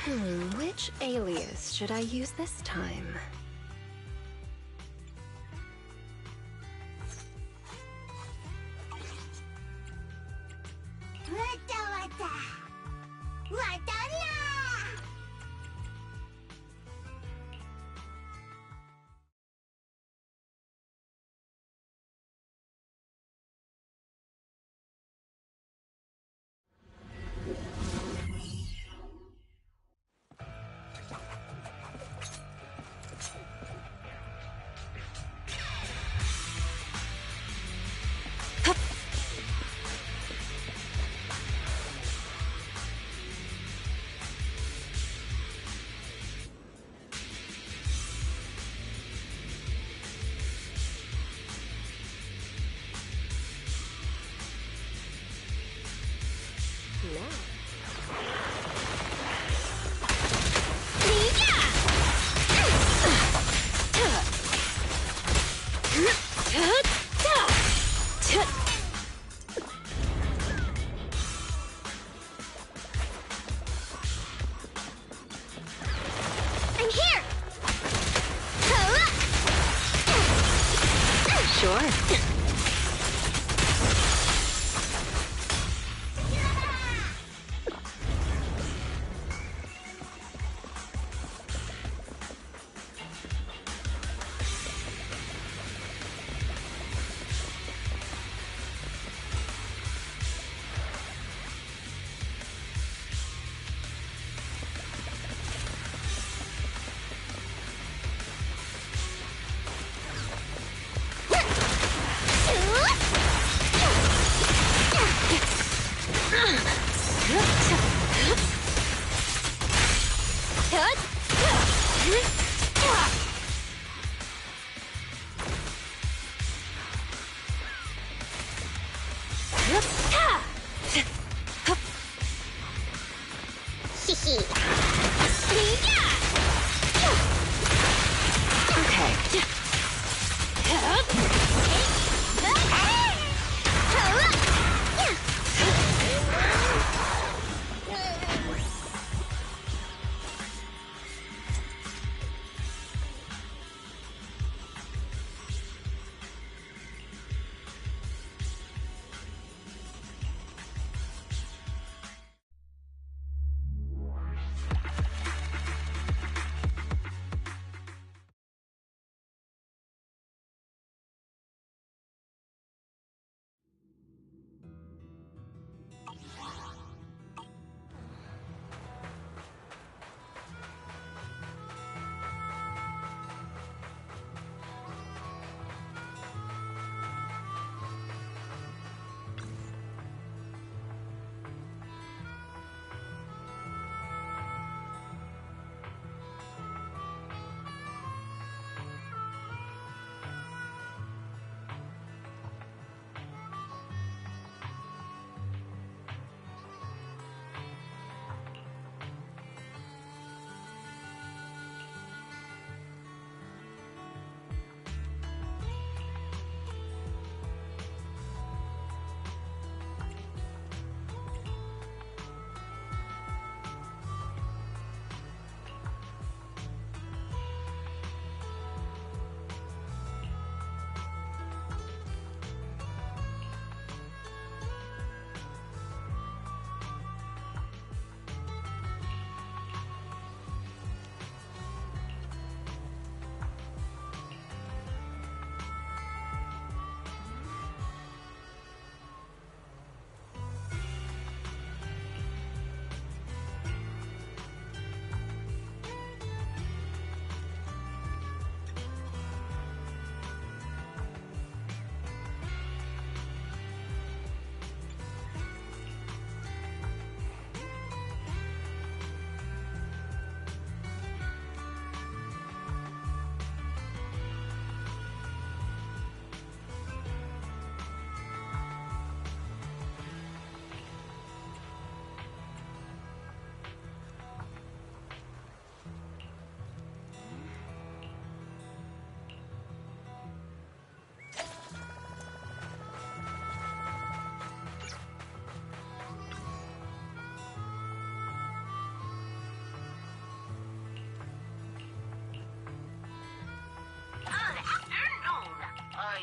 Which alias should I use this time? I'm here! Sure. Okay.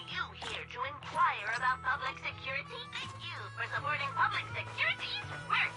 you here to inquire about public security? Thank you for supporting public security's work.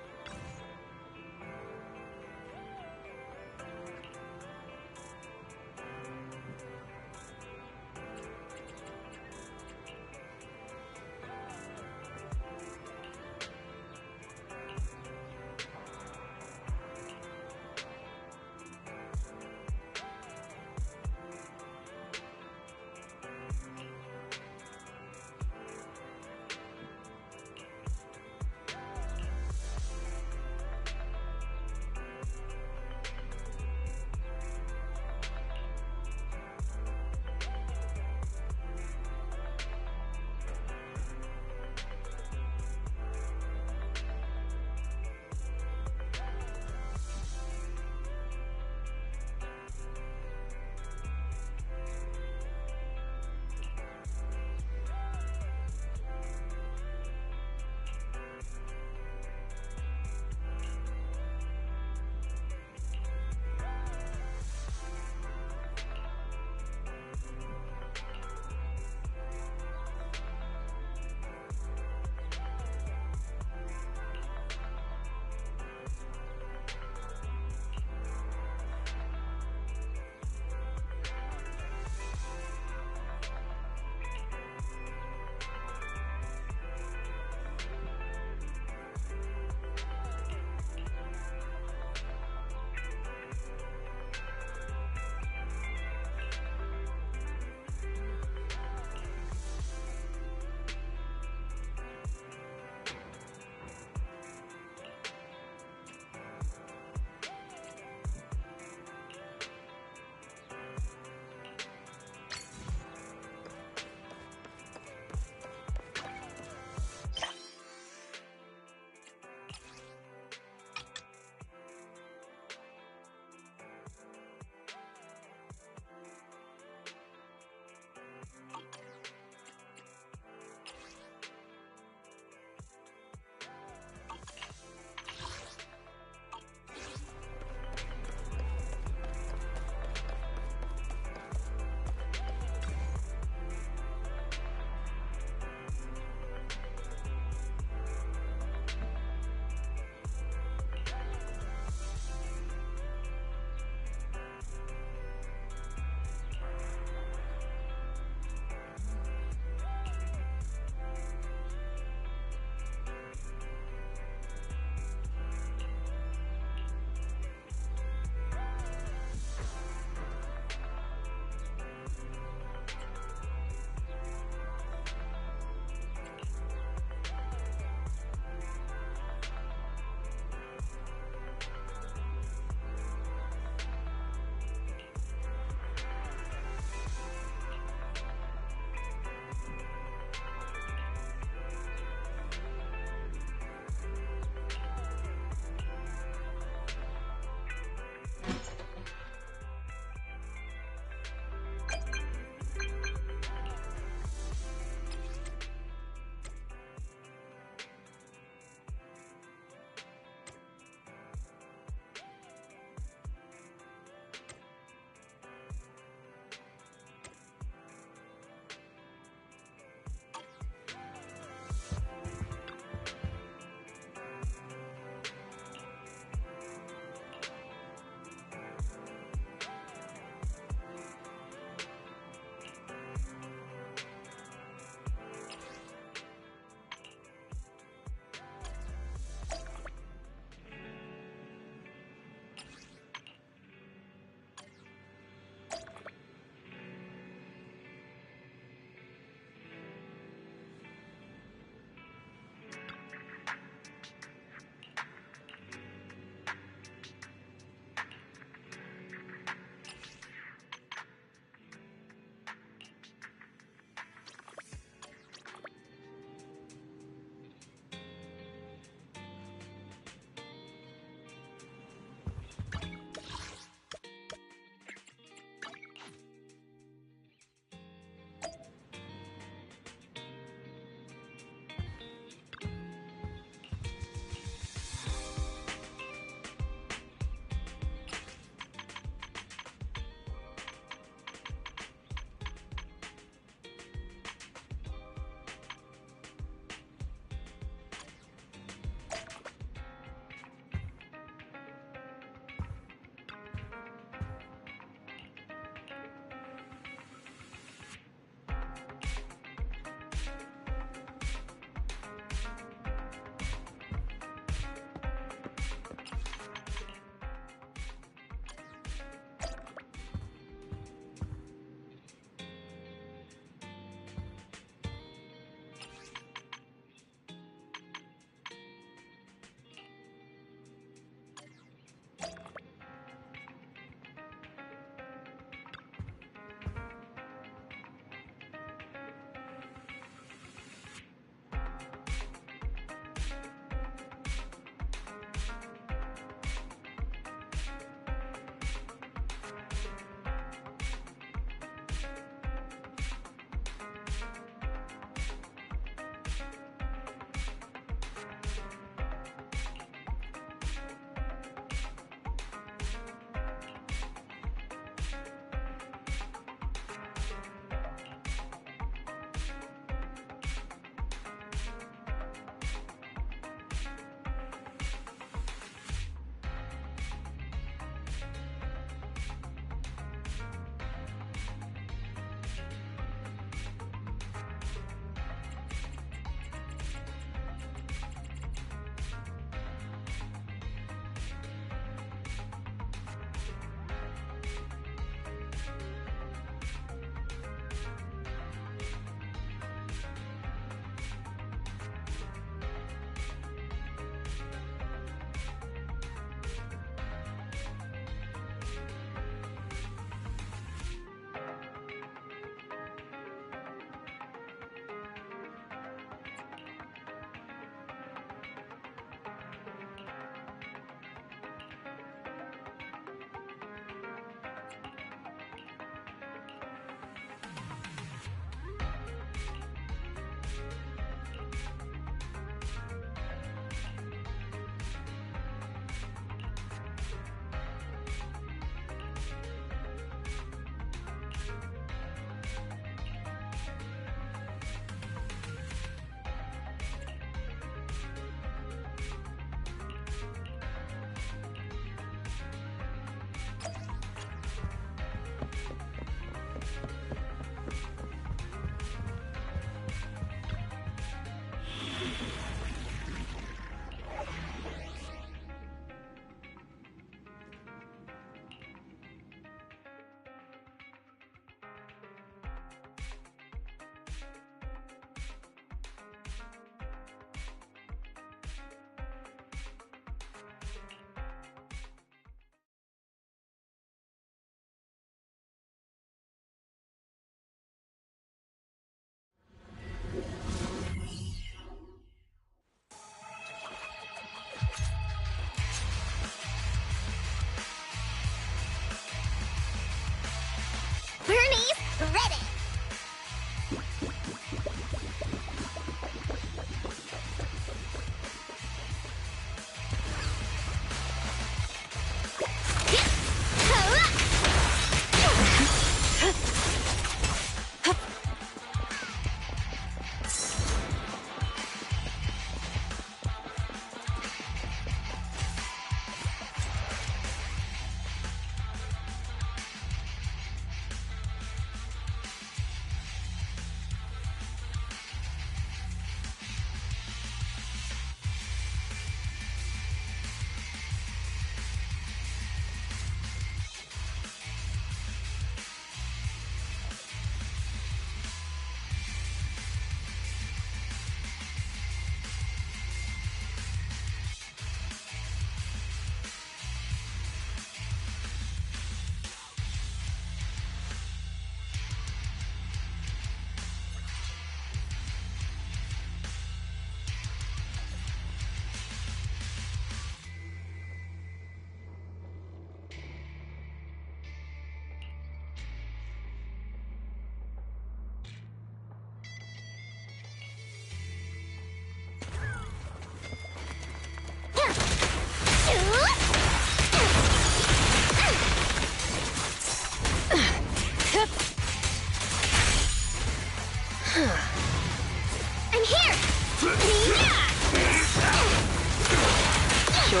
Sure.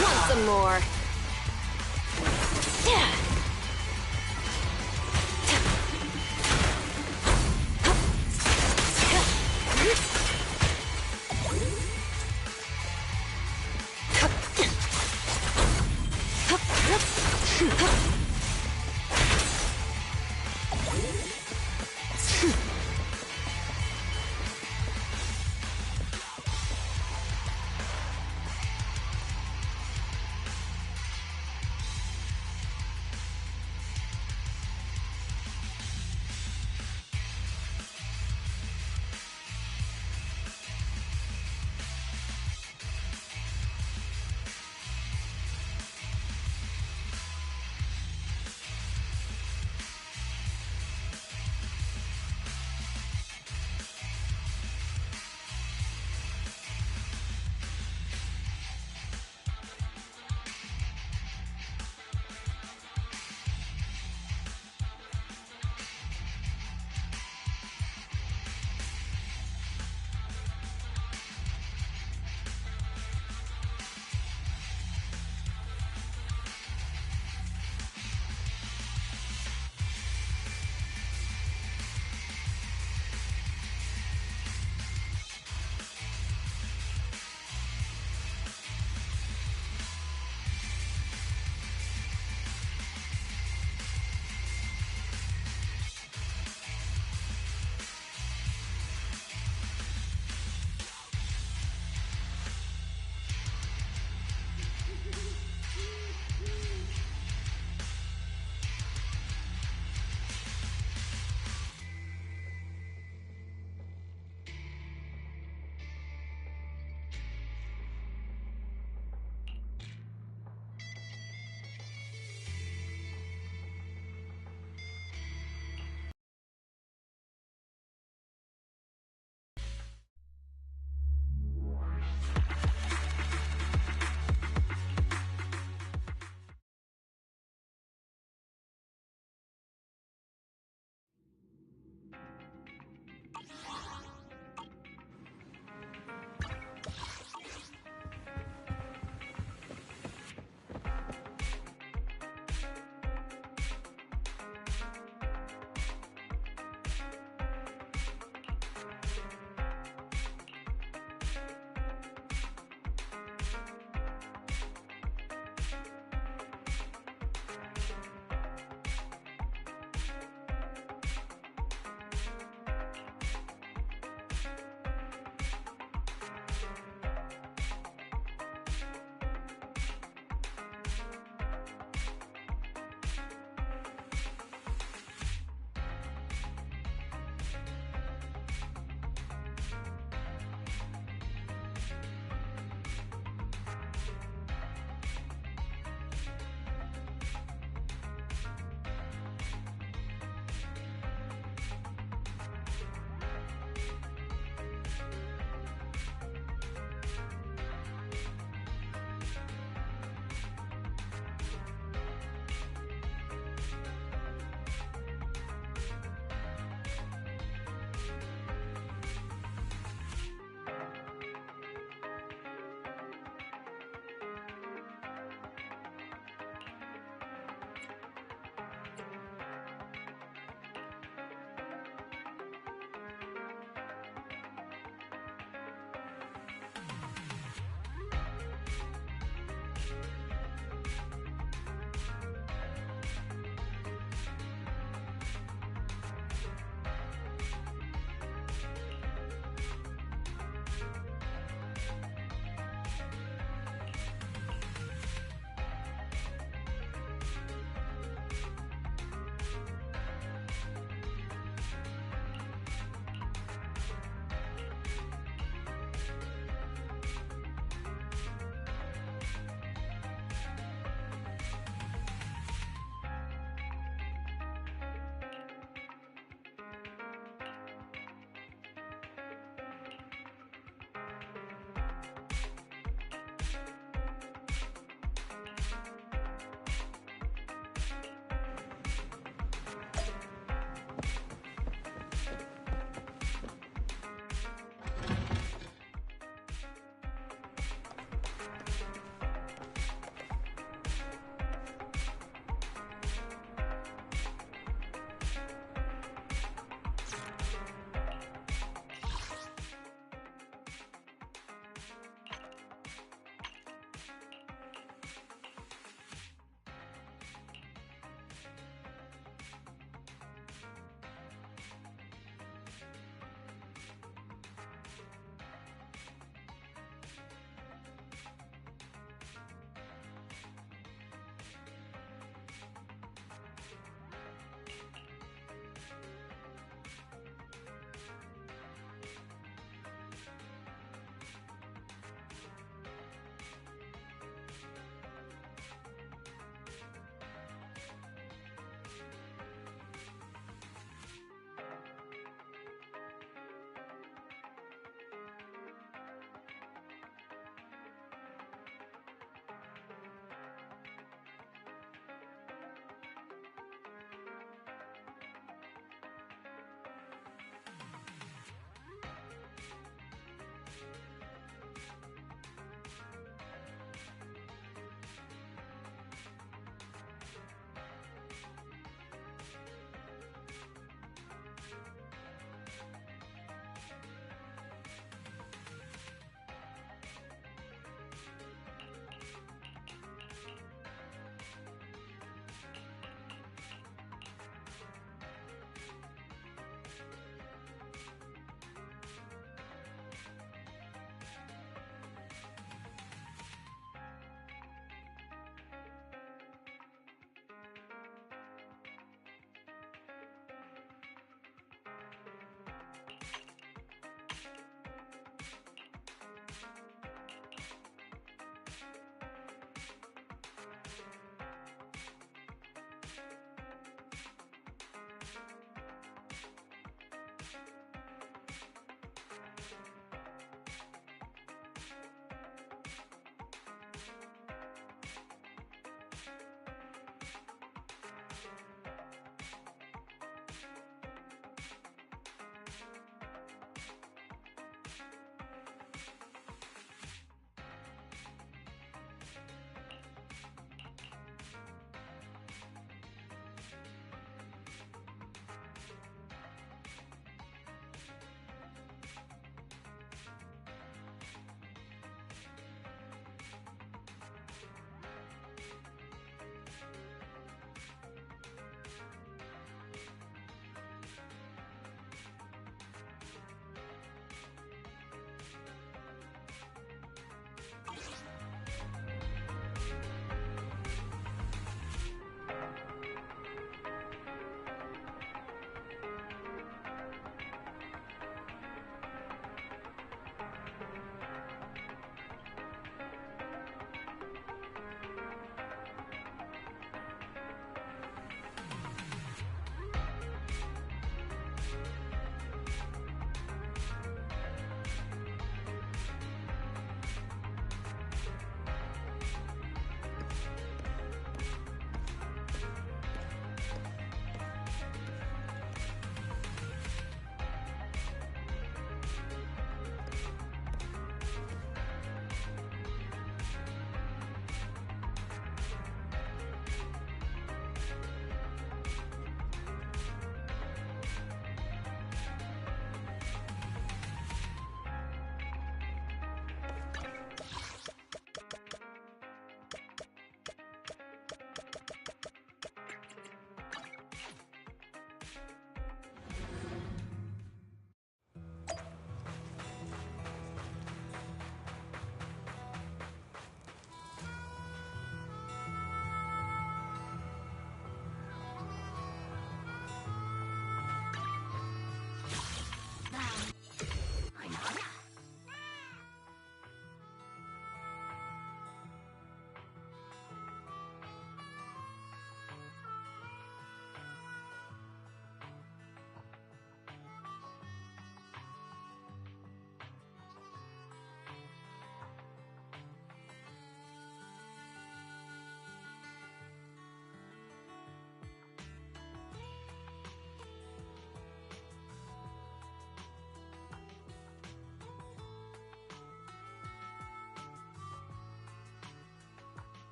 Want some more?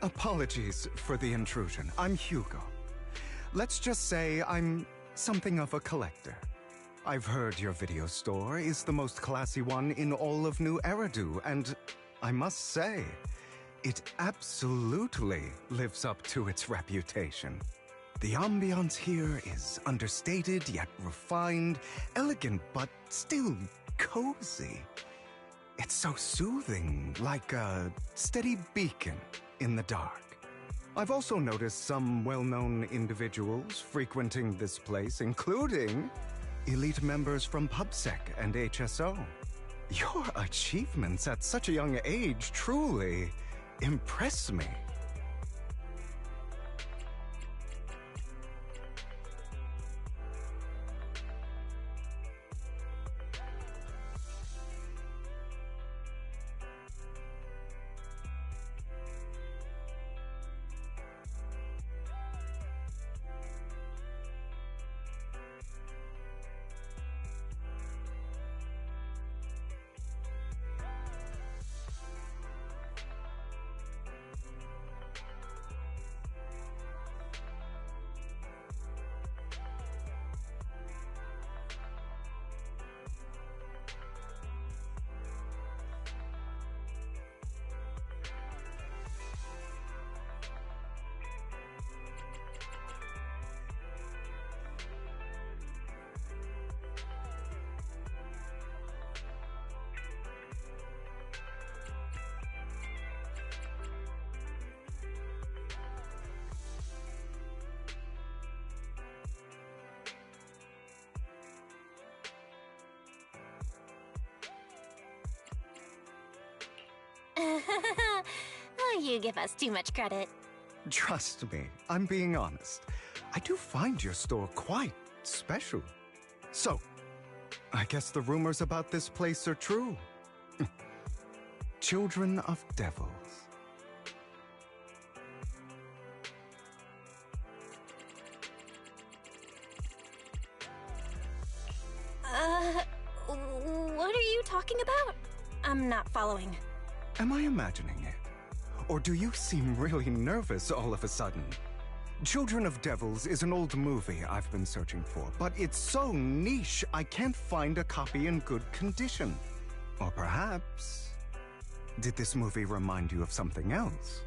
Apologies for the intrusion. I'm Hugo. Let's just say I'm something of a collector. I've heard your video store is the most classy one in all of New Eridu, and I must say, it absolutely lives up to its reputation. The ambiance here is understated yet refined, elegant but still cozy. It's so soothing, like a steady beacon in the dark. I've also noticed some well-known individuals frequenting this place, including elite members from PubSec and HSO. Your achievements at such a young age truly impress me. Oh, you give us too much credit. Trust me, I'm being honest. I do find your store quite special. So, I guess the rumors about this place are true. Children of devils. What are you talking about? I'm not following. Am I imagining it? Or do you seem really nervous all of a sudden? Children of Devils is an old movie I've been searching for, but it's so niche I can't find a copy in good condition. Or perhaps, did this movie remind you of something else?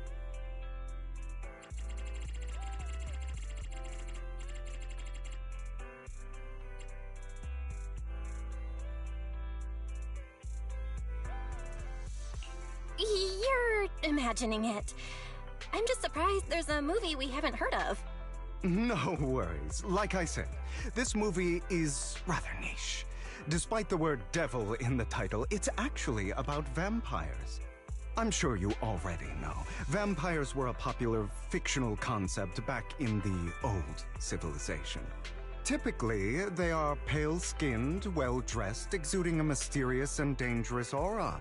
You're imagining it. I'm just surprised there's a movie we haven't heard of. No worries. Like I said, this movie is rather niche. Despite the word devil in the title, it's actually about vampires. I'm sure you already know. Vampires were a popular fictional concept back in the old civilization. Typically, they are pale-skinned, well-dressed, exuding a mysterious and dangerous aura.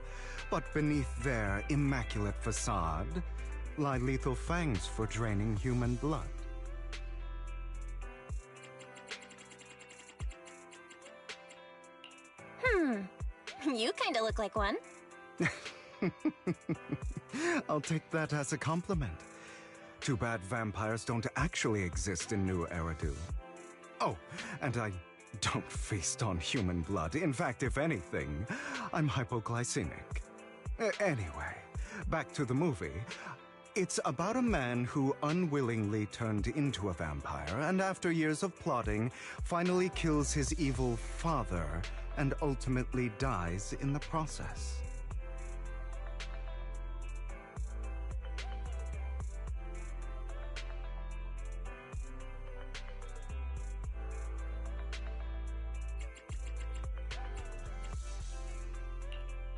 But beneath their immaculate facade lie lethal fangs for draining human blood. You kinda look like one. I'll take that as a compliment. Too bad vampires don't actually exist in New Eridu. Oh, and I don't feast on human blood. In fact, if anything, I'm hypoglycemic. Anyway, back to the movie. It's about a man who unwillingly turned into a vampire, and after years of plotting, finally kills his evil father and ultimately dies in the process.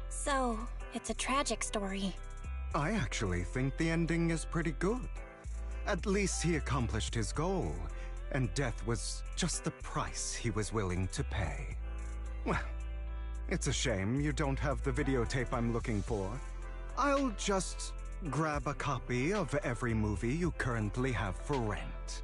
So, it's a tragic story. I actually think the ending is pretty good. At least he accomplished his goal, and death was just the price he was willing to pay. Well, it's a shame you don't have the videotape I'm looking for. I'll just grab a copy of every movie you currently have for rent.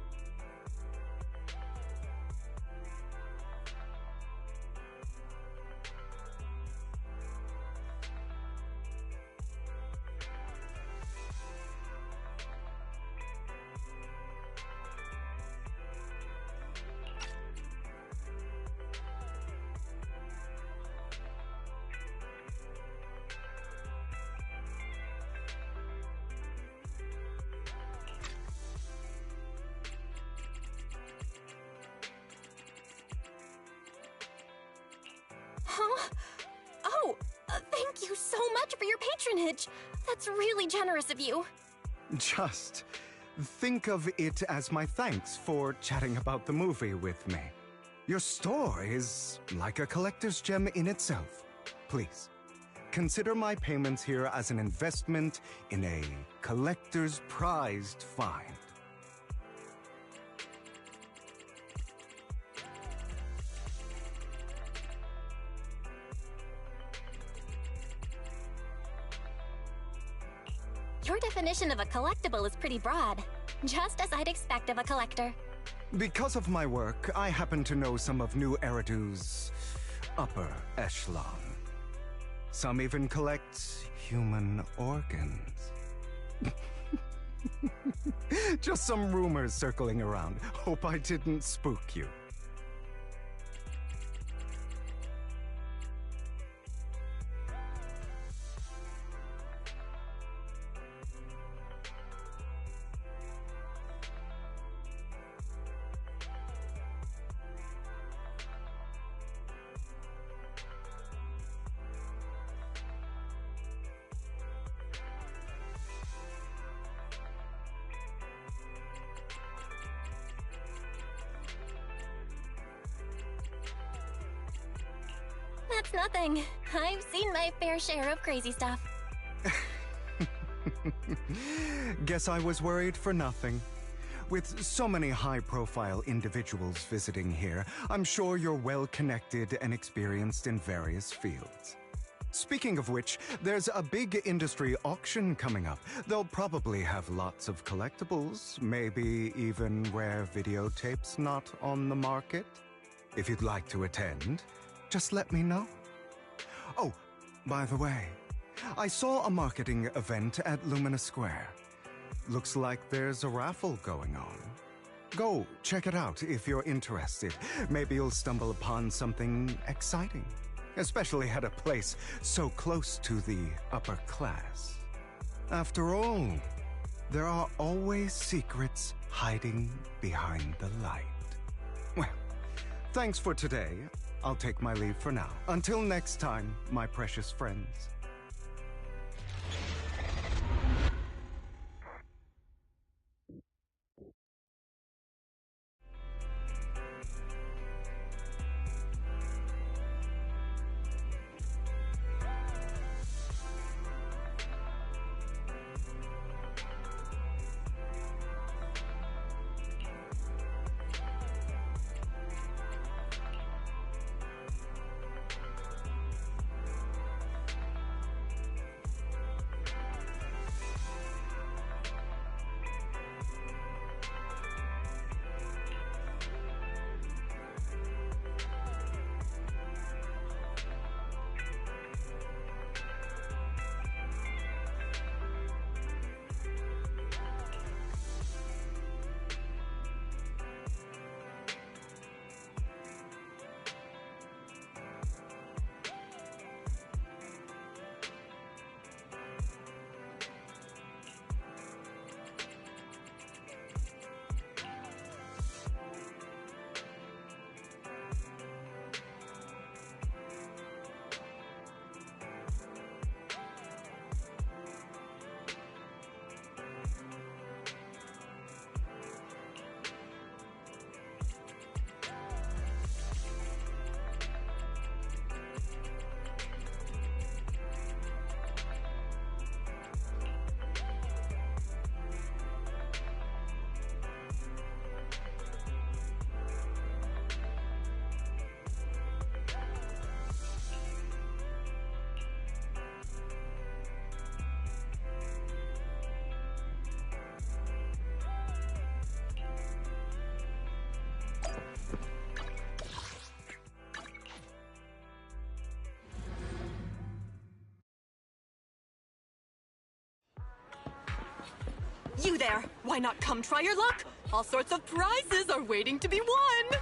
Oh, thank you so much for your patronage. That's really generous of you. Just think of it as my thanks for chatting about the movie with me. Your store is like a collector's gem in itself. Please, consider my payments here as an investment in a collector's prized find. Your definition of a collectible is pretty broad, just as I'd expect of a collector. Because of my work, I happen to know some of New Eridu's upper echelon. Some even collect human organs. Just some rumors circling around. Hope I didn't spook you. That's nothing. I've seen my fair share of crazy stuff. Guess I was worried for nothing. With so many high-profile individuals visiting here, I'm sure you're well-connected and experienced in various fields. Speaking of which, there's a big industry auction coming up. They'll probably have lots of collectibles, maybe even rare videotapes not on the market. If you'd like to attend, just let me know. Oh, by the way, I saw a marketing event at Lumina Square. Looks like there's a raffle going on. Go check it out if you're interested. Maybe you'll stumble upon something exciting, especially at a place so close to the upper class. After all, there are always secrets hiding behind the light. Well, thanks for today. I'll take my leave for now. Until next time, my precious friends. You there! Why not come try your luck? All sorts of prizes are waiting to be won!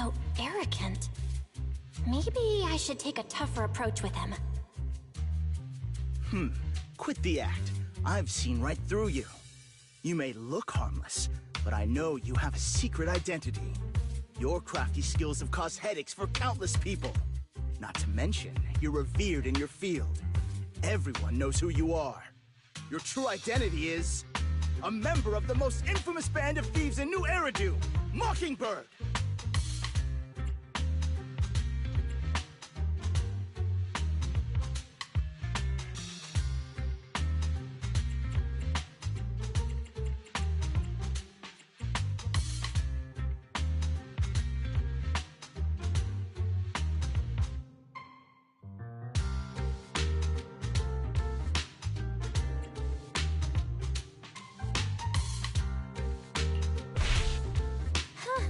so arrogant. Maybe I should take a tougher approach with him. Quit the act. I've seen right through you. You may look harmless, but I know you have a secret identity. Your crafty skills have caused headaches for countless people. Not to mention, you're revered in your field. Everyone knows who you are. Your true identity is a member of the most infamous band of thieves in New Eridu, Mockingbird!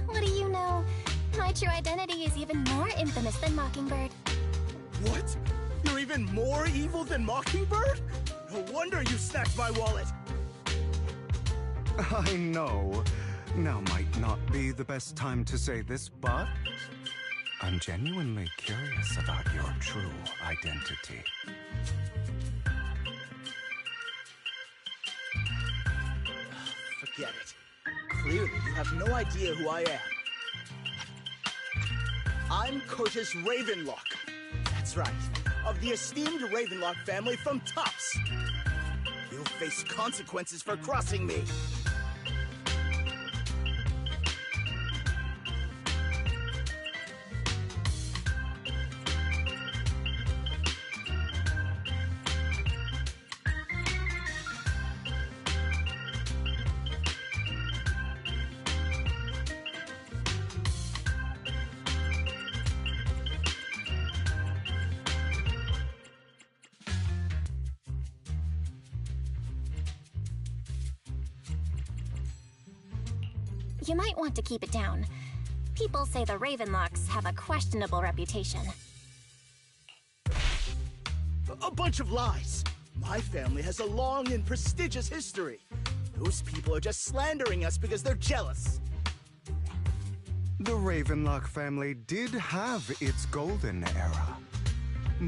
What do you know? My true identity is even more infamous than Mockingbird. What? You're even more evil than Mockingbird? No wonder you snatched my wallet! I know. Now might not be the best time to say this, but I'm genuinely curious about your true identity. Forget it. Clearly, you have no idea who I am. I'm Curtis Ravenlock. That's right, of the esteemed Ravenlock family from Tufts. You'll face consequences for crossing me. You might want to keep it down. People say the Ravenlocks have a questionable reputation. A bunch of lies. My family has a long and prestigious history. Those people are just slandering us because they're jealous. The Ravenlock family did have its golden era,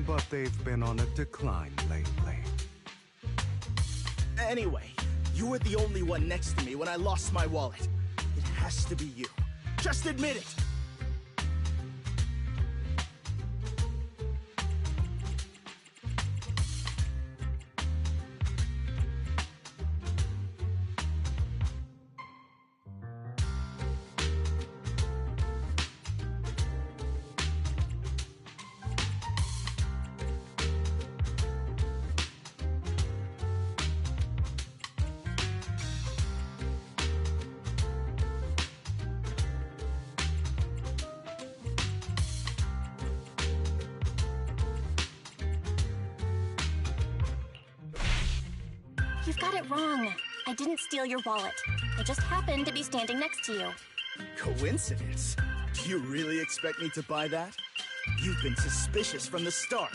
but they've been on a decline lately. Anyway, you were the only one next to me when I lost my wallet. It has to be you. Just admit it. You've got it wrong. I didn't steal your wallet. I just happened to be standing next to you. Coincidence? Do you really expect me to buy that? You've been suspicious from the start.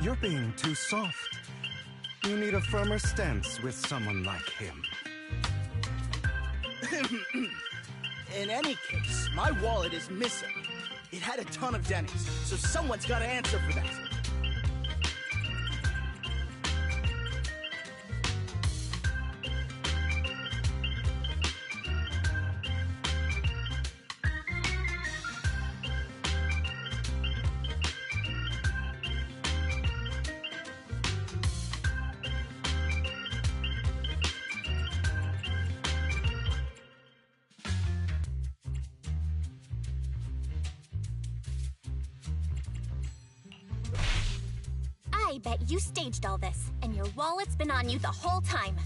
You're being too soft. You need a firmer stance with someone like him. In any case, my wallet is missing. It had a ton of Denny's, so someone's got to answer for that. I bet you staged all this, and your wallet's been on you the whole time.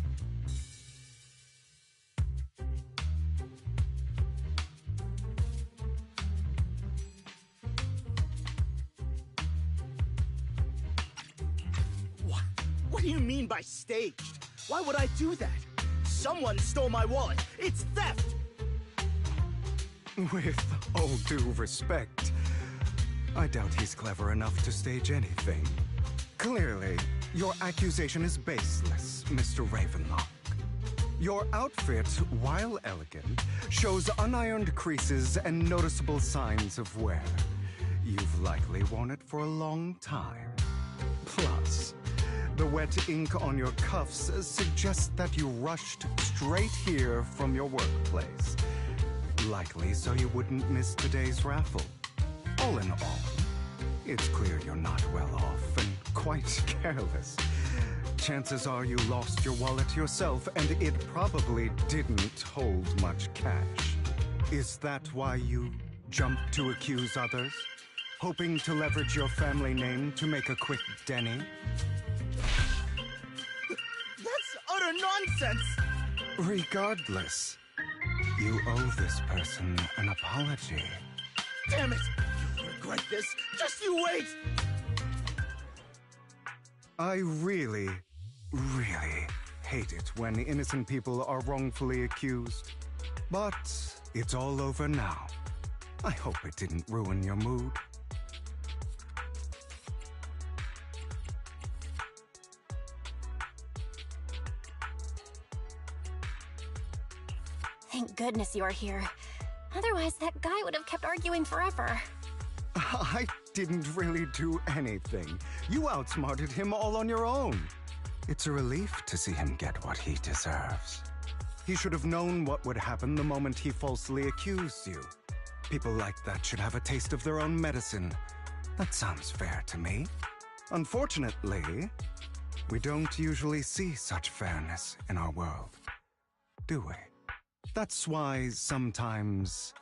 What do you mean by staged? Why would I do that? Someone stole my wallet. It's theft! With all due respect, I doubt he's clever enough to stage anything. Clearly, your accusation is baseless, Mr. Ravenlock. Your outfit, while elegant, shows unironed creases and noticeable signs of wear. You've likely worn it for a long time. Plus, the wet ink on your cuffs suggests that you rushed straight here from your workplace. Likely so you wouldn't miss today's raffle. All in all, it's clear you're not well off and quite careless. Chances are you lost your wallet yourself, and it probably didn't hold much cash. Is that why you jumped to accuse others? Hoping to leverage your family name to make a quick Denny? That's utter nonsense! Regardless, you owe this person an apology. Damn it! You'll regret this! Just you wait! I really hate it when innocent people are wrongfully accused. But it's all over now. I hope it didn't ruin your mood. Thank goodness you're here. Otherwise, that guy would have kept arguing forever. I didn't really do anything. You outsmarted him all on your own. It's a relief to see him get what he deserves. He should have known what would happen the moment he falsely accused you. People like that should have a taste of their own medicine. That sounds fair to me. Unfortunately, we don't usually see such fairness in our world, do we? That's why sometimes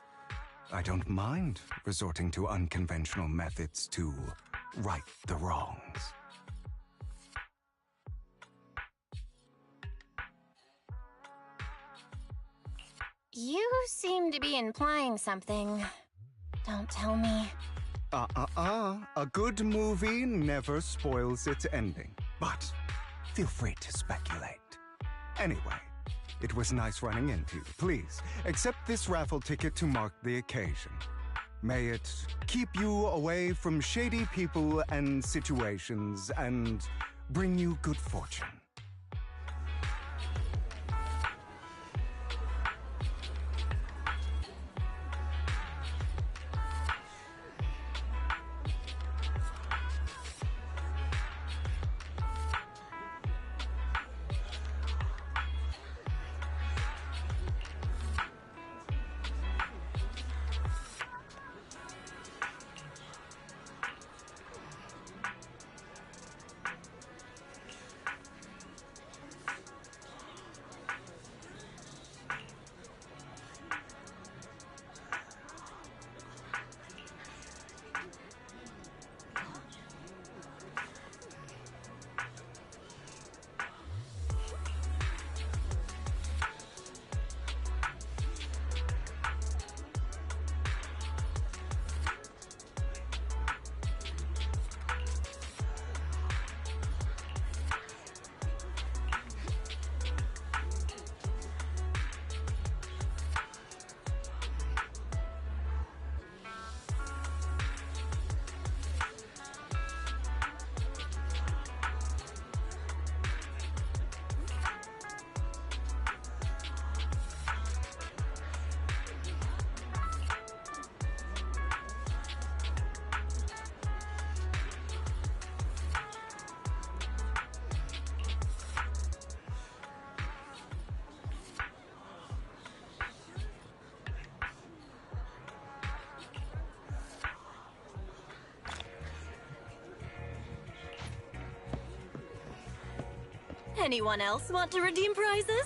I don't mind resorting to unconventional methods to right the wrongs. You seem to be implying something. Don't tell me. A good movie never spoils its ending. But feel free to speculate. Anyway, it was nice running into you. Please, accept this raffle ticket to mark the occasion. May it keep you away from shady people and situations and bring you good fortune. Anyone else want to redeem prizes?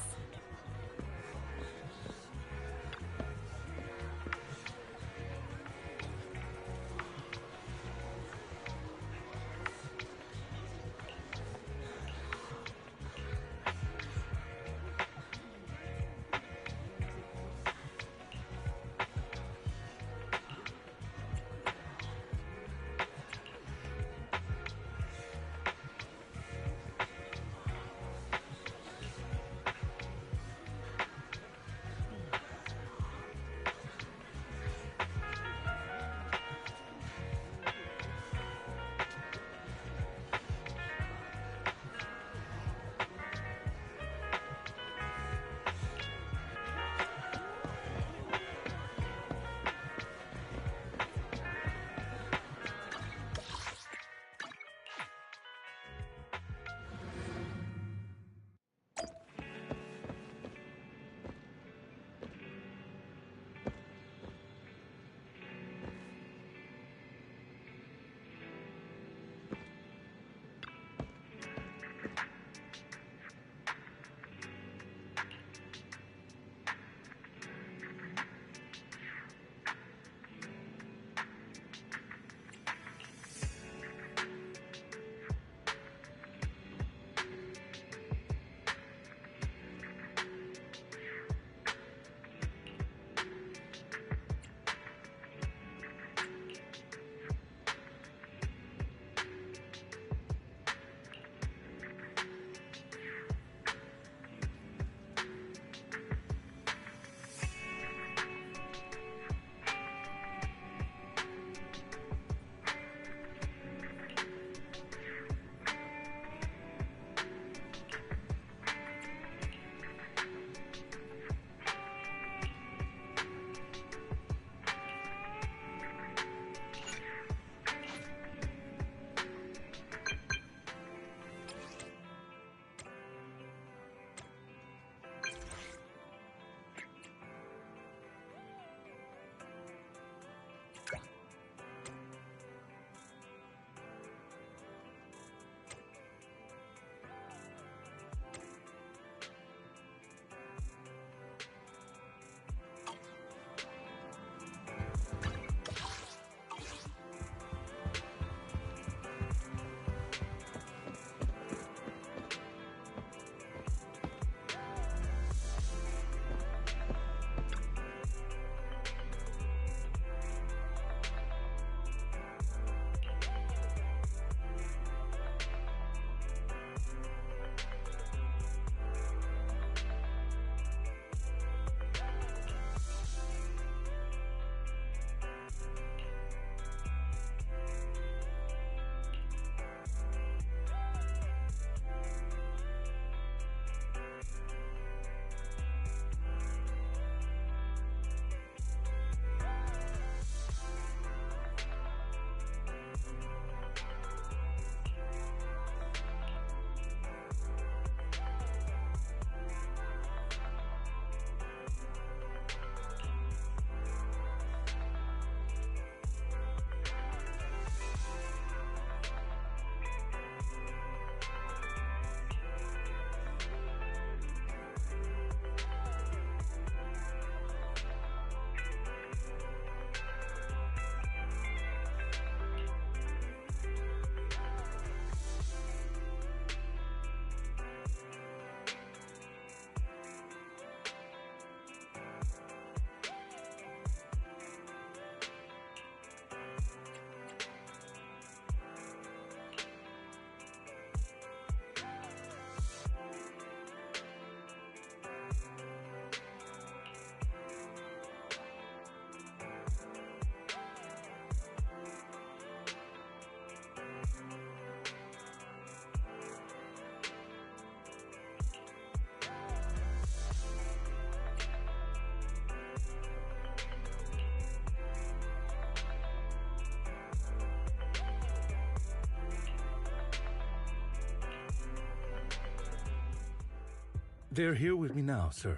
They're here with me now, sir.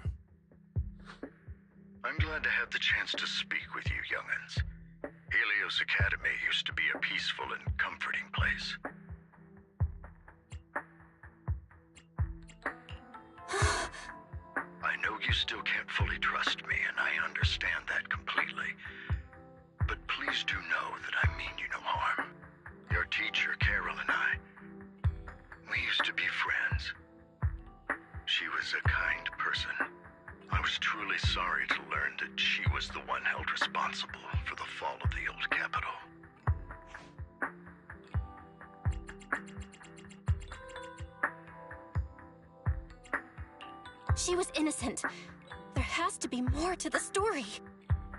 I'm glad to have the chance to speak with you, young'uns. Helios Academy used to be a peaceful and comforting place. I know you still can't fully trust me, and I understand that completely. But please do know that I mean you no harm. Your teacher, Carol, and I, we used to be friends. She was a kind person. I was truly sorry to learn that she was the one held responsible for the fall of the old capital. She was innocent. There has to be more to the story.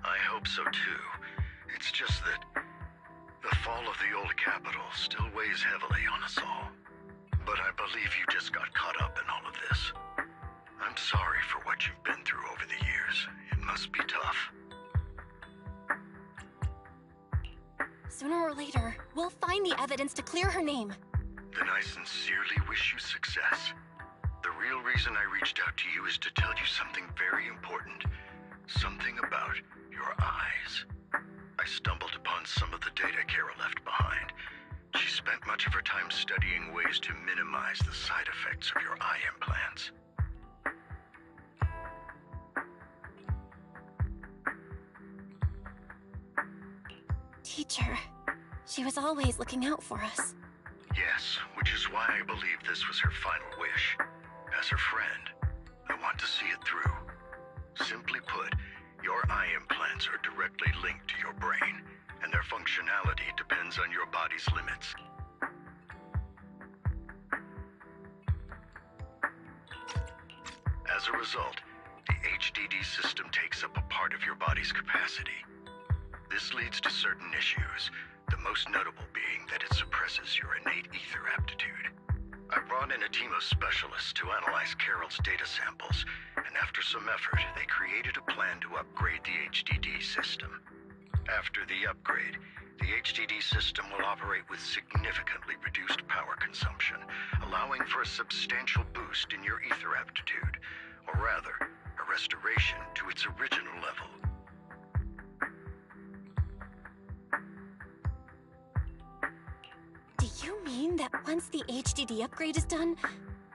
I hope so too. It's just that the fall of the old capital still weighs heavily on us all. But I believe you just got caught up in all of this. I'm sorry for what you've been through over the years. It must be tough. Sooner or later, we'll find the evidence to clear her name. Then I sincerely wish you success. The real reason I reached out to you is to tell you something very important. Something about your eyes. I stumbled upon some of the data Carol left behind. She spent much of her time studying ways to minimize the side effects of your eye implants. Teacher, she was always looking out for us. Yes, which is why I believe this was her final wish. As her friend, I want to see it through. Simply put, your eye implants are directly linked to your brain, and their functionality depends on your body's limits. As a result, the HDD system takes up a part of your body's capacity. This leads to certain issues, the most notable being that it suppresses your innate ether aptitude. I brought in a team of specialists to analyze Carol's data samples, and after some effort, they created a plan to upgrade the HDD system. After the upgrade, the HDD system will operate with significantly reduced power consumption, allowing for a substantial boost in your ether aptitude, or rather, a restoration to its original level. Do you mean that once the HDD upgrade is done,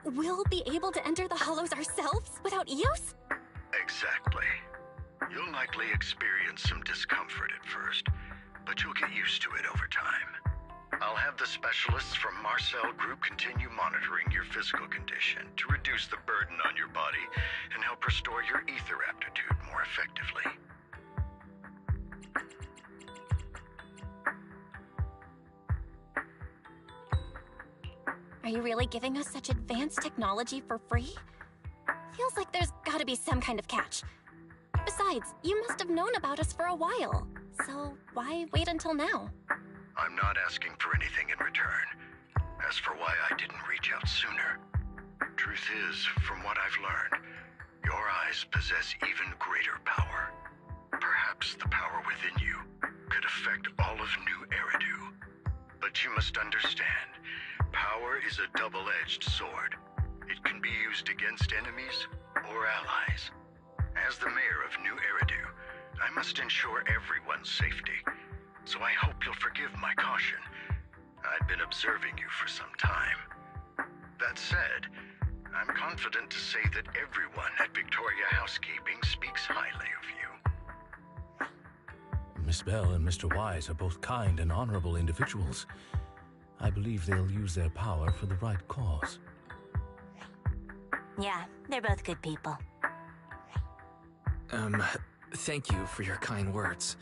we'll be able to enter the Hollows ourselves without EOS? Exactly. You'll likely experience some discomfort at first, but you'll get used to it over time. I'll have the specialists from Marcel Group continue monitoring your physical condition to reduce the burden on your body and help restore your ether aptitude more effectively. Are you really giving us such advanced technology for free? Feels like there's gotta be some kind of catch. Besides, you must have known about us for a while, so why wait until now? I'm not asking for anything in return. As for why I didn't reach out sooner, truth is, from what I've learned, your eyes possess even greater power. Perhaps the power within you could affect all of New Eridu. But you must understand, power is a double-edged sword. It can be used against enemies or allies. As the mayor of New Eridu, I must ensure everyone's safety. So I hope you'll forgive my caution. I've been observing you for some time. That said, I'm confident to say that everyone at Victoria Housekeeping speaks highly of you. Miss Bell and Mr. Wise are both kind and honorable individuals. I believe they'll use their power for the right cause. Yeah, they're both good people. Thank you for your kind words.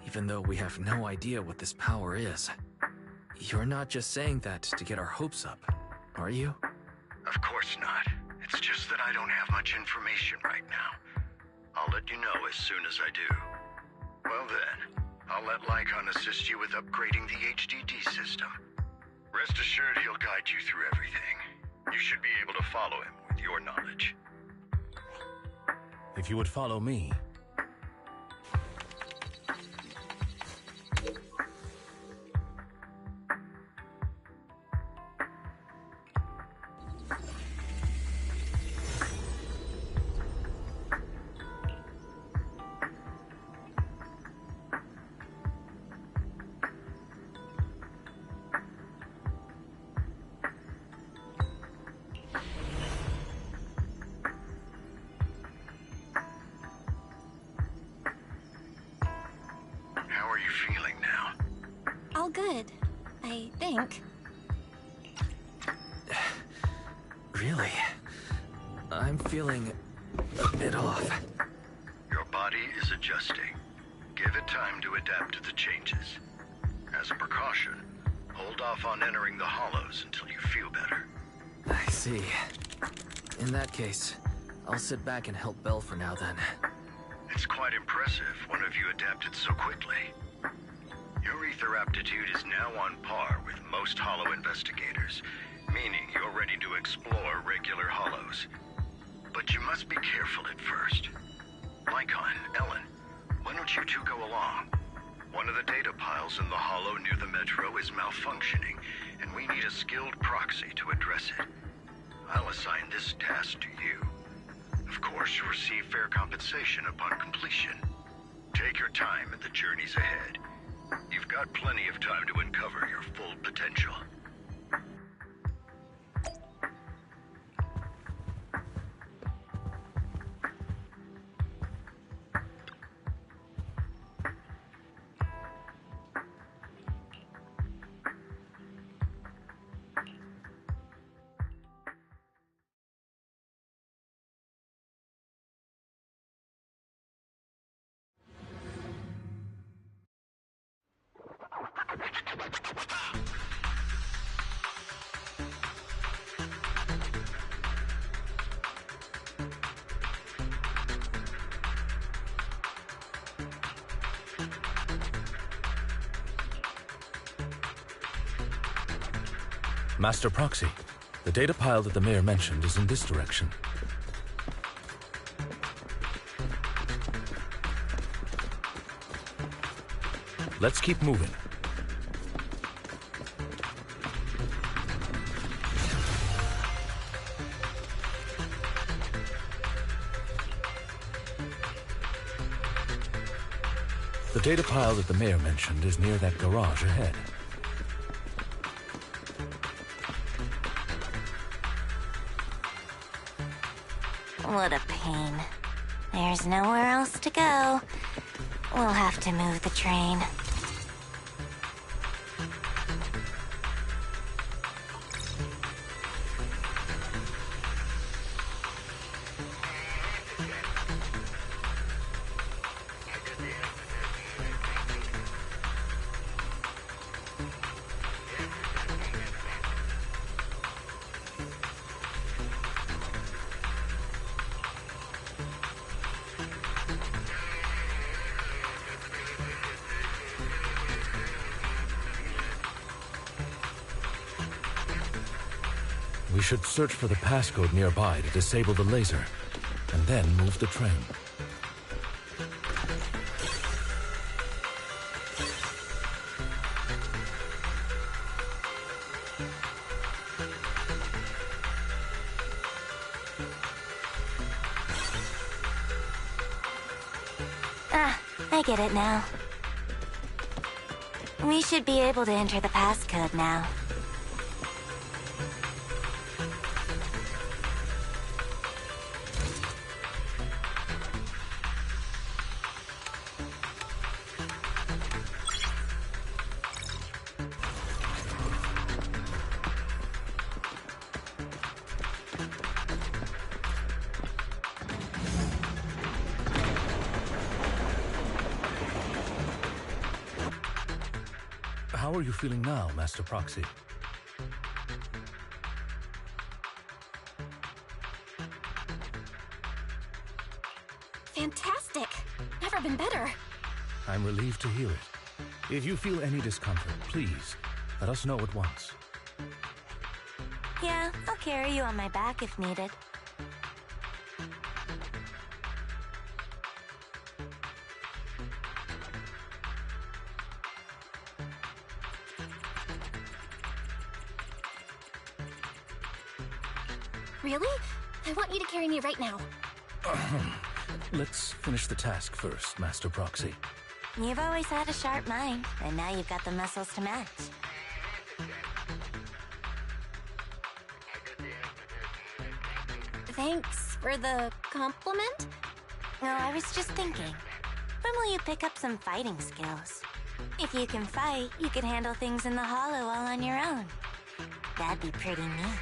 Even though we have no idea what this power is. You're not just saying that to get our hopes up, are you? Of course not. It's just that I don't have much information right now. I'll let you know as soon as I do. Well then, I'll let Lycon assist you with upgrading the HDD system. Rest assured he'll guide you through everything. You should be able to follow him with your knowledge. If you would follow me. think. Really? I'm feeling a bit off. Your body is adjusting. Give it time to adapt to the changes. As a precaution, hold off on entering the hollows until you feel better. I see. In that case, I'll sit back and help Belle for now then. It's quite impressive one of you adapted so quickly. Your ether aptitude is now on par with most hollow investigators, meaning you're ready to explore regular hollows. But you must be careful at first. Lycon, Ellen, why don't you two go along? One of the data piles in the hollow near the metro is malfunctioning, and we need a skilled proxy to address it. I'll assign this task to you. Of course, you'll receive fair compensation upon completion. Take your time and the journey's ahead. You've got plenty of time to uncover your full potential. Master Proxy, the data pile that the mayor mentioned is in this direction. Let's keep moving. The data pile that the mayor mentioned is near that garage ahead. What a pain. There's nowhere else to go. We'll have to move the train. We should search for the passcode nearby to disable the laser, and then move the train. Ah, I get it now. We should be able to enter the passcode now. How are you feeling now, Master Proxy? Fantastic! Never been better. I'm relieved to hear it. If you feel any discomfort, please, let us know at once. Yeah, I'll carry you on my back if needed. Really? I want you to carry me right now. Let's finish the task first, Master Proxy. You've always had a sharp mind, and now you've got the muscles to match. Thanks for the compliment? No, I was just thinking. When will you pick up some fighting skills? If you can fight, you could handle things in the hollow all on your own. That'd be pretty neat.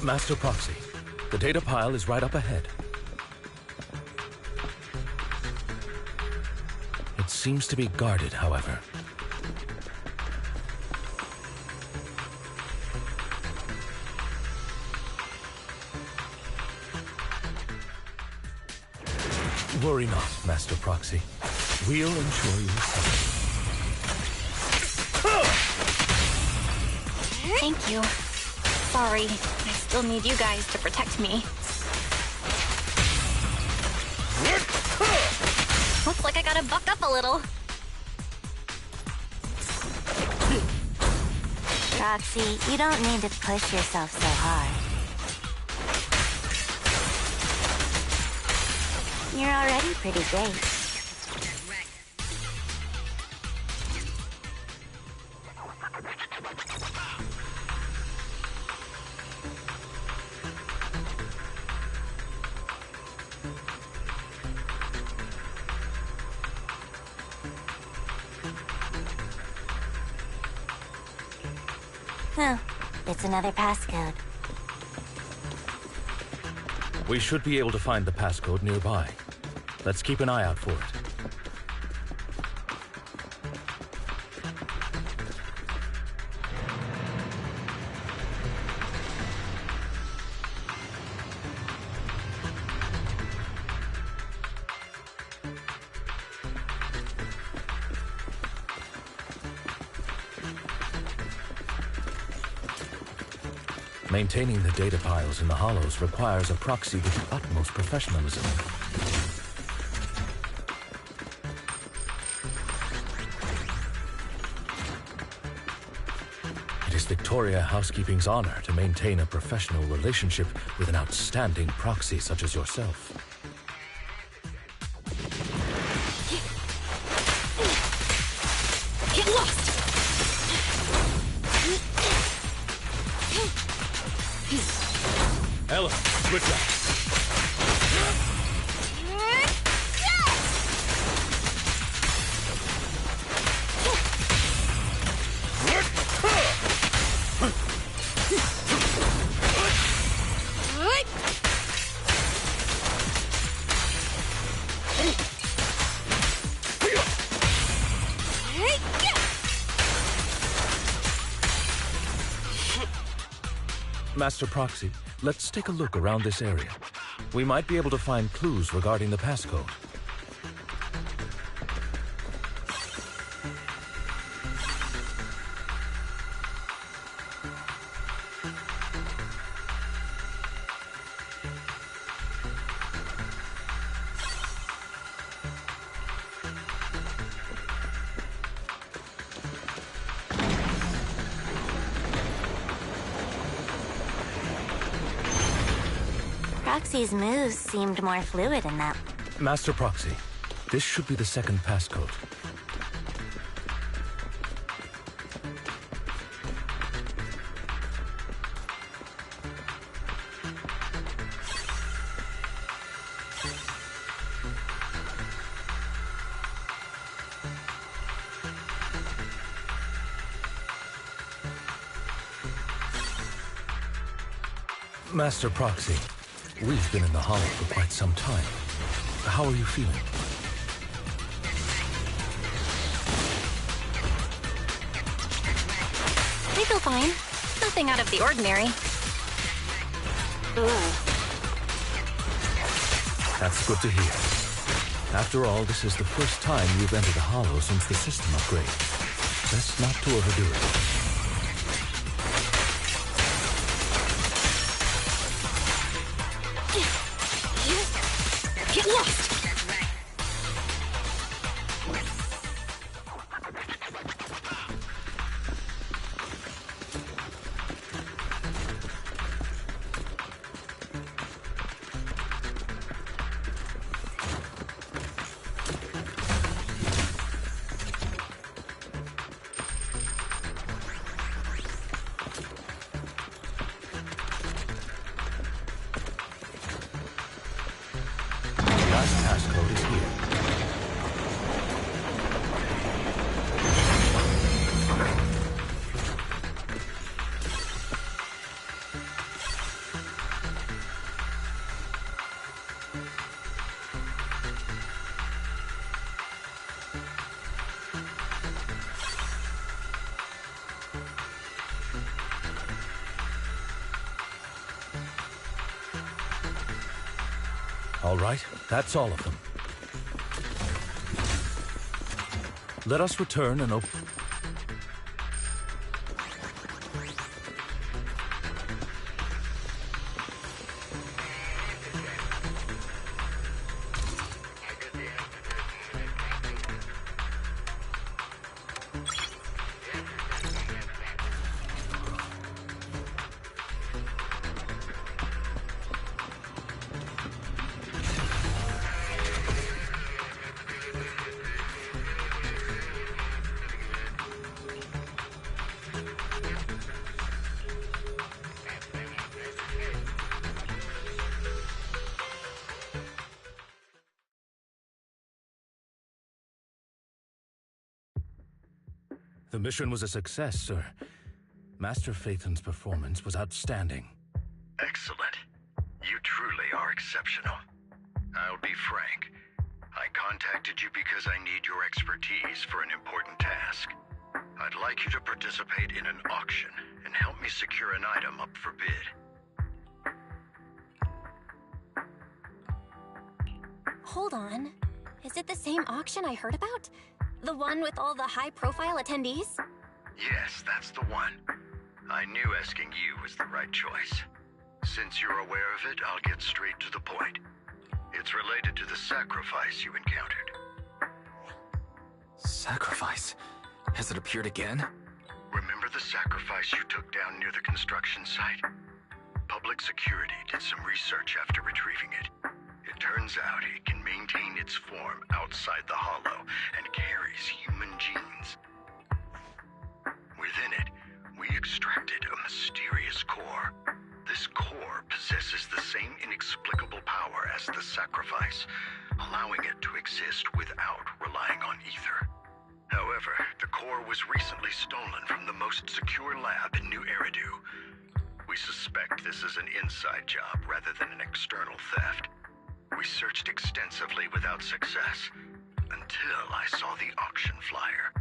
Master Proxy, the data pile is right up ahead. It seems to be guarded, however. Worry not, Master Proxy. We'll ensure you safety. Thank you. Sorry, I still need you guys to protect me. Looks like I gotta buck up a little. Roxy, you don't need to push yourself so hard. You're already pretty great. Oh, it's another passcode. We should be able to find the passcode nearby. Let's keep an eye out for it. Maintaining the data piles in the hollows requires a proxy with the utmost professionalism. It is Victoria Housekeeping's honor to maintain a professional relationship with an outstanding proxy such as yourself. Get lost! Ella, switch up. Master Proxy, let's take a look around this area. We might be able to find clues regarding the passcode. Proxy's moves seemed more fluid in that. Master Proxy, this should be the second passcode. Master Proxy, we've been in the Hollow for quite some time. How are you feeling? feel fine. Nothing out of the ordinary. That's good to hear. After all, this is the first time you've entered a hollow since the system upgrade. Best not to overdo it. Get lost! Last passcode is here. All right, that's all of them. Let us return and open... The mission was a success, sir. Master Phaethon's performance was outstanding. Excellent. You truly are exceptional. I'll be frank. I contacted you because I need your expertise for an important task. I'd like you to participate in an auction and help me secure an item up for bid. Hold on. Is it the same auction I heard about? The one with all the high-profile attendees? Yes, that's the one. I knew asking you was the right choice. Since you're aware of it, I'll get straight to the point. It's related to the sacrifice you encountered. Sacrifice? Has it appeared again? Remember the sacrifice you took down near the construction site? Public security did some research after retrieving it. It turns out it can maintain its form outside the hollow and carries human genes. Within it, we extracted a mysterious core. This core possesses the same inexplicable power as the sacrifice, allowing it to exist without relying on ether. However, the core was recently stolen from the most secure lab in New Eridu. We suspect this is an inside job rather than an external theft. We searched extensively without success, until I saw the auction flyer.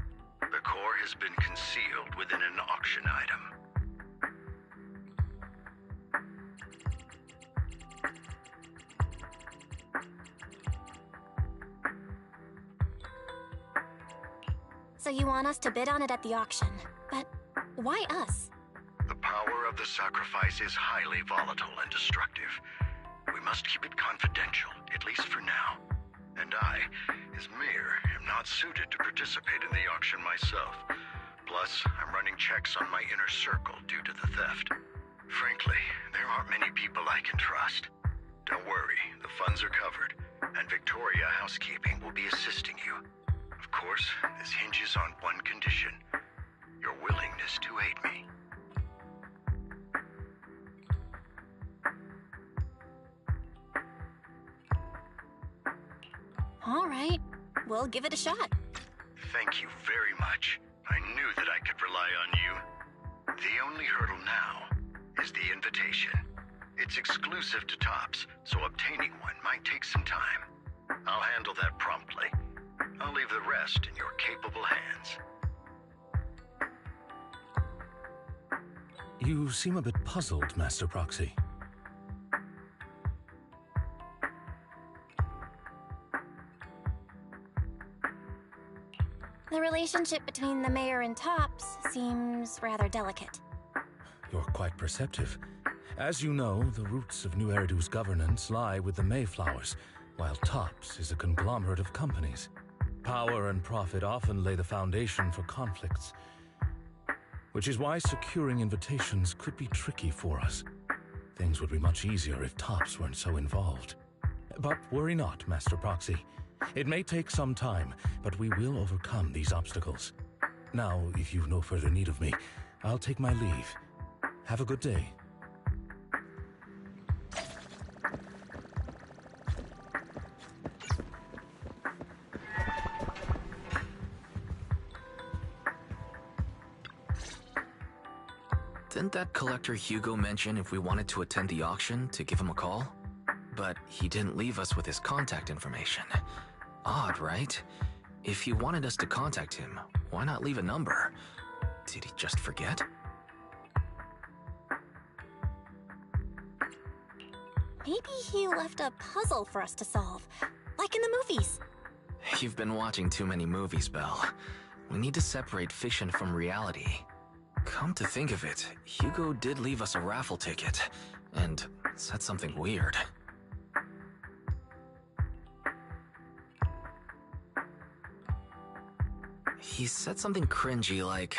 The core has been concealed within an auction item. So you want us to bid on it at the auction. But why us? The power of the sacrifice is highly volatile and destructive. We must keep it confidential, at least for now. And I, as mayor, am not suited to participate in the auction myself. Plus, I'm running checks on my inner circle due to the theft. Frankly, there aren't many people I can trust. Don't worry, the funds are covered, and Victoria Housekeeping will be assisting you. Of course, this hinges on one condition: your willingness to aid me. All right, we'll give it a shot. Thank you very much. I knew that I could rely on you. The only hurdle now is the invitation. It's exclusive to Tops, so obtaining one might take some time. I'll handle that promptly. I'll leave the rest in your capable hands. You seem a bit puzzled, Master Proxy. The relationship between the mayor and Tops seems rather delicate. You're quite perceptive. As you know, the roots of New Eridu's governance lie with the Mayflowers, while Tops is a conglomerate of companies. Power and profit often lay the foundation for conflicts, which is why securing invitations could be tricky for us. Things would be much easier if Tops weren't so involved. But worry not, Master Proxy. It may take some time, but we will overcome these obstacles. Now, if you've no further need of me, I'll take my leave. Have a good day. Didn't that collector Hugo mention if we wanted to attend the auction to give him a call? But he didn't leave us with his contact information. Odd, right? If he wanted us to contact him, why not leave a number? Did he just forget? Maybe he left a puzzle for us to solve, like in the movies. You've been watching too many movies, Belle. We need to separate fiction from reality. Come to think of it, Hugo did leave us a raffle ticket, and said something weird. He said something cringy like,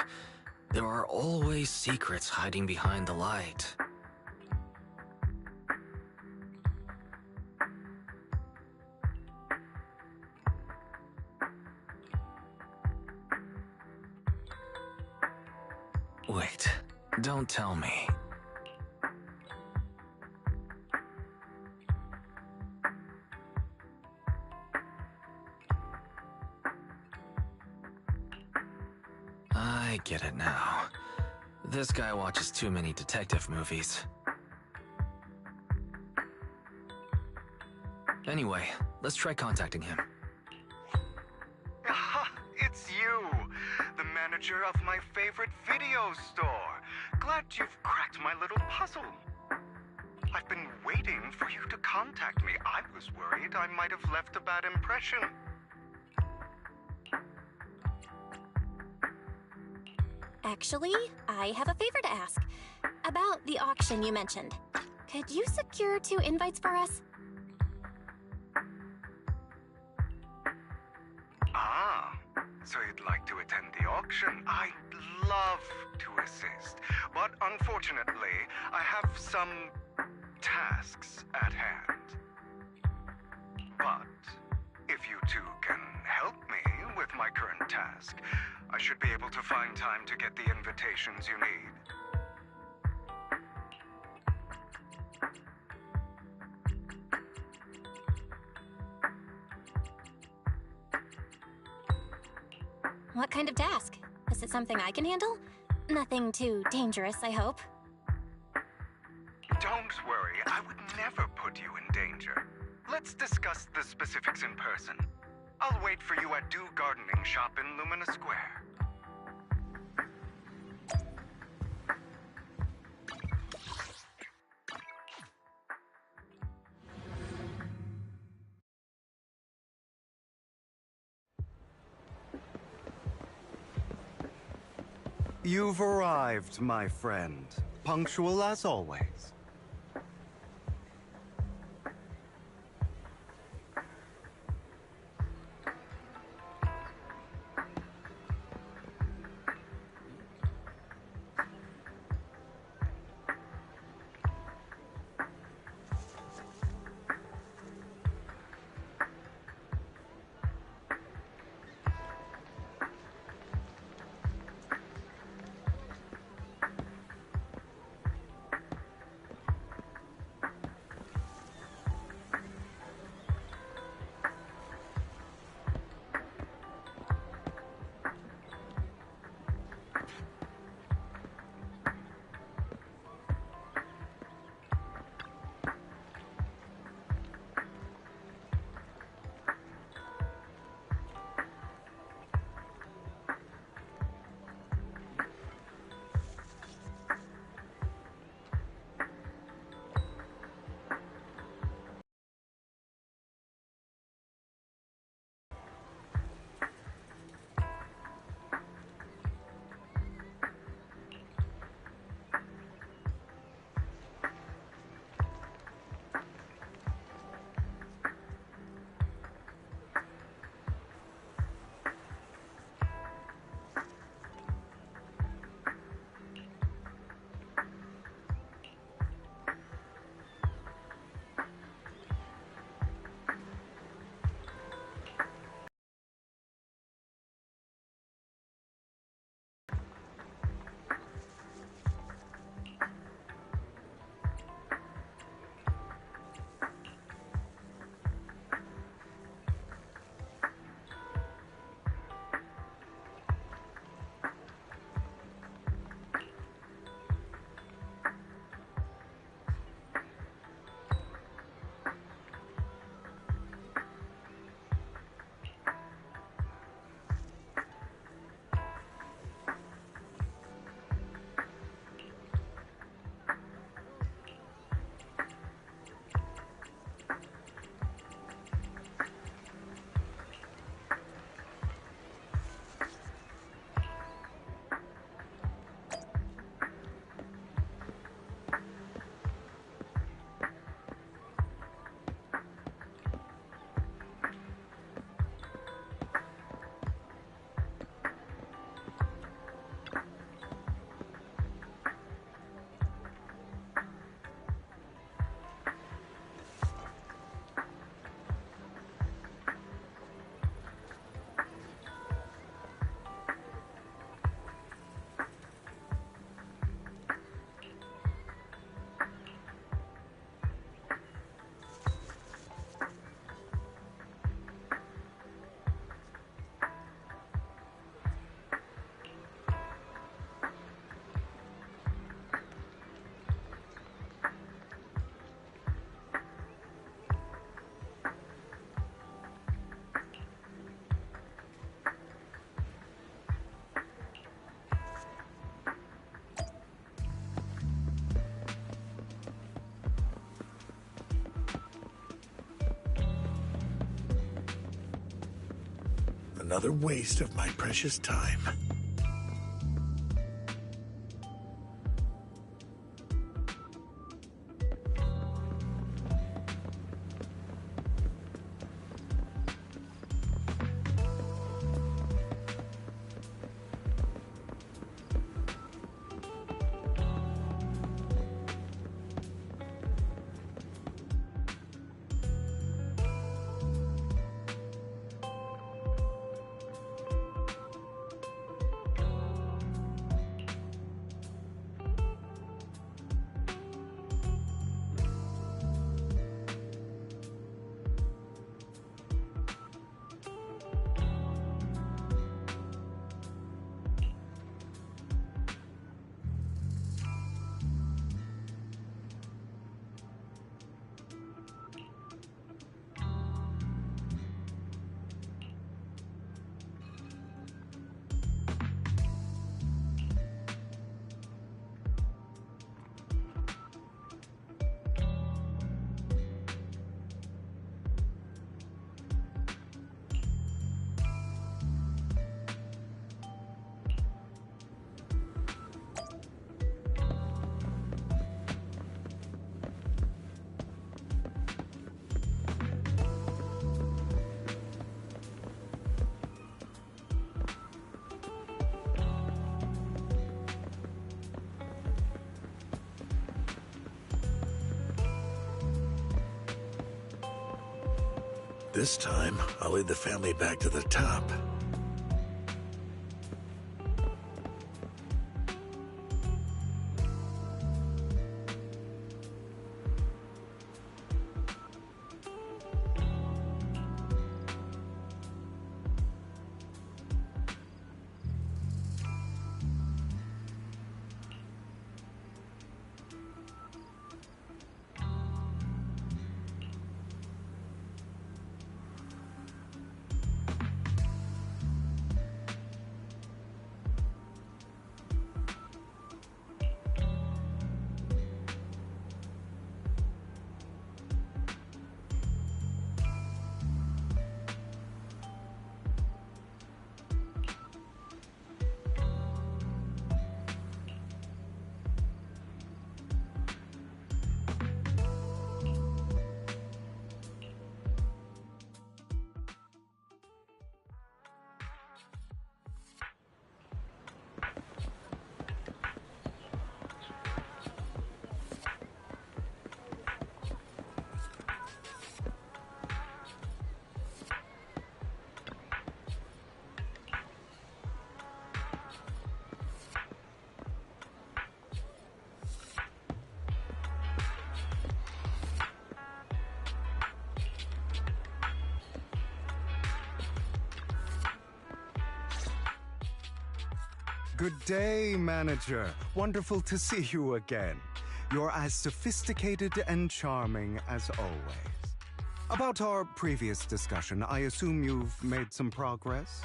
"There are always secrets hiding behind the light." Wait, don't tell me. I get it now. This guy watches too many detective movies. Anyway, let's try contacting him. Ah, it's you, the manager of my favorite video store. Glad you've cracked my little puzzle. I've been waiting for you to contact me. I was worried I might have left a bad impression. Actually, I have a favor to ask. About the auction you mentioned. Could you secure 2 invites for us? Ah, so you'd like to attend the auction? I'd love to assist, but unfortunately, I have some tasks at hand. But if you two can help me with my current task, I should be able to find time to get the invitations you need. What kind of task? Is it something I can handle? Nothing too dangerous, I hope. Don't worry, I would never put you in danger. Let's discuss the specifics in person. I'll wait for you at Dew Gardening Shop in Lumina Square. You've arrived, my friend. Punctual as always. Another waste of my precious time. This time, I'll lead the family back to the top. Good day, Manager. Wonderful to see you again. You're as sophisticated and charming as always. About our previous discussion, I assume you've made some progress?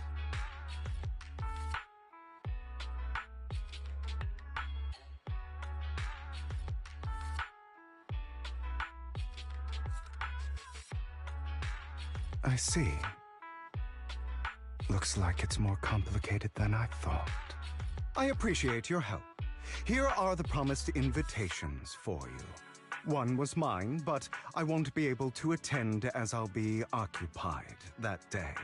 I see. Looks like it's more complicated than I thought. I appreciate your help. Here are the promised invitations for you. One was mine, but I won't be able to attend as I'll be occupied that day.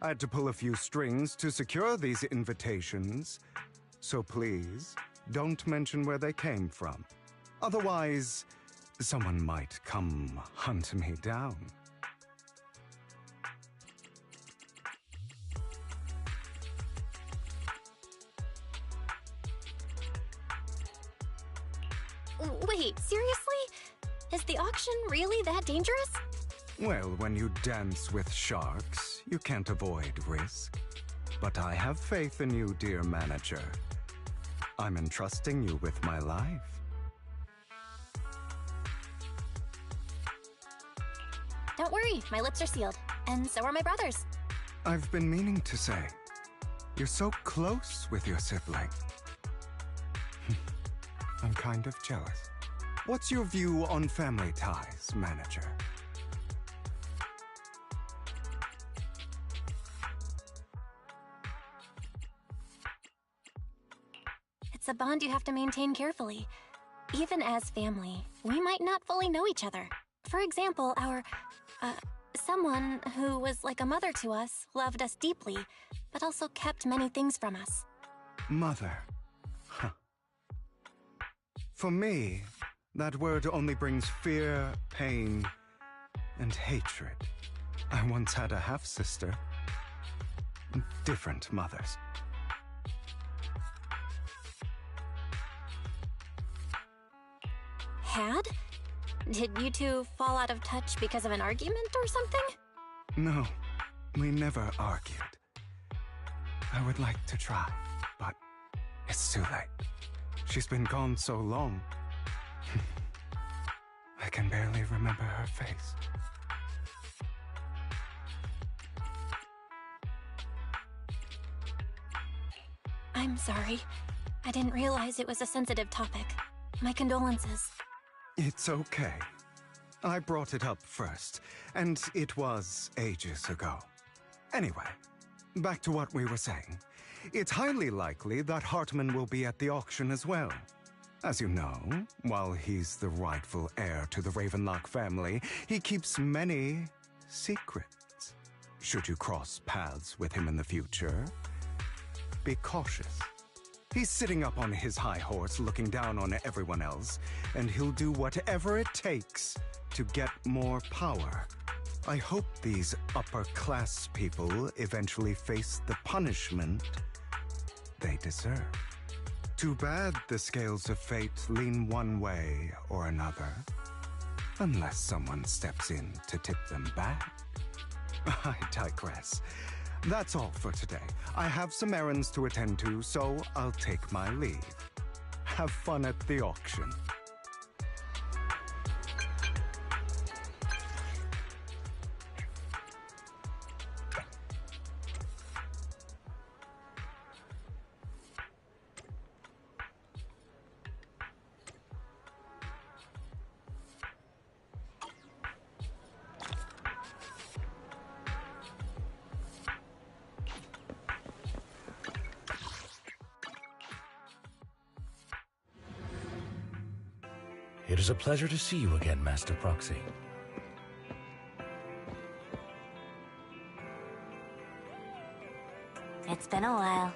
I had to pull a few strings to secure these invitations, so please don't mention where they came from. Otherwise, someone might come hunt me down. Wait, seriously? Is the auction really that dangerous? Well, when you dance with sharks, you can't avoid risk. But I have faith in you, dear manager. I'm entrusting you with my life. Don't worry, my lips are sealed. And so are my brothers. I've been meaning to say, you're so close with your sibling. I'm kind of jealous. What's your view on family ties, manager? bond you have to maintain carefully. Even as family, we might not fully know each other. For example, someone who was like a mother to us loved us deeply, but also kept many things from us. Mother. Huh. For me, that word only brings fear, pain, and hatred. I once had a half-sister. Different mothers. Had? Did you two fall out of touch because of an argument or something? No, we never argued. I would like to try, but it's too late. She's been gone so long. I can barely remember her face. I'm sorry. I didn't realize it was a sensitive topic. My condolences. It's okay. I brought it up first, and it was ages ago. Anyway, back to what we were saying. It's highly likely that Hartman will be at the auction as well. As you know, while he's the rightful heir to the Ravenlock family, he keeps many secrets. Should you cross paths with him in the future, be cautious. He's sitting up on his high horse looking down on everyone else, and he'll do whatever it takes to get more power. I hope these upper-class people eventually face the punishment they deserve. Too bad the scales of fate lean one way or another, unless someone steps in to tip them back. I digress. That's all for today. I have some errands to attend to, so I'll take my leave. Have fun at the auction. It is a pleasure to see you again, Master Proxy. It's been a while.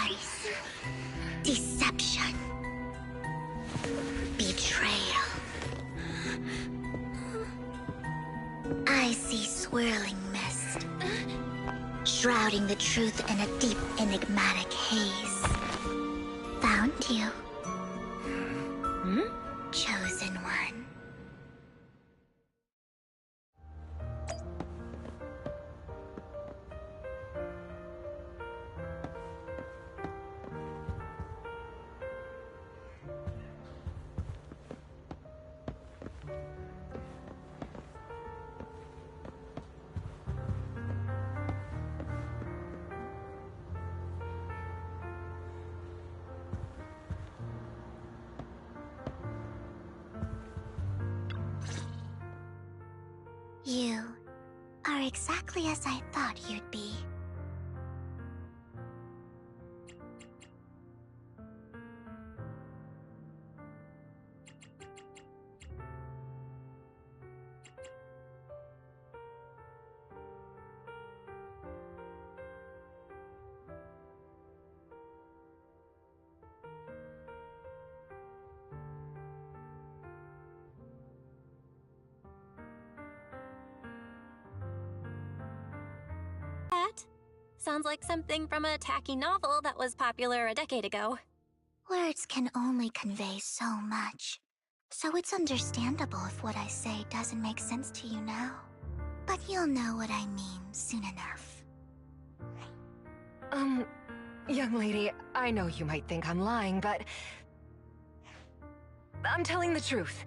lies, deception, betrayal. I see swirling mist, shrouding the truth in a deep, enigmatic haze. Found you. Chosen one. You are exactly as I thought you'd be. That sounds like something from a tacky novel that was popular a decade ago. Words can only convey so much, so it's understandable if what I say doesn't make sense to you now. But you'll know what I mean soon enough. Young lady, I know you might think I'm lying, but I'm telling the truth.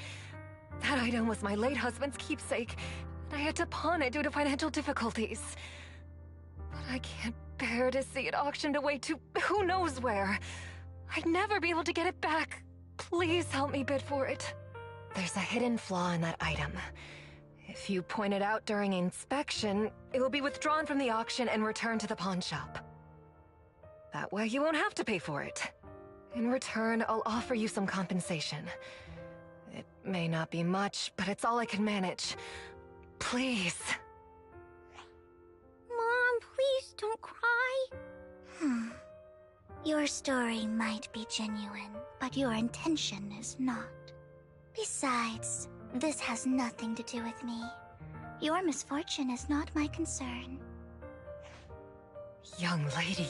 That item was my late husband's keepsake, and I had to pawn it due to financial difficulties. But I can't bear to see it auctioned away to who knows where. I'd never be able to get it back. Please help me bid for it. There's a hidden flaw in that item. If you point it out during inspection, it will be withdrawn from the auction and returned to the pawn shop. That way you won't have to pay for it. In return, I'll offer you some compensation. It may not be much, but it's all I can manage. Please. Mom, please don't cry. Your story might be genuine, but your intention is not. Besides, this has nothing to do with me. Your misfortune is not my concern. Young lady,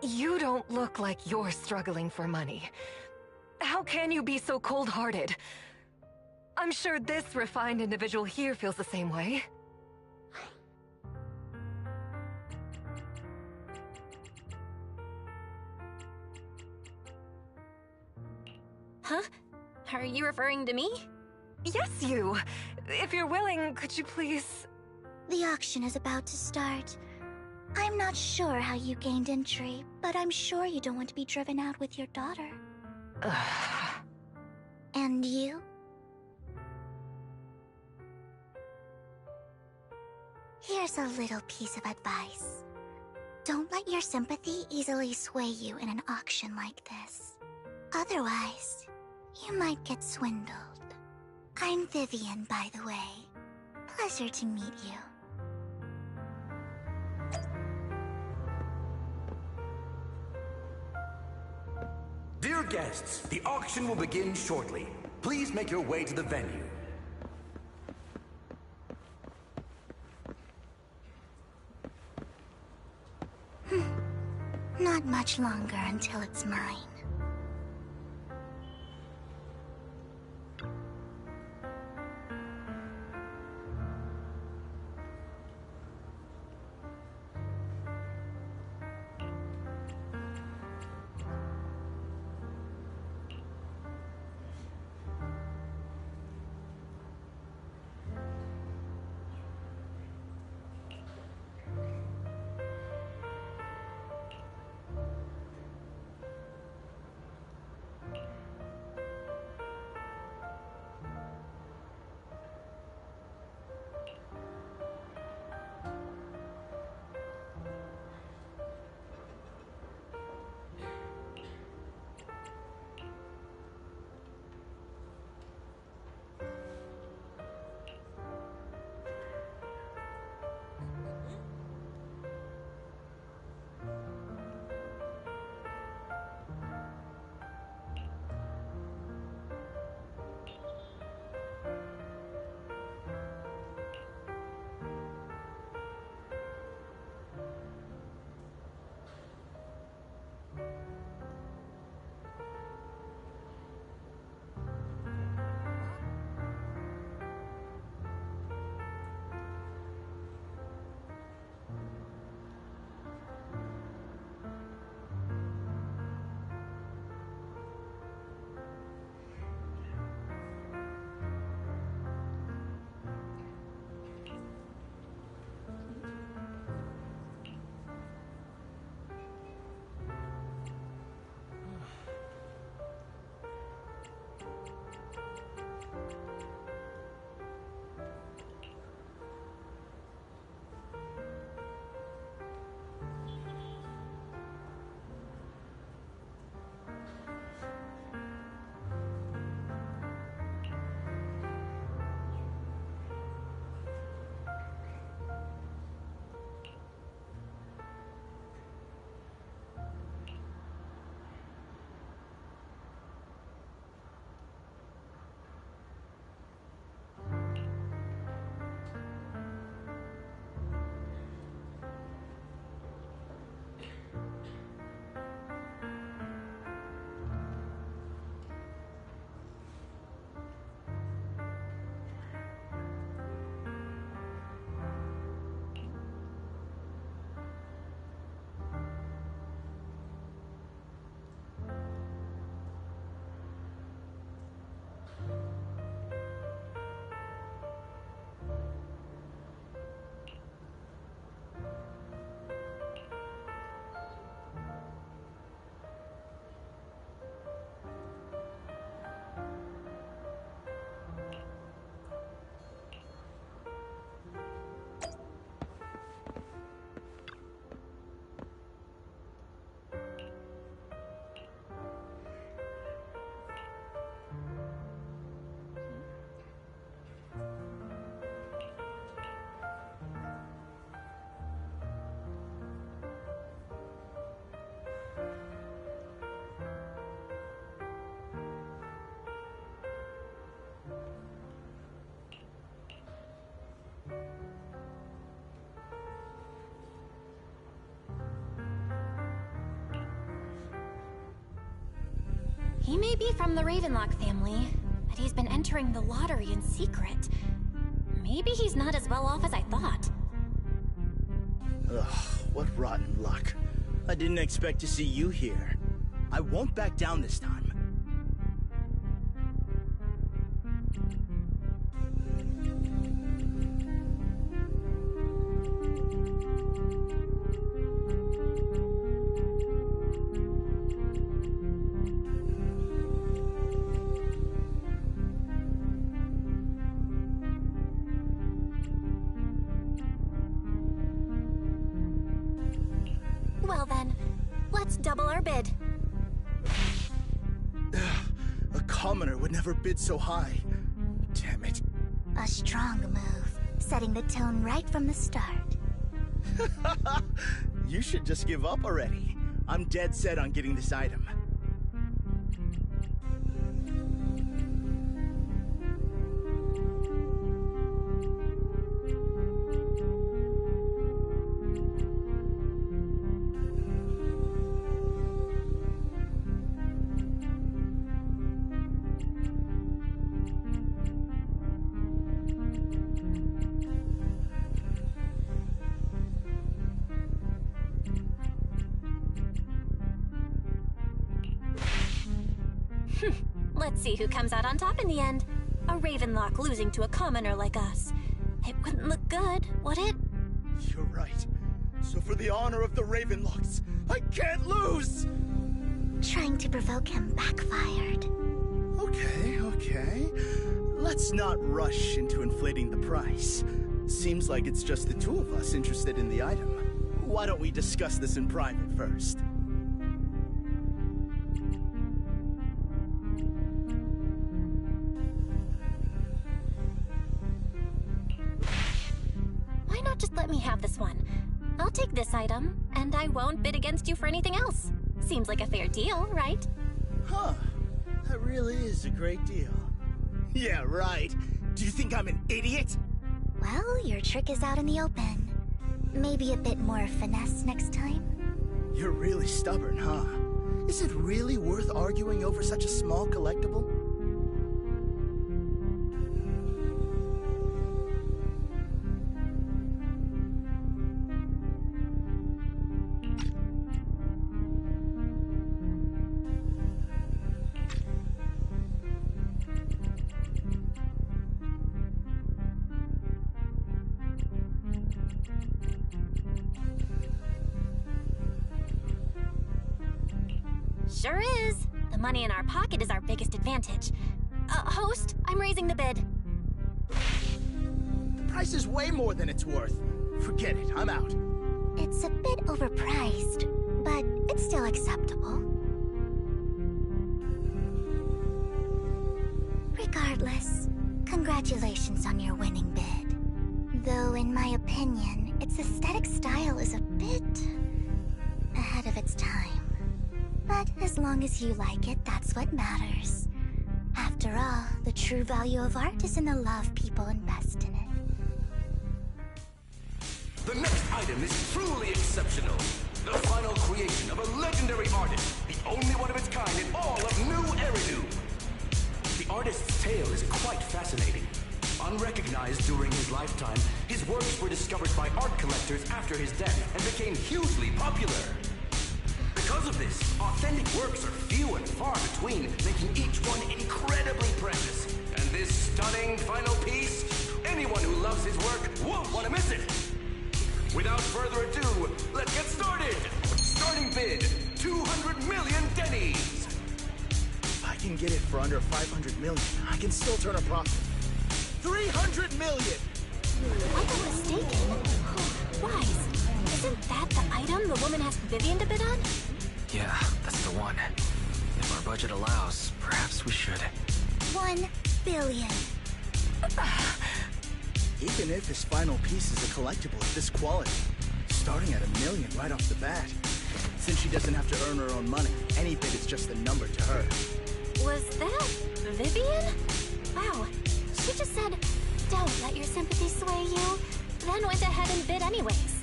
you don't look like you're struggling for money. How can you be so cold-hearted? I'm sure this refined individual here feels the same way. Huh? Are you referring to me? Yes, you! If you're willing, could you please... The auction is about to start. I'm not sure how you gained entry, but I'm sure you don't want to be driven out with your daughter. And you? Here's a little piece of advice. Don't let your sympathy easily sway you in an auction like this. Otherwise, you might get swindled. I'm Vivian, by the way. Pleasure to meet you. Dear guests, the auction will begin shortly. Please make your way to the venue. Not much longer until it's mine. He may be from the Ravenlock family, but he's been entering the lottery in secret. Maybe he's not as well off as I thought. Ugh, what rotten luck. I didn't expect to see you here. I won't back down this time. Well then, let's double our bid. A commoner would never bid so high. Damn it. A strong move, setting the tone right from the start. You should just give up already. I'm dead set on getting this item. Let's see who comes out on top in the end. A Ravenlock losing to a commoner like us. It wouldn't look good, would it? You're right. So for the honor of the Ravenlocks, I can't lose! Trying to provoke him backfired. Okay. Let's not rush into inflating the price. Seems like it's just the two of us interested in the item. Why don't we discuss this in private first? Why not just let me have this one? I'll take this item, and I won't bid against you for anything else. Seems like a fair deal, right? Huh. That really is a great deal. Yeah, right. Do you think I'm an idiot? Well, your trick is out in the open. Maybe a bit more finesse next time? You're really stubborn, huh? Is it really worth arguing over such a small collectible? Sure is. The money in our pocket is our biggest advantage. Host, I'm raising the bid. The price is way more than it's worth. Forget it, I'm out. It's a bit overpriced, but it's still acceptable. Regardless, congratulations on your winning bid. Though, in my opinion, its aesthetic style is a bit ahead of its time. But as long as you like it, that's what matters. After all, the true value of art is in the love people invest in it. The next item is truly exceptional. The final creation of a legendary artist, the only one of its kind in all of New Eridu. The artist's tale is quite fascinating. Unrecognized during his lifetime, his works were discovered by art collectors after his death and became hugely popular. Because of this, authentic works are few and far between, making each one incredibly precious. And this stunning final piece, anyone who loves his work won't want to miss it. Without further ado, let's get started! Starting bid, 200 million dennies! If I can get it for under 500 million, I can still turn a profit. 300 million! I got mistaken. Wise, isn't that the item the woman asked Vivian to bid on? Yeah, that's the one. If our budget allows, perhaps we should. 1 billion. Even if his final piece is a collectible of this quality, starting at $1 million right off the bat. Since she doesn't have to earn her own money, any bid is just a number to her. Was that Vivian? Wow, she just said, "Don't let your sympathy sway you," then went ahead and bid anyways.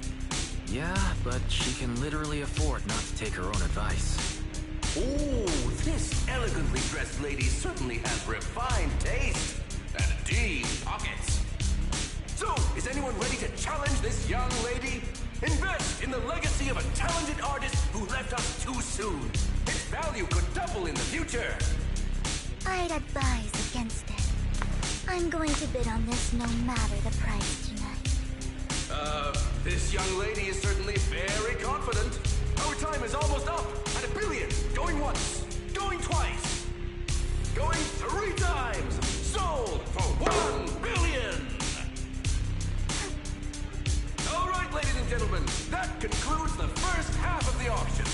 Yeah, but she can literally afford not to take her own advice. Oh, this elegant nicely dressed ladies certainly have refined taste and deep pockets. So, is anyone ready to challenge this young lady? Invest in the legacy of a talented artist who left us too soon. Its value could double in the future. I'd advise against it. I'm going to bid on this no matter the price tonight. This young lady is certainly very confident. Our time is almost up at 1 billion. Going once, going twice, going 3 times. Sold for 1 billion. All right, ladies and gentlemen, that concludes the first half of the auction.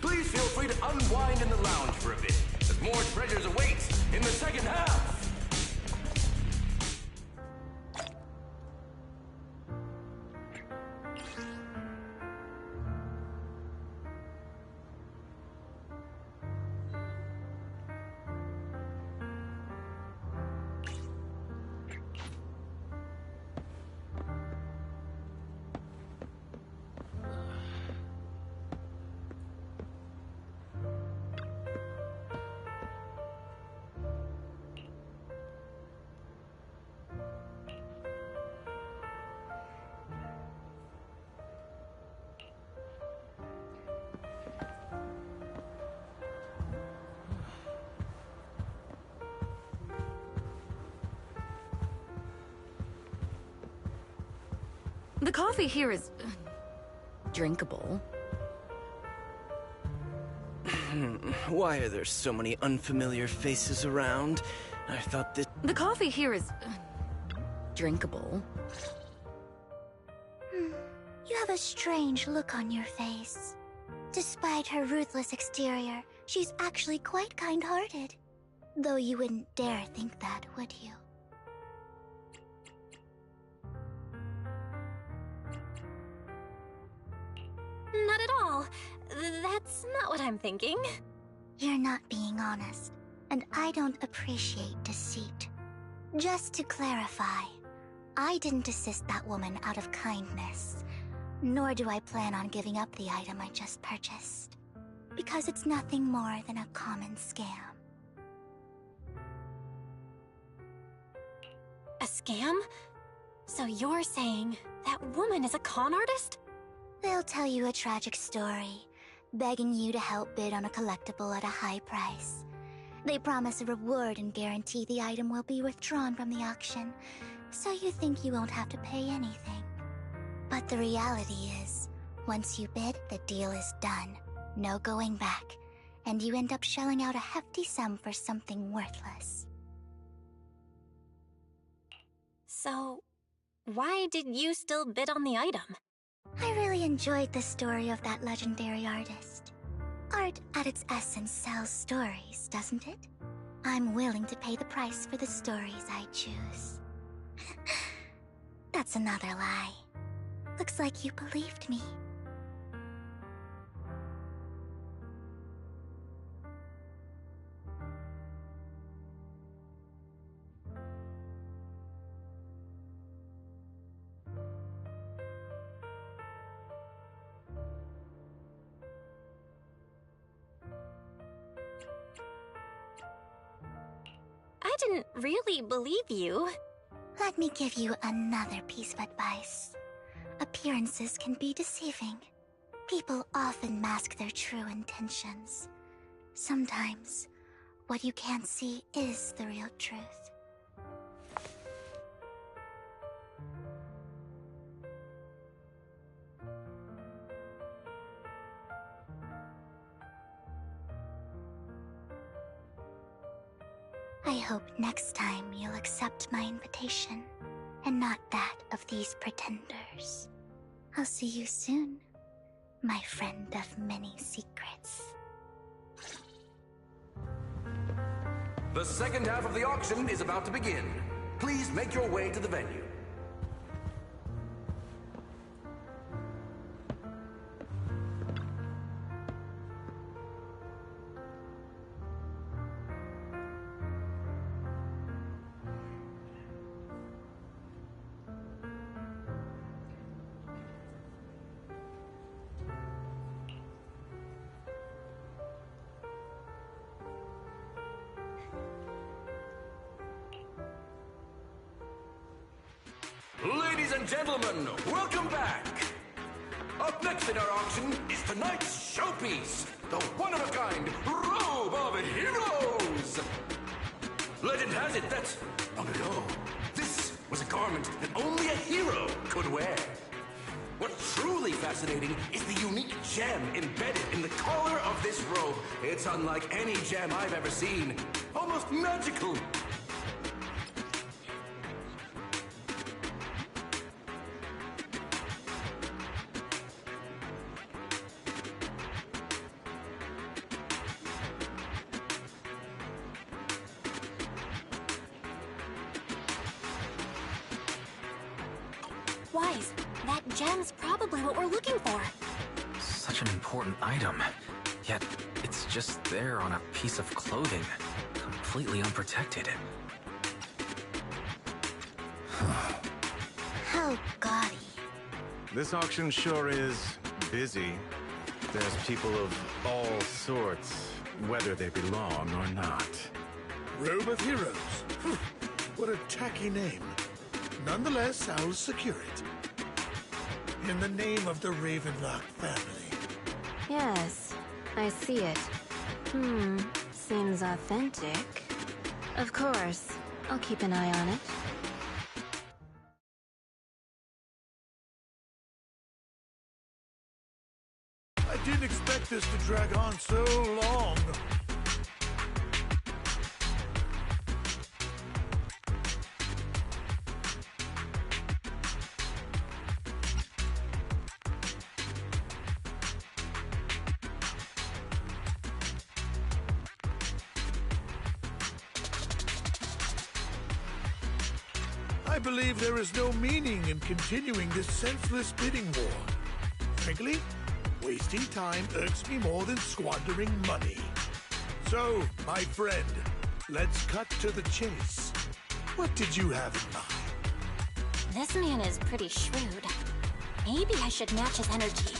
Please feel free to unwind in the lounge for a bit, as more treasures await in the second half. The coffee here is drinkable. Why are there so many unfamiliar faces around? I thought that... The coffee here is drinkable. You have a strange look on your face. Despite her ruthless exterior, she's actually quite kind-hearted. Though you wouldn't dare think that, would you? Not at all. That's not what I'm thinking. You're not being honest, and I don't appreciate deceit. Just to clarify, I didn't assist that woman out of kindness, nor do I plan on giving up the item I just purchased, because it's nothing more than a common scam. A scam? So you're saying that woman is a con artist? They'll tell you a tragic story, begging you to help bid on a collectible at a high price. They promise a reward and guarantee the item will be withdrawn from the auction, so you think you won't have to pay anything. But the reality is, once you bid, the deal is done. No going back, and you end up shelling out a hefty sum for something worthless. So, why did you still bid on the item? I really enjoyed the story of that legendary artist. Art, at its essence, sells stories, doesn't it? I'm willing to pay the price for the stories I choose. That's another lie. Looks like you believed me. I didn't really believe you. Let me give you another piece of advice. Appearances can be deceiving. People often mask their true intentions. Sometimes, what you can't see is the real truth. I hope next time you'll accept my invitation, and not that of these pretenders. I'll see you soon, my friend of many secrets. The second half of the auction is about to begin. Please make your way to the venue. and gentlemen, welcome back! Up next in our auction is tonight's showpiece, the one-of-a-kind Robe of Heroes! Legend has it that, long ago, this was a garment that only a hero could wear. What's truly fascinating is the unique gem embedded in the collar of this robe. It's unlike any gem I've ever seen. Almost magical. Wise, that gem's probably what we're looking for. Such an important item, yet it's just there on a piece of clothing, completely unprotected. How gaudy. This auction sure is busy. There's people of all sorts, whether they belong or not. Robe of Heroes. What a tacky name. Nonetheless, I'll secure it. In the name of the Ravenlock family. Yes, I see it. Seems authentic. Of course, I'll keep an eye on it. I didn't expect this to drag on so long. I believe there is no meaning in continuing this senseless bidding war. Frankly, wasting time irks me more than squandering money. So, my friend, let's cut to the chase. What did you have in mind? This man is pretty shrewd. Maybe I should match his energy.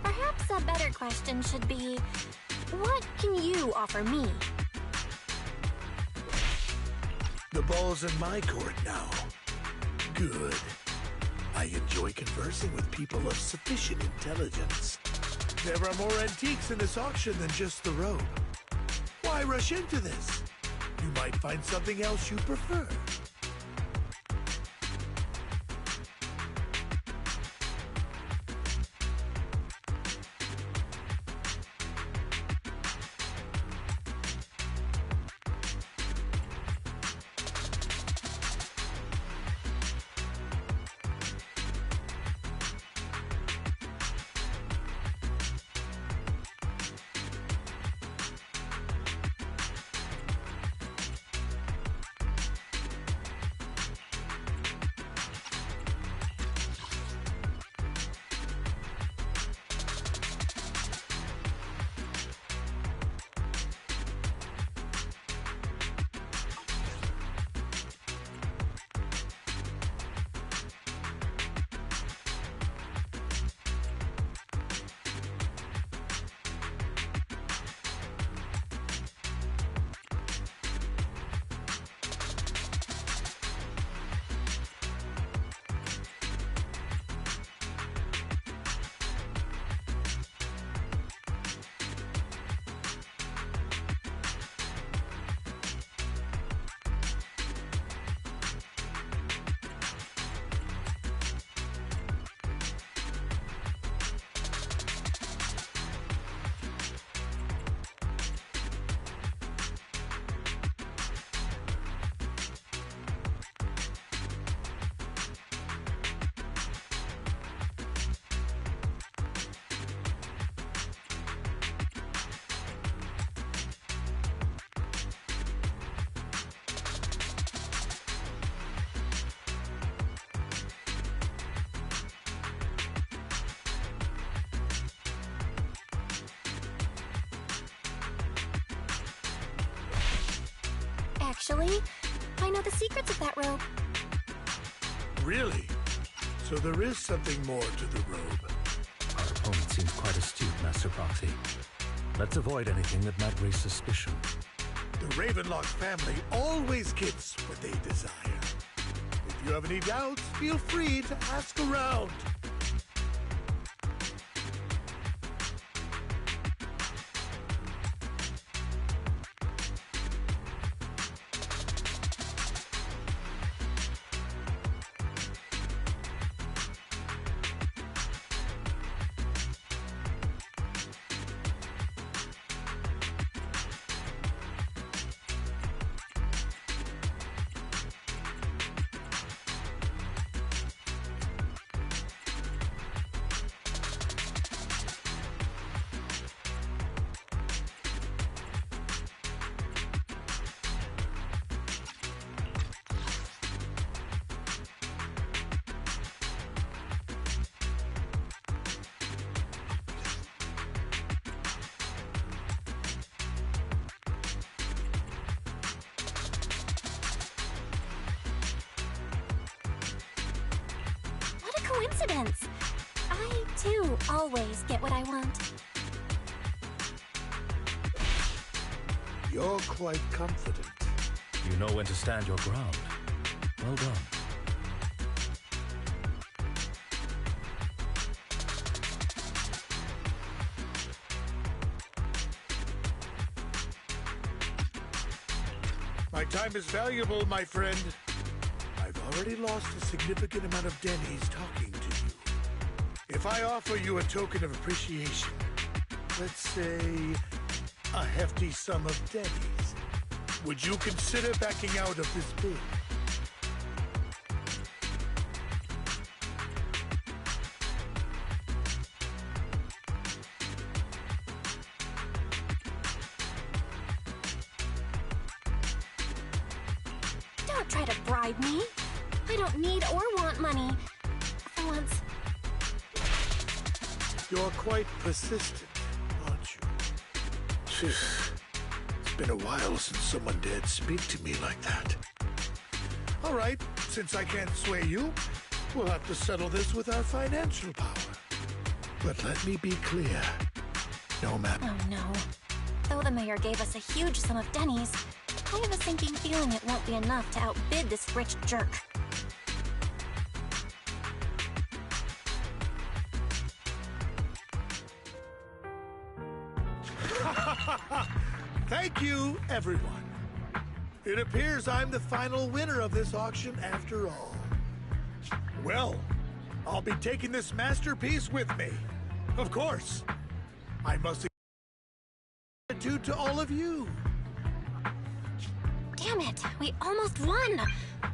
Perhaps a better question should be, what can you offer me? The ball's in my court now. Good. I enjoy conversing with people of sufficient intelligence. There are more antiques in this auction than just the robe. Why rush into this? You might find something else you prefer. actually. I know the secrets of that robe. Really? So there is something more to the robe. Our opponent seems quite astute, Master Proxy. Let's avoid anything that might raise suspicion. The Ravenlock family always gets what they desire. If you have any doubts, feel free to ask around. Coincidence. I, too, always get what I want. You're quite confident. You know when to stand your ground. Well done. My time is valuable, my friend. I've already lost a significant amount of Denny's talking to you. If I offer you a token of appreciation, let's say a hefty sum of Denny's, would you consider backing out of this bid? Don't try to bribe me. I don't need or want money. For once. You're quite persistent, aren't you? It's been a while since someone dared speak to me like that. All right, since I can't sway you, we'll have to settle this with our financial power. But let me be clear. No matter... Oh no. Though the mayor gave us a huge sum of Denny's, I have a sinking feeling it won't be enough to outbid this rich jerk. Thank you, everyone. It appears I'm the final winner of this auction after all. Well, I'll be taking this masterpiece with me. Of course. I must gratitude to all of you. Damn it, we almost won!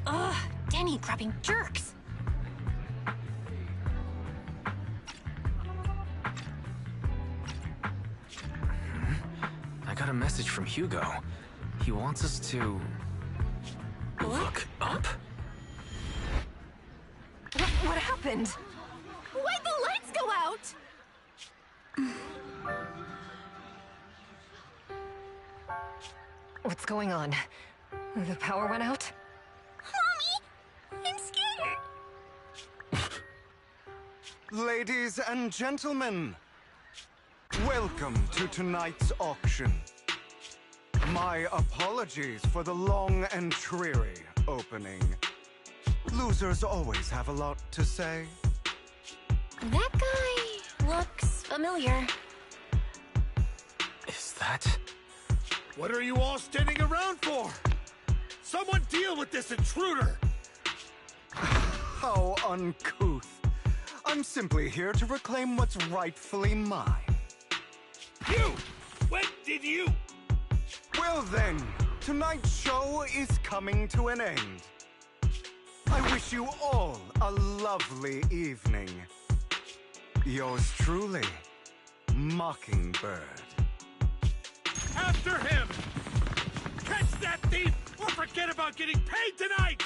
Ugh, Denny grabbing jerks. I got a message from Hugo. He wants us to... look up? What happened? Why'd the lights go out? What's going on? The power went out? Mommy! I'm scared! Ladies and gentlemen, welcome to tonight's auction. My apologies for the long and dreary opening. Losers always have a lot to say. That guy looks familiar. Is that... What are you all standing around for? Someone deal with this intruder! How uncouth. I'm simply here to reclaim what's rightfully mine. You! When did you? Well then, tonight's show is coming to an end. I wish you all a lovely evening. Yours truly, Mockingbird. After him! Catch that thief, or forget about getting paid tonight!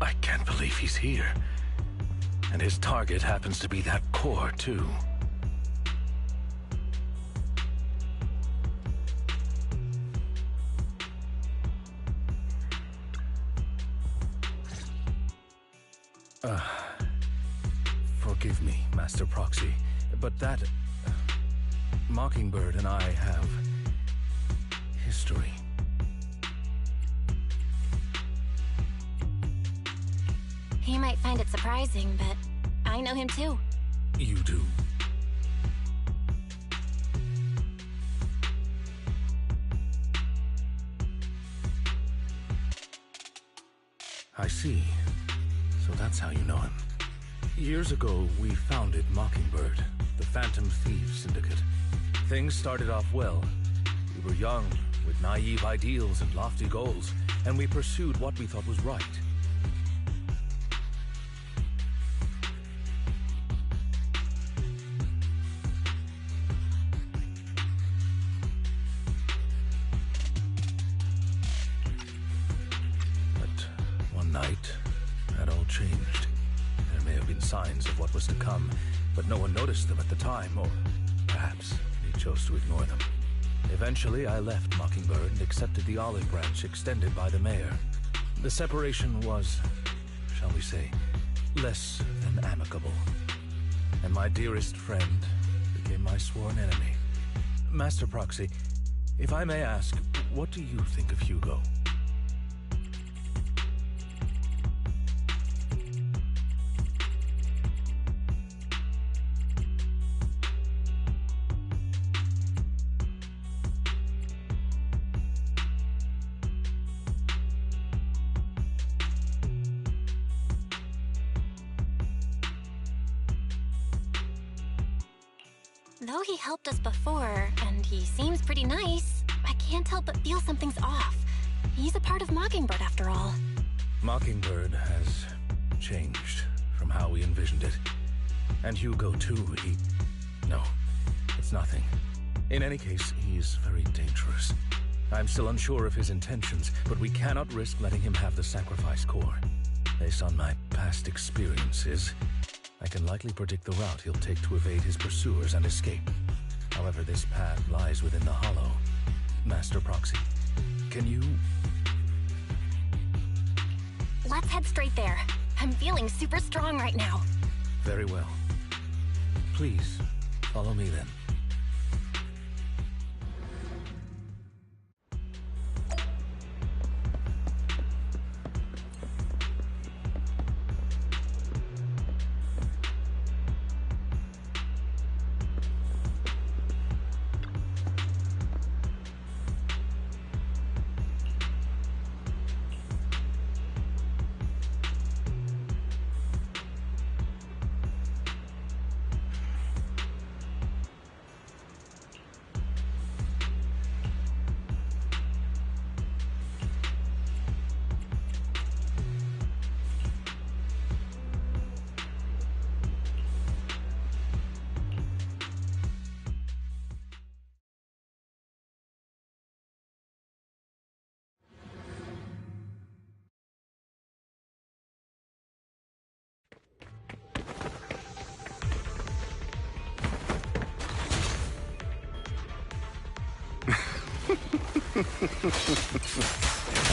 I can't believe he's here. And his target happens to be that core, too. Forgive me, Master Proxy, but that... Mockingbird and I have... history. He might find it surprising, but I know him too. You do? I see. So that's how you know him. Years ago, we founded Mockingbird, the Phantom Thieves Syndicate. Things started off well. We were young, with naive ideals and lofty goals, and we pursued what we thought was right. Changed. There may have been signs of what was to come, but no one noticed them at the time, or perhaps they chose to ignore them. Eventually, I left Mockingbird and accepted the olive branch extended by the mayor. The separation was, shall we say, less than amicable. And my dearest friend became my sworn enemy. Master Proxy, if I may ask, what do you think of Hugo? Though he helped us before, and he seems pretty nice, I can't help but feel something's off. He's a part of Mockingbird after all. Mockingbird has changed from how we envisioned it. And Hugo too, No, it's nothing. In any case, he is very dangerous. I'm still unsure of his intentions, but we cannot risk letting him have the sacrifice core. Based on my past experiences, I can likely predict the route he'll take to evade his pursuers and escape. However, this path lies within the Hollow. Master Proxy, can you... Let's head straight there. I'm feeling super strong right now. Very well. Please, follow me then.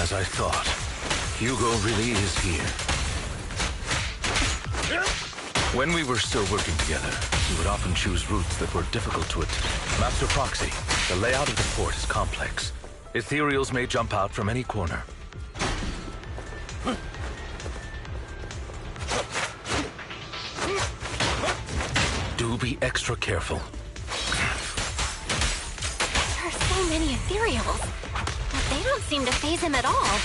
As I thought, Hugo really is here. When we were still working together, we would often choose routes that were difficult to attain. Master Proxy, the layout of the fort is complex. Ethereals may jump out from any corner. Do be extra careful. There are so many ethereals, but they don't seem to faze him at all.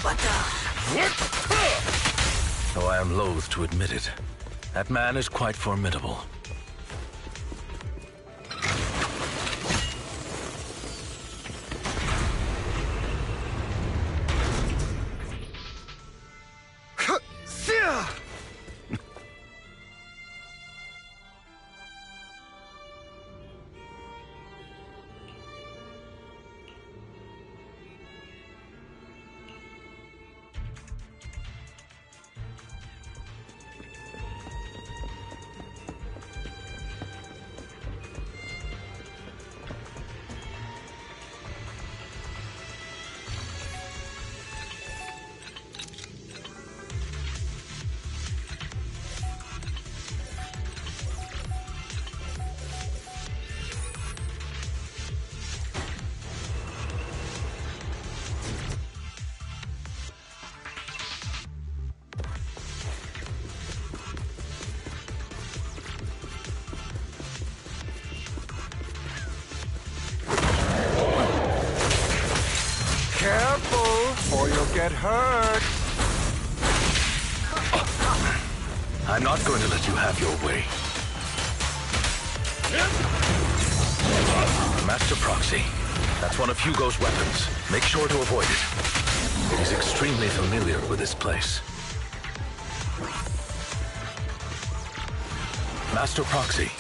What the? Though I am loath to admit it, that man is quite formidable. get hurt! I'm not going to let you have your way. Master Proxy. That's one of Hugo's weapons. Make sure to avoid it. He's extremely familiar with this place. Master Proxy.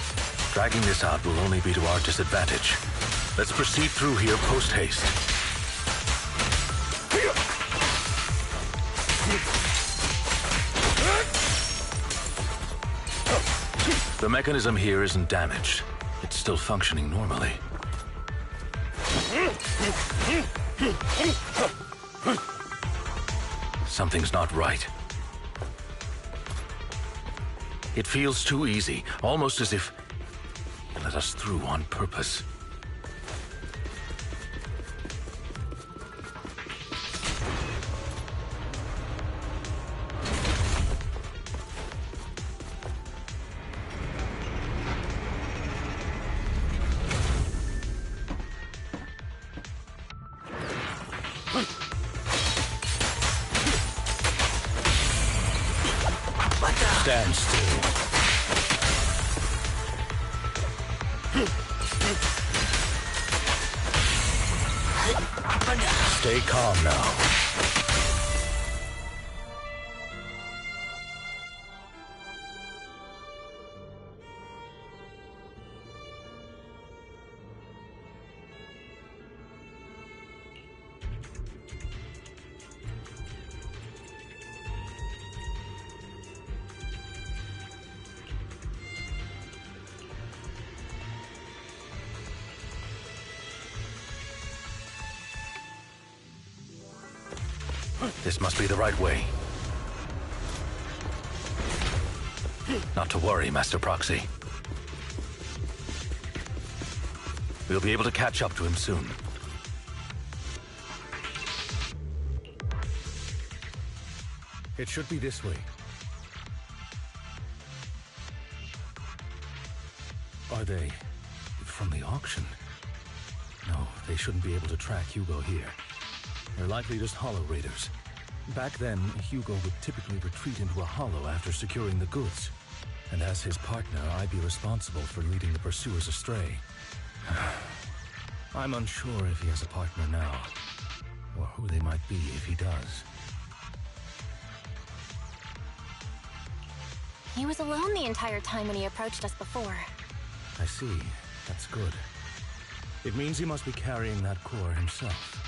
Dragging this out will only be to our disadvantage. Let's proceed through here post-haste. The mechanism here isn't damaged. It's still functioning normally. Something's not right. It feels too easy, almost as if it let us through on purpose. Stand still. Stay calm now. This must be the right way. Not to worry, Master Proxy. We'll be able to catch up to him soon. It should be this way. Are they from the auction? No, they shouldn't be able to track Hugo here. They're likely just hollow raiders. Back then, Hugo would typically retreat into a hollow after securing the goods. And as his partner, I'd be responsible for leading the pursuers astray. I'm unsure if he has a partner now, or who they might be if he does. He was alone the entire time when he approached us before. I see. That's good. It means he must be carrying that core himself.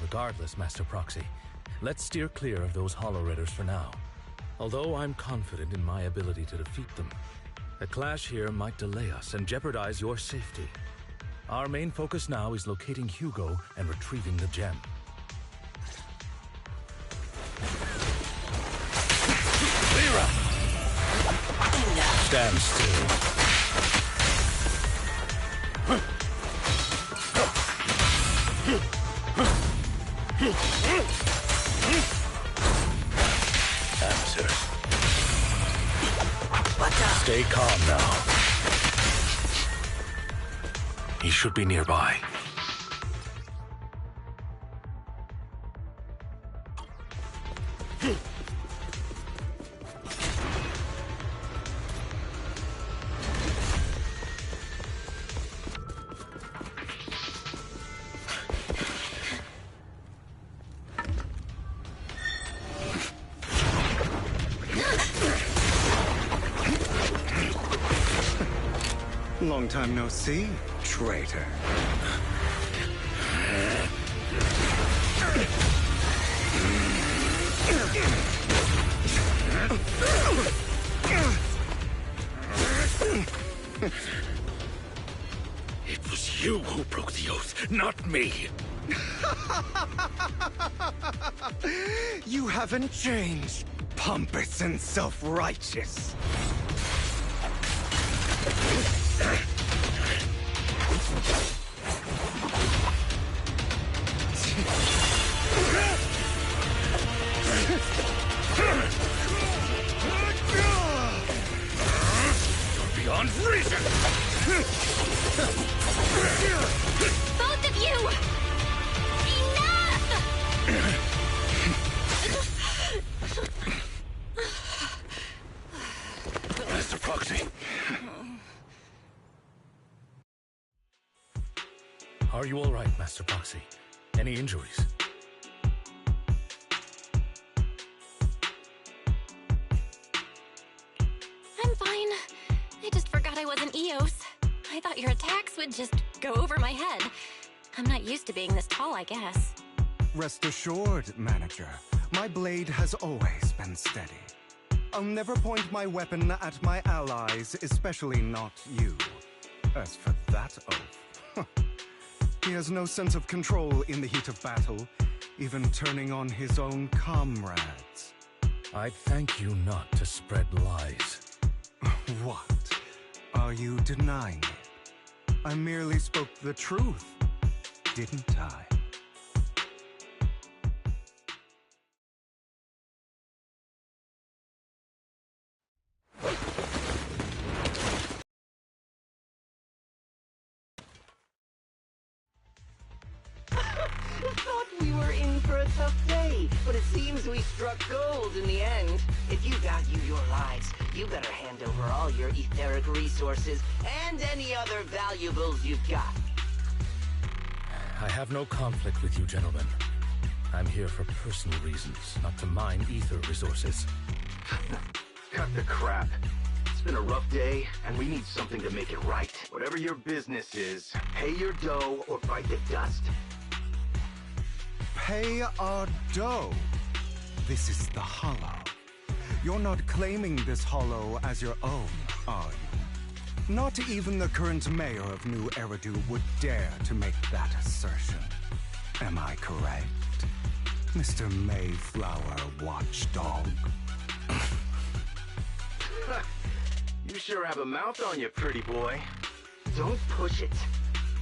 Regardless, Master Proxy, let's steer clear of those hollow raiders for now. Although I'm confident in my ability to defeat them, a clash here might delay us and jeopardize your safety. Our main focus now is locating Hugo and retrieving the gem. Lyra! Stand still. Answers. Stay calm now. He should be nearby. Long time no see, traitor. It was you who broke the oath, not me. You haven't changed, pompous and self-righteous. You're beyond reason! Both of you! Enough! Are you all right, Master Proxy? Any injuries? I'm fine. I just forgot I wasn't Eos. I thought your attacks would just go over my head. I'm not used to being this tall, I guess. Rest assured, Manager. My blade has always been steady. I'll never point my weapon at my allies, especially not you. As for that oath, he has no sense of control in the heat of battle, even turning on his own comrades. I'd thank you not to spread lies. What? Are you denying it? I merely spoke the truth, didn't I? Thought we were in for a tough day, but it seems we struck gold in the end. If you value your lives, you better hand over all your etheric resources and any other valuables you've got. I have no conflict with you, gentlemen. I'm here for personal reasons, not to mine ether resources. Cut the crap. It's been a rough day, and we need something to make it right. Whatever your business is, pay your dough or bite the dust. Pay our dough. This is the Hollow. You're not claiming this Hollow as your own, are you? Not even the current mayor of New Eridu would dare to make that assertion. Am I correct, Mr. Mayflower Watchdog? You sure have a mouth on you, pretty boy. Don't push it.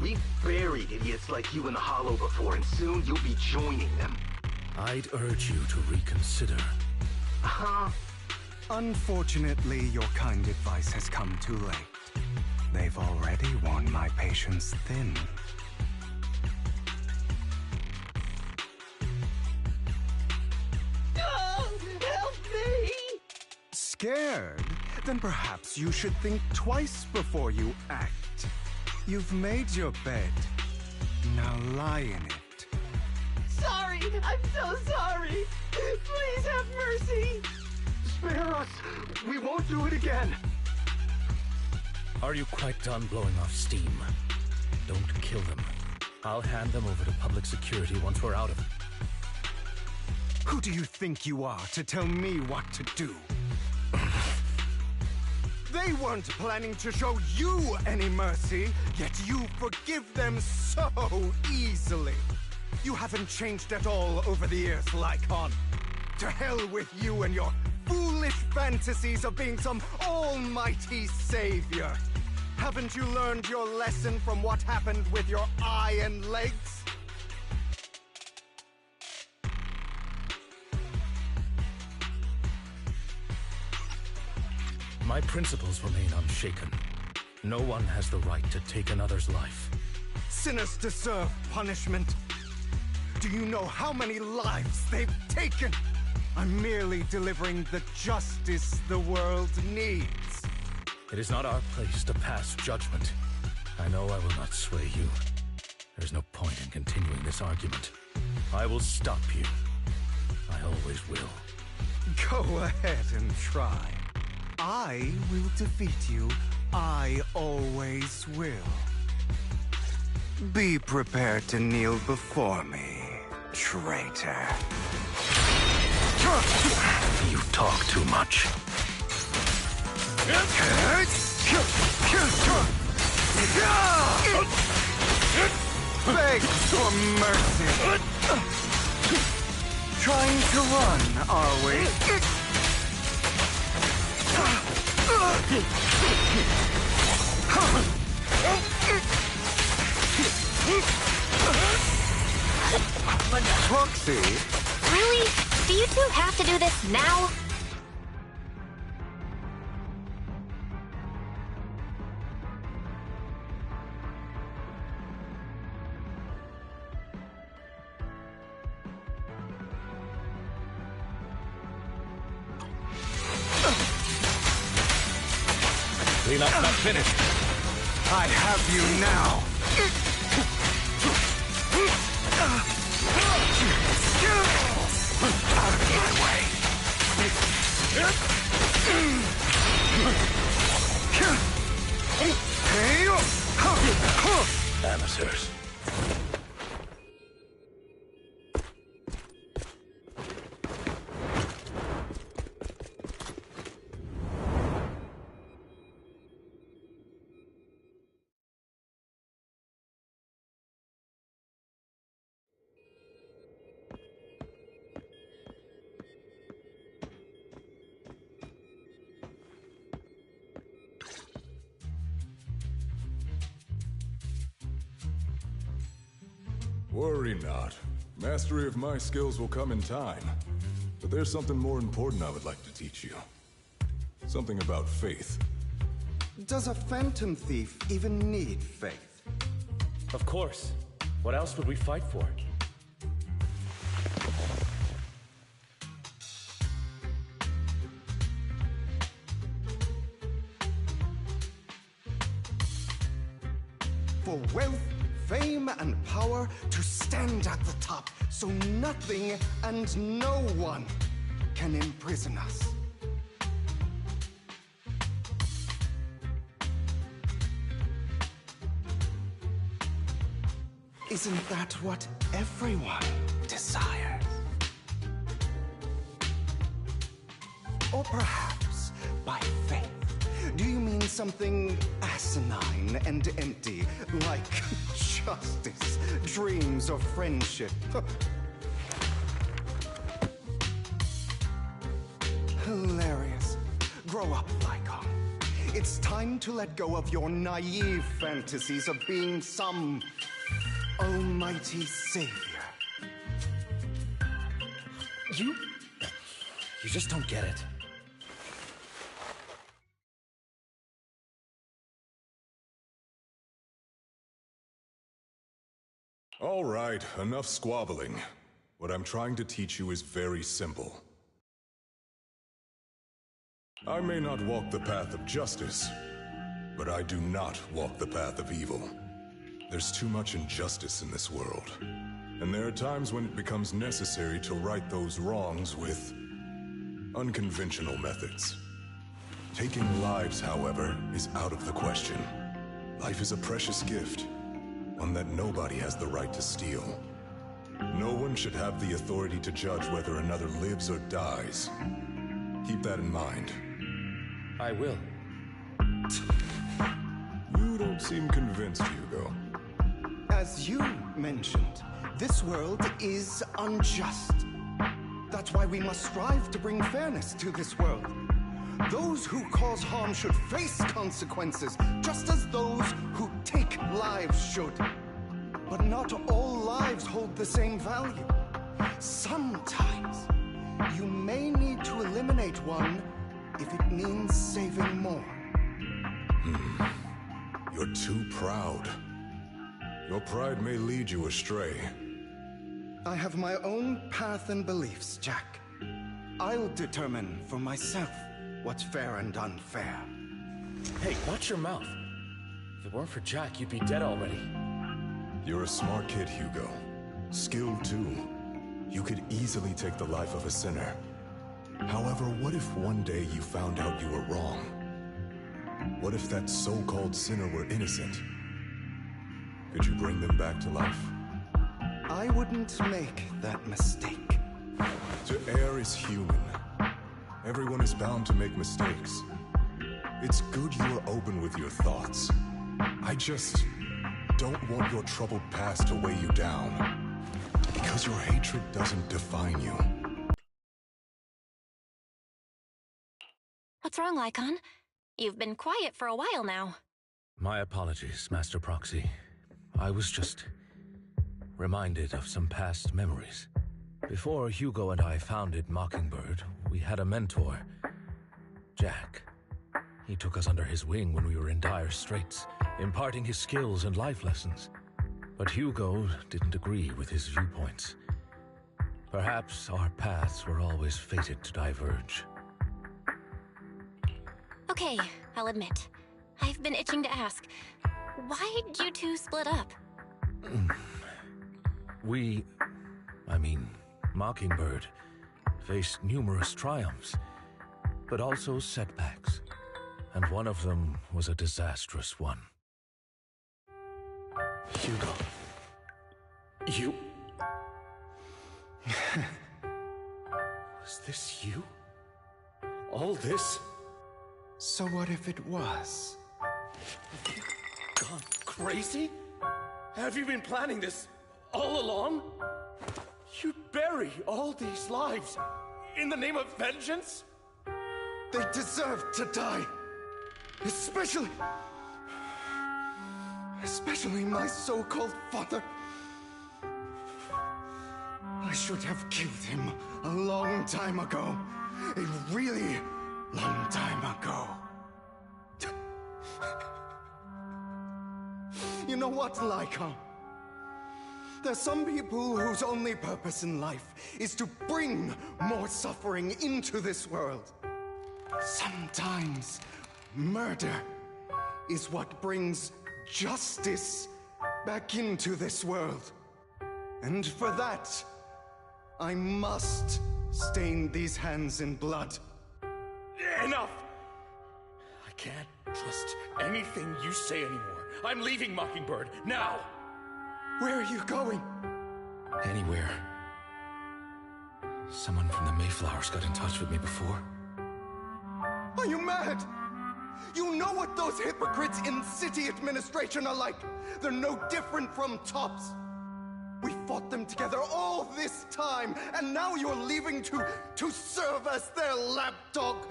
We've buried idiots like you in the Hollow before, and soon you'll be joining them. I'd urge you to reconsider. Huh? Unfortunately, your kind advice has come too late. They've already worn my patience thin. Oh, help me! Scared? Then perhaps you should think twice before you act. You've made your bed. Now lie in it. Sorry! I'm so sorry! Please have mercy! Spare us! We won't do it again! Are you quite done blowing off steam? Don't kill them. I'll hand them over to public security once we're out of it. Who do you think you are to tell me what to do? They weren't planning to show you any mercy, yet you forgive them so easily. You haven't changed at all over the years, Lycon. To hell with you and your foolish fantasies of being some almighty savior. Haven't you learned your lesson from what happened with your eye and legs? My principles remain unshaken. No one has the right to take another's life. Sinners deserve punishment. Do you know how many lives they've taken? I'm merely delivering the justice the world needs. It is not our place to pass judgment. I know I will not sway you. There's no point in continuing this argument. I will stop you. I always will. Go ahead and try. I will defeat you. I always will. Be prepared to kneel before me, traitor. You talk too much. Beg for mercy. Trying to run, are we? Proxy? Really? Do you two have to do this now? Cleanup's not finished. I have you now. Out of my way! Amateurs. Worry not. Mastery of my skills will come in time. But there's something more important I would like to teach you. Something about faith. Does a phantom thief even need faith? Of course. What else would we fight for? For wealth, fame, and power to stand at the top, so nothing and no one can imprison us. Isn't that what everyone desires? Or perhaps by faith, do you mean something asinine and empty, like justice, dreams, or friendship? Hilarious. Grow up, Lycon. It's time to let go of your naive fantasies of being some almighty savior. You just don't get it. All right, enough squabbling. What I'm trying to teach you is very simple. I may not walk the path of justice, but I do not walk the path of evil. There's too much injustice in this world, and there are times when it becomes necessary to right those wrongs with unconventional methods. Taking lives, however, is out of the question. Life is a precious gift, one that nobody has the right to steal. No one should have the authority to judge whether another lives or dies. Keep that in mind. I will. You don't seem convinced, Hugo. As you mentioned, this world is unjust. That's why we must strive to bring fairness to this world. Those who cause harm should face consequences, just as those who take lives should. But not all lives hold the same value. Sometimes, you may need to eliminate one if it means saving more. You're too proud. Your pride may lead you astray. I have my own path and beliefs, Jack. I'll determine for myself what's fair and unfair. Hey, watch your mouth. If it weren't for Jack, you'd be dead already. You're a smart kid, Hugo. Skilled too. You could easily take the life of a sinner. However, what if one day you found out you were wrong? What if that so-called sinner were innocent? Could you bring them back to life? I wouldn't make that mistake. To err is human. Everyone is bound to make mistakes. It's good you are open with your thoughts. I just don't want your troubled past to weigh you down. Because your hatred doesn't define you. What's wrong, Lycon? You've been quiet for a while now. My apologies, Master Proxy. I was just reminded of some past memories. Before Hugo and I founded Mockingbird, we had a mentor, Jack. He took us under his wing when we were in dire straits, imparting his skills and life lessons. But Hugo didn't agree with his viewpoints. Perhaps our paths were always fated to diverge. Okay, I'll admit. I've been itching to ask. Why'd you two split up? Mockingbird, faced numerous triumphs, but also setbacks, and one of them was a disastrous one. Hugo. You... Was this you? All this? So what if it was? Have you gone crazy? Have you been planning this all along? You'd bury all these lives in the name of vengeance? They deserve to die. Especially my so-called father. I should have killed him a long time ago. A really long time ago. You know what, Lyca? There's some people whose only purpose in life is to bring more suffering into this world. Sometimes murder is what brings justice back into this world. And for that, I must stain these hands in blood. Enough! I can't trust anything you say anymore. I'm leaving Mockingbird, now! Where are you going? Anywhere. Someone from the Mayflowers got in touch with me before. Are you mad? You know what those hypocrites in city administration are like. They're no different from tops. We fought them together all this time, and now you're leaving to serve as their lapdog.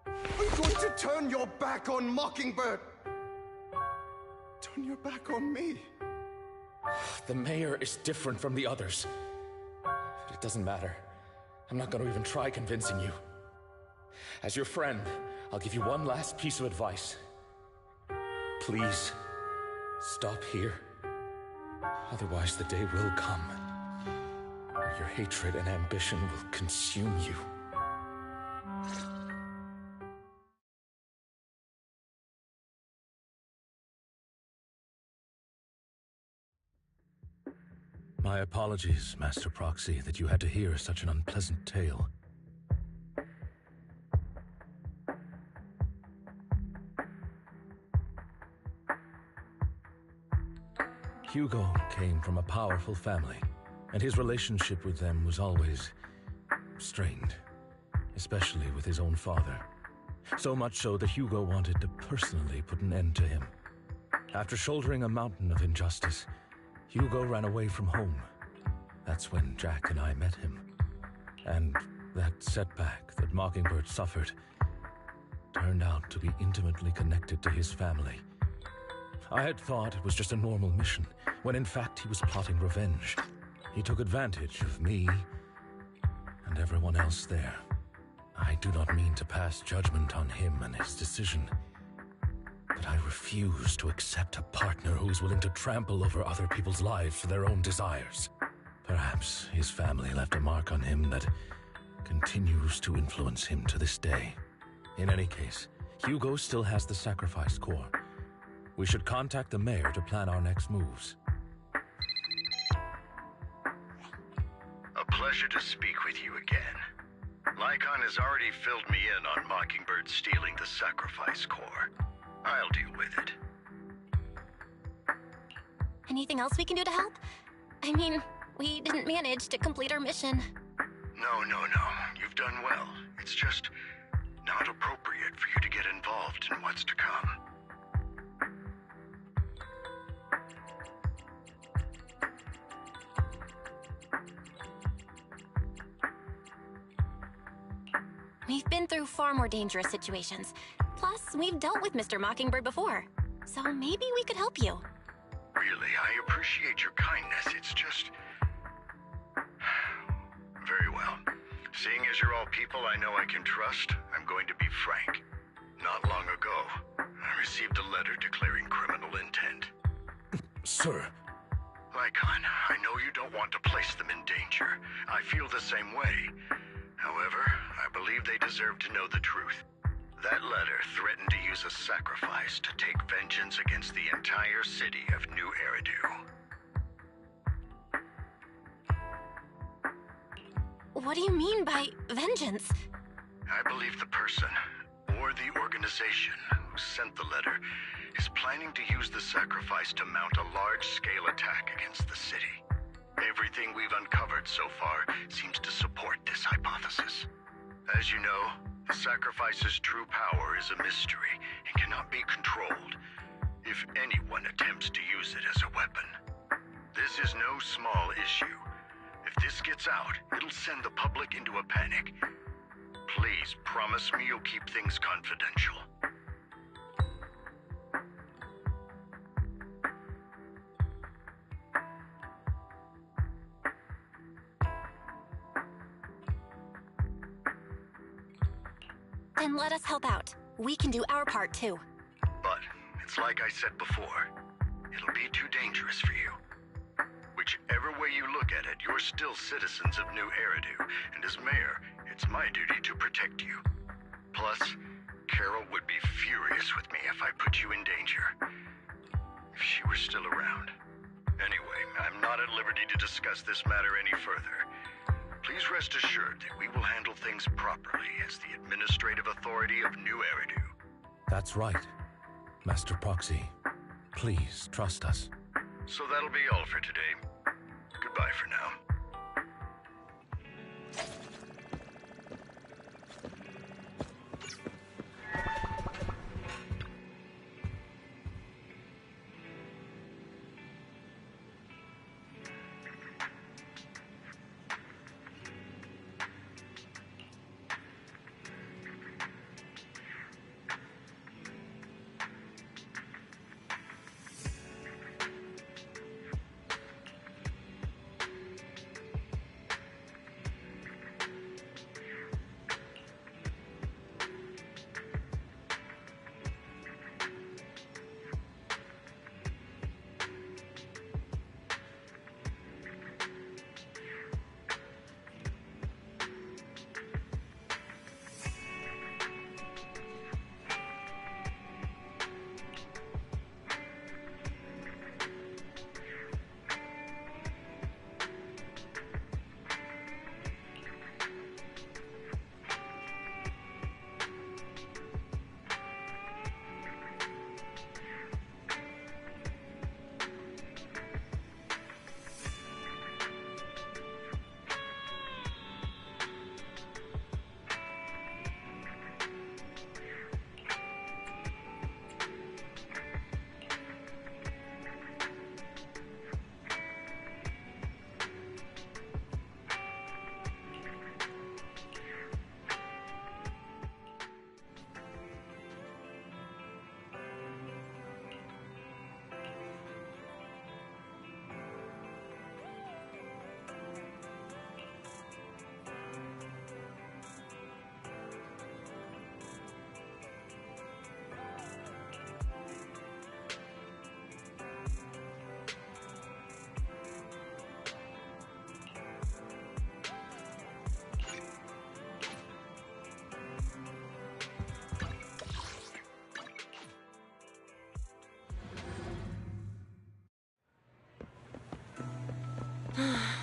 Are you going to turn your back on Mockingbird? Turn your back on me? The mayor is different from the others. But it doesn't matter. I'm not going to even try convincing you. As your friend, I'll give you one last piece of advice. Please, stop here. Otherwise, the day will come where your hatred and ambition will consume you. My apologies, Master Proxy, that you had to hear such an unpleasant tale. Hugo came from a powerful family, and his relationship with them was always strained, especially with his own father. So much so that Hugo wanted to personally put an end to him. After shouldering a mountain of injustice, Hugo ran away from home. That's when Jack and I met him. And that setback that Mockingbird suffered turned out to be intimately connected to his family. I had thought it was just a normal mission, when in fact he was plotting revenge. He took advantage of me and everyone else there. I do not mean to pass judgment on him and his decision, but I refuse to accept a partner who is willing to trample over other people's lives for their own desires. Perhaps his family left a mark on him that continues to influence him to this day. In any case, Hugo still has the sacrifice core. We should contact the mayor to plan our next moves. A pleasure to speak with you again. Lycon has already filled me in on Mockingbird stealing the sacrifice core. I'll deal with it. Anything else we can do to help? I mean, we didn't manage to complete our mission. No. You've done well. It's just not appropriate for you to get involved in what's to come. We've been through far more dangerous situations. Plus, we've dealt with Mr. Mockingbird before. So maybe we could help you. Really, I appreciate your kindness. It's just... Very well. Seeing as you're all people I know I can trust, I'm going to be frank. Not long ago, I received a letter declaring criminal intent. Sir. Lycon, I know you don't want to place them in danger. I feel the same way. However, I believe they deserve to know the truth. That letter threatened to use a sacrifice to take vengeance against the entire city of New Eridu. What do you mean by vengeance? I believe the person, or the organization, who sent the letter is planning to use the sacrifice to mount a large-scale attack against the city. Everything we've uncovered so far seems to support this hypothesis. As you know, the sacrifice's true power is a mystery and cannot be controlled if anyone attempts to use it as a weapon. This is no small issue. If this gets out, it'll send the public into a panic. Please promise me you'll keep things confidential. Then let us help out. We can do our part too. But it's like I said before, it'll be too dangerous for you. Whichever way you look at it, you're still citizens of New Eridu, and as mayor, it's my duty to protect you. Plus, Carol would be furious with me if I put you in danger. If she were still around. Anyway, I'm not at liberty to discuss this matter any further. Please rest assured that we will handle things properly as the administrative authority of New Eridu. That's right. Master Proxy, please trust us. So that'll be all for today. Goodbye for now.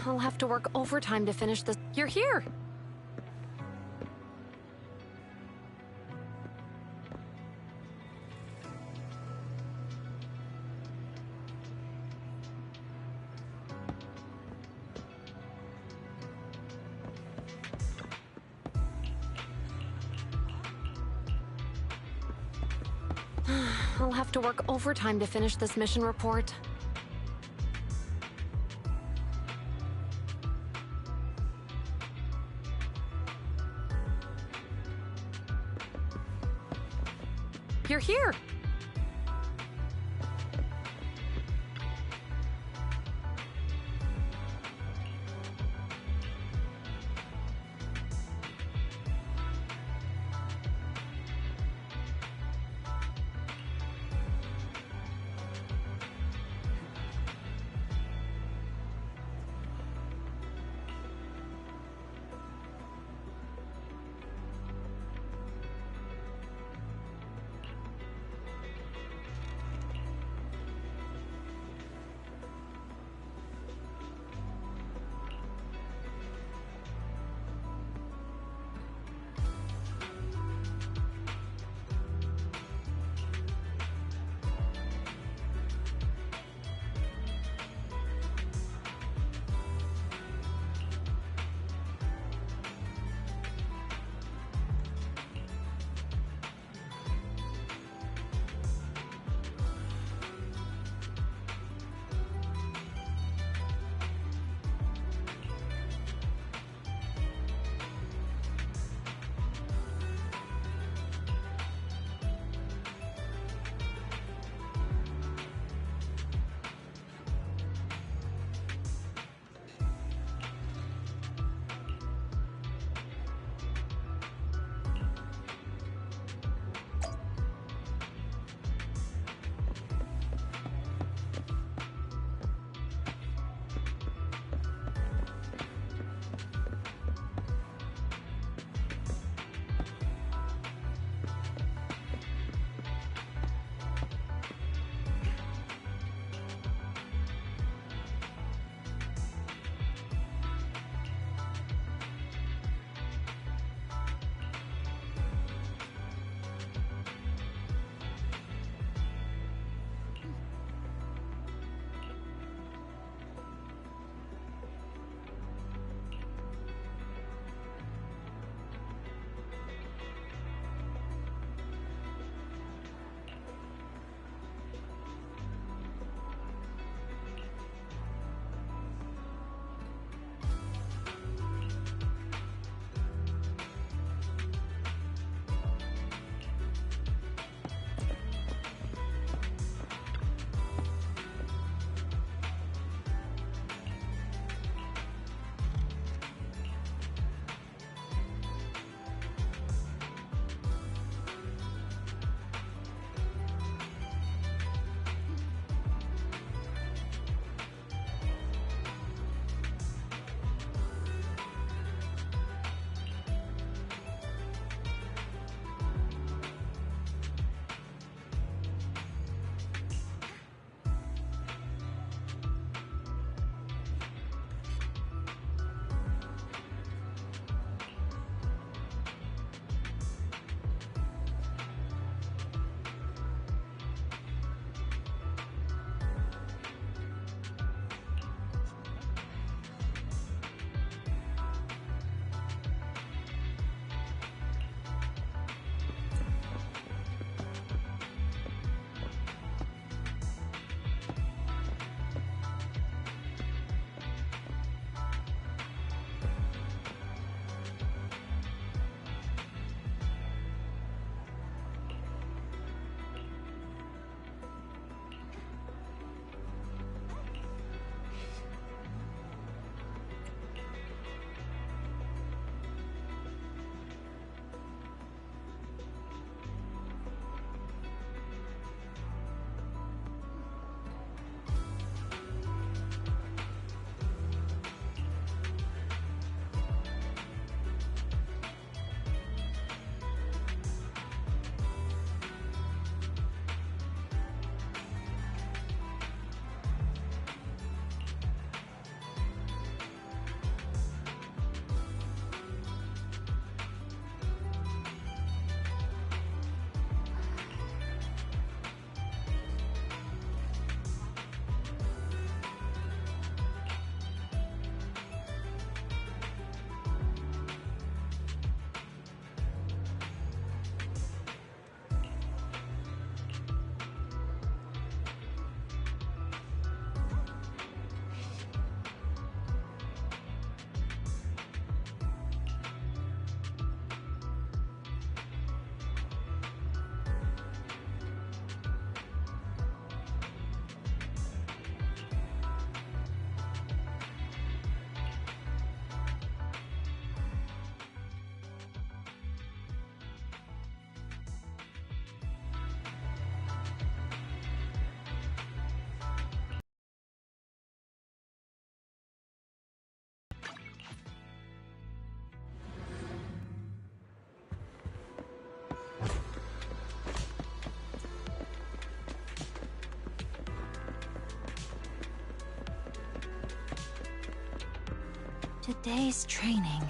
I'll have to work overtime to finish this. You're here! I'll have to work overtime to finish this mission report. You're here! day's training.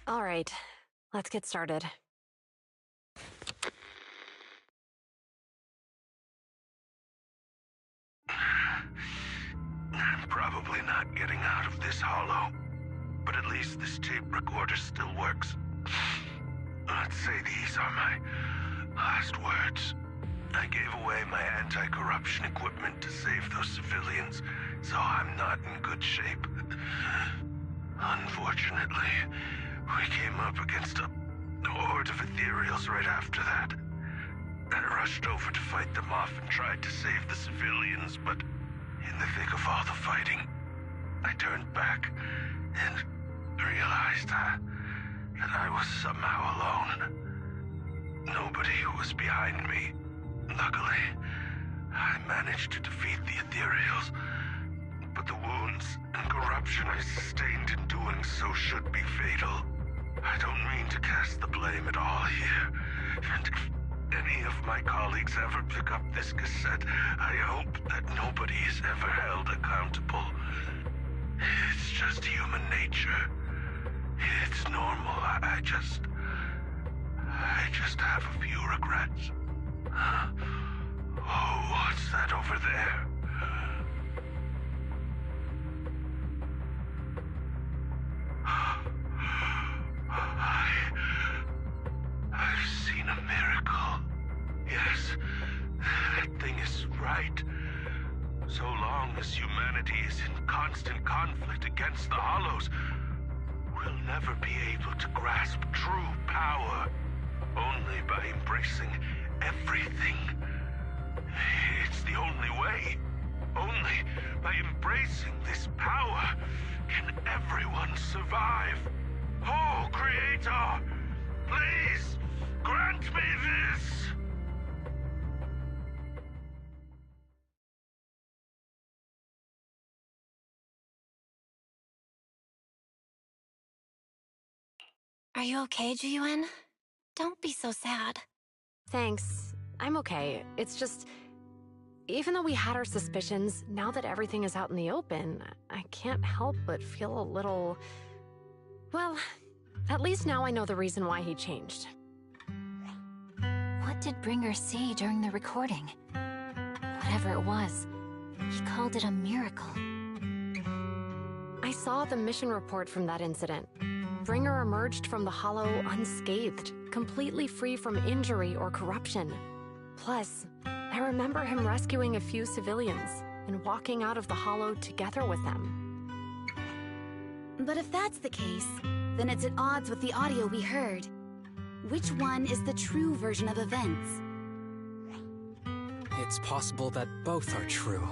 All right, let's get started. I'm probably not getting out of this hollow, but at least this tape recorder still works. Let's say these are my last words. I gave away my anti-corruption equipment to save those civilians, so I'm not in good shape. Unfortunately, we came up against a horde of ethereals right after that. I rushed over to fight them off and tried to save the civilians, but in the thick of all the fighting, I turned back and realized that I was somehow alone. Nobody was behind me. Luckily, I managed to defeat the ethereals, but the wounds and corruption I sustained in doing so should be fatal. I don't mean to cast the blame at all here, and if any of my colleagues ever pick up this cassette, I hope that nobody is ever held accountable. It's just human nature. It's normal. I just have a few regrets. Oh, what's that over there? I've seen a miracle. Yes, that thing is right. So long as humanity is in constant conflict against the Hollows, We'll never be able to grasp true power. Only by embracing everything. It's the only way. Only by embracing this power can everyone survive. Oh, Creator! Please, grant me this! Are you okay, Jiyuan? Don't be so sad. Thanks. I'm okay. It's just... Even though we had our suspicions, now that everything is out in the open, I can't help but feel a little... Well, at least now I know the reason why he changed. What did Bringer say during the recording? Whatever it was, he called it a miracle. I saw the mission report from that incident. Bringer emerged from the Hollow unscathed, completely free from injury or corruption. Plus, I remember him rescuing a few civilians and walking out of the Hollow together with them. But if that's the case, then it's at odds with the audio we heard. Which one is the true version of events? It's possible that both are true.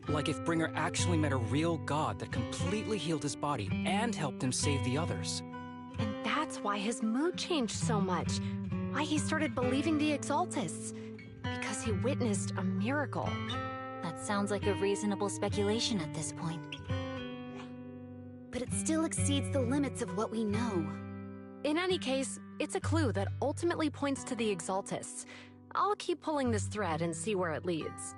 Like if Bringer actually met a real god that completely healed his body and helped him save the others. And that's why his mood changed so much. Why he started believing the Exaltists. Because he witnessed a miracle. That sounds like a reasonable speculation at this point. But it still exceeds the limits of what we know. In any case, it's a clue that ultimately points to the Exaltists. I'll keep pulling this thread and see where it leads.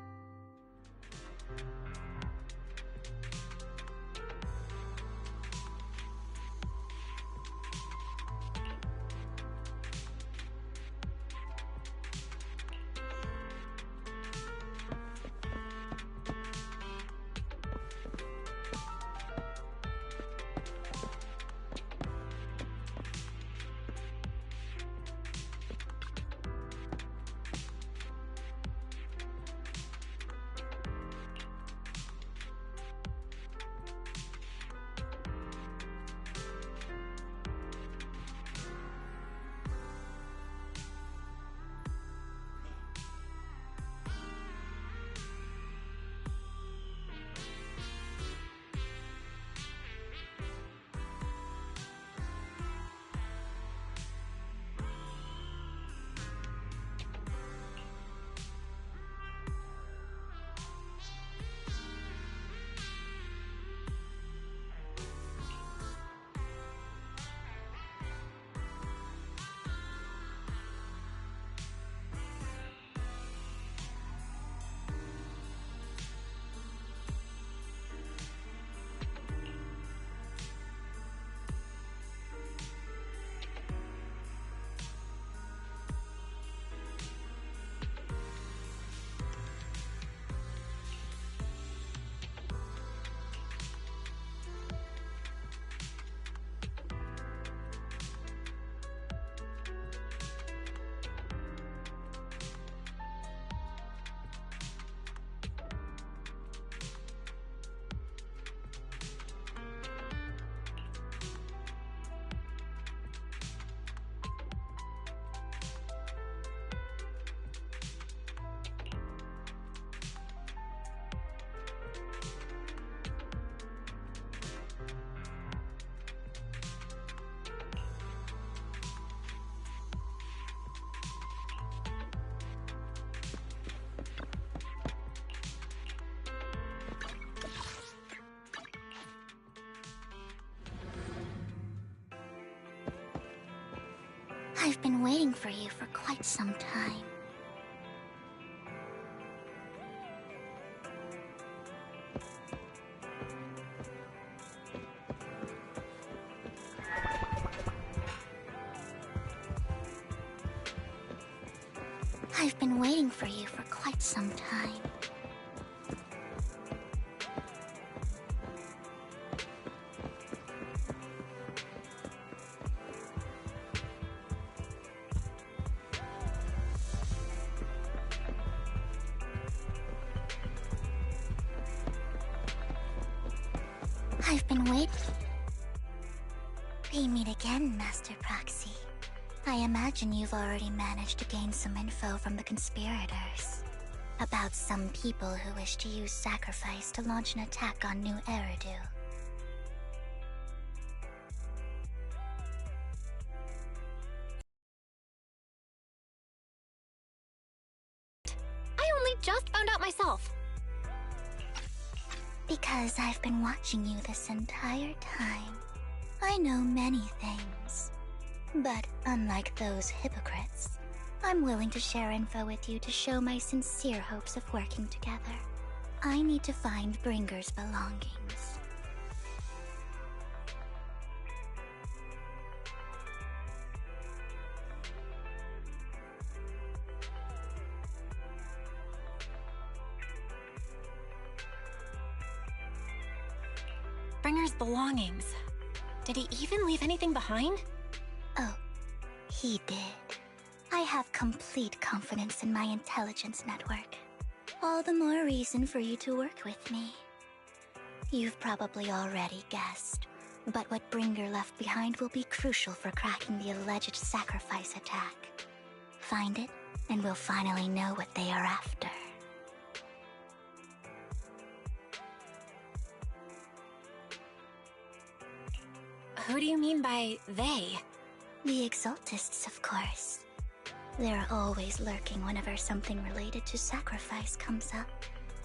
I've been waiting for you for quite some time. I've been waiting for you for quite some time. I've been waiting. We meet again, Master Proxy. I imagine you've already managed to gain some info from the conspirators. About some people who wish to use sacrifice to launch an attack on New Eridu. I only just found out myself. Because I've been watching you this entire time. I know many things. But unlike those hypocrites, I'm willing to share info with you to show my sincere hopes of working together. I need to find Bringer's belongings. Bringer's belongings. Did he even leave anything behind? Oh, he did. I have complete confidence in my intelligence network. All the more reason for you to work with me. You've probably already guessed, but what Bringer left behind will be crucial for cracking the alleged sacrifice attack. Find it, and we'll finally know what they are after. Who do you mean by they? The Exaltists, of course. They're always lurking whenever something related to sacrifice comes up.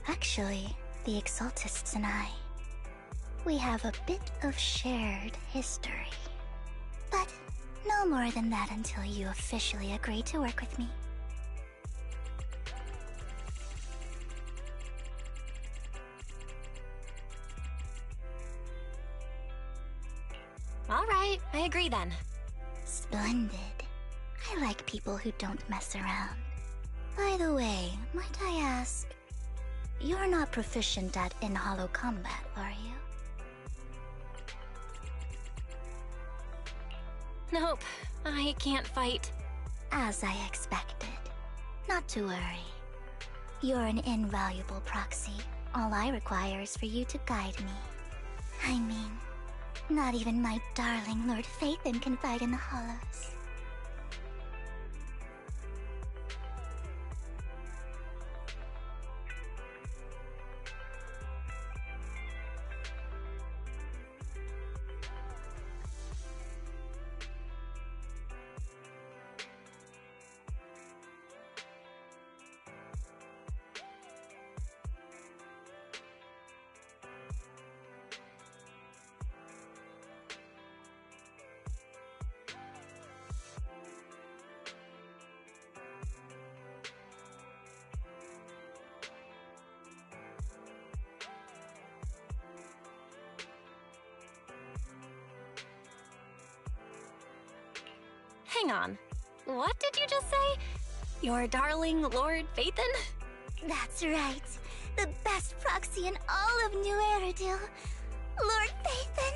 Actually, the Exaltists and I, we have a bit of shared history. But no more than that until you officially agree to work with me. All right, I agree then. Splendid. I like people who don't mess around. By the way, might I ask, you're not proficient at in-hollow combat, are you? Nope, I can't fight. As I expected. Not to worry. You're an invaluable proxy. All I require is for you to guide me. I mean, not even my darling Lord Phaethon can fight in the hollows. Hang on. What did you just say? Your darling Lord Phaethon? That's right. The best proxy in all of New Eridu. Lord Phaethon.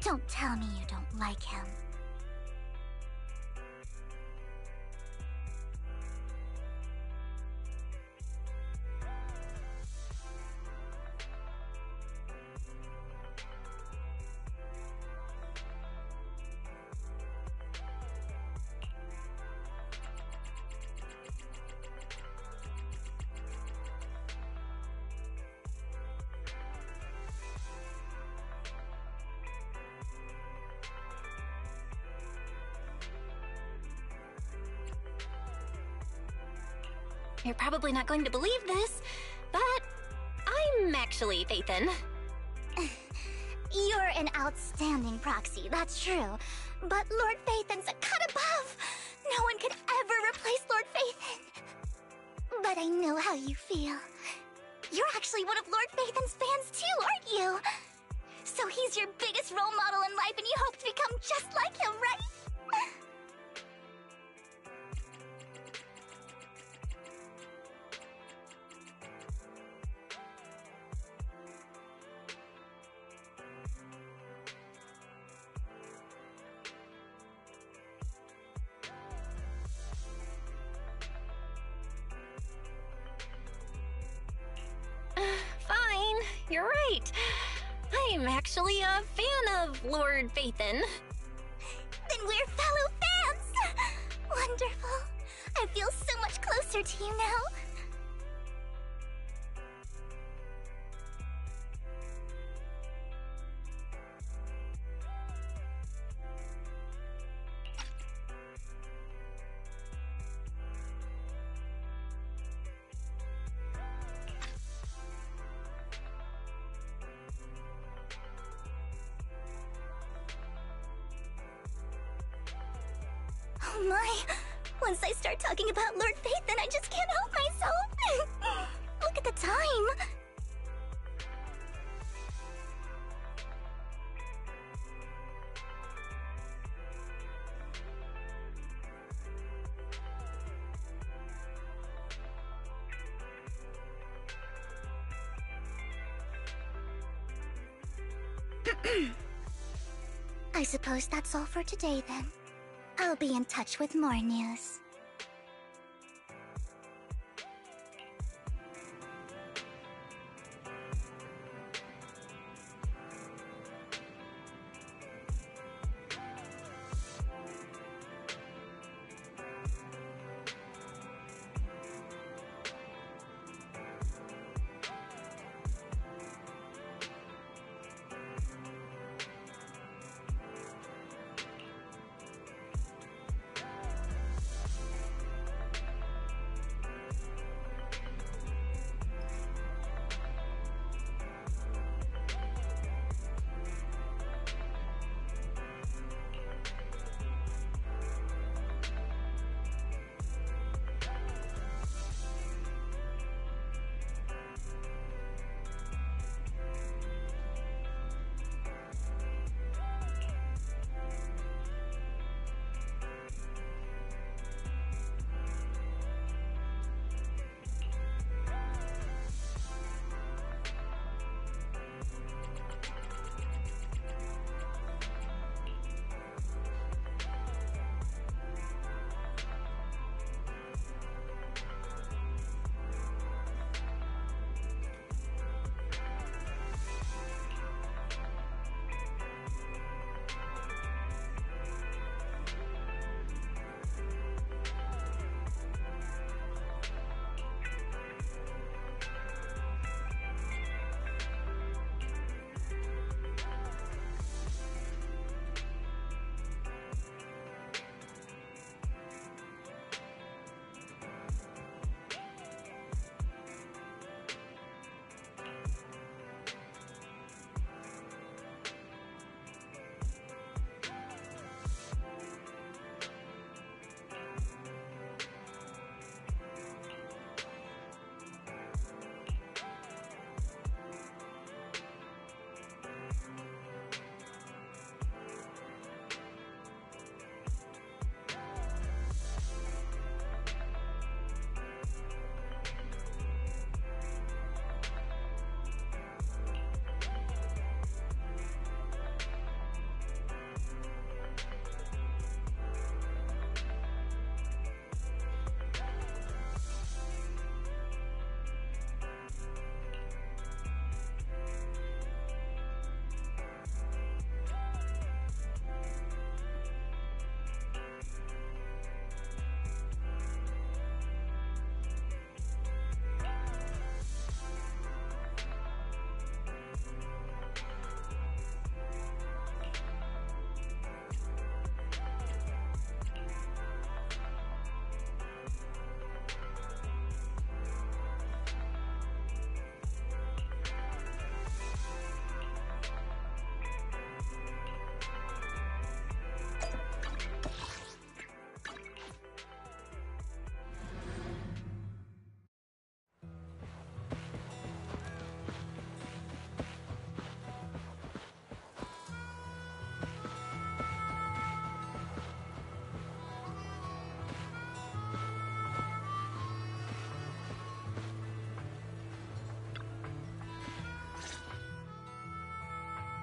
Don't tell me you don't like him. You're probably not going to believe this, but I'm actually Phaethon. You're an outstanding proxy, that's true. But Lord Phaethon's a cut above. No one could ever replace Lord Phaethon. But I know how you feel. You're actually one of Lord Phaethon's fans too, aren't you? So he's your biggest role model in life and you hope to become just like him, right? right! I'm actually a fan of Lord Phaethon. Then we're fellow fans! Wonderful. I feel so much closer to you now. Oh my! Once I start talking about Lord Phaethon, I just can't help myself! Look at the time! I suppose that's all for today then. I'll be in touch with more news.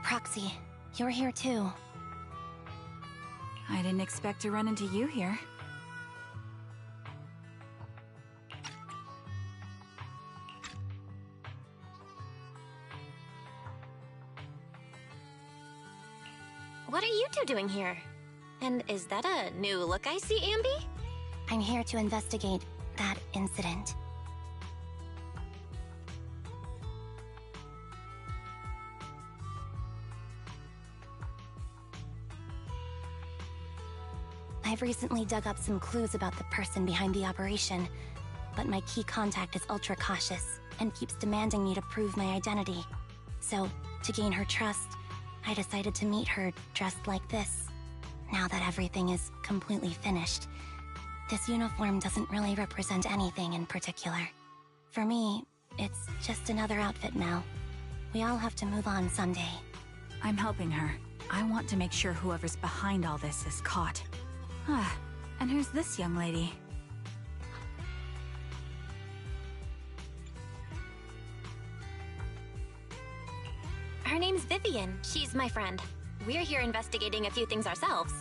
Proxy, you're here too. I didn't expect to run into you here. what are you two doing here? And is that a new look I see, Ambi? I'm here to investigate that incident. I've recently dug up some clues about the person behind the operation, but my key contact is ultra cautious and keeps demanding me to prove my identity. So, to gain her trust, I decided to meet her dressed like this. Now that everything is completely finished, this uniform doesn't really represent anything in particular. For me, it's just another outfit now. We all have to move on someday. I'm helping her. I want to make sure whoever's behind all this is caught. Ah, and who's this young lady? Her name's Vivian. She's my friend. We're here investigating a few things ourselves.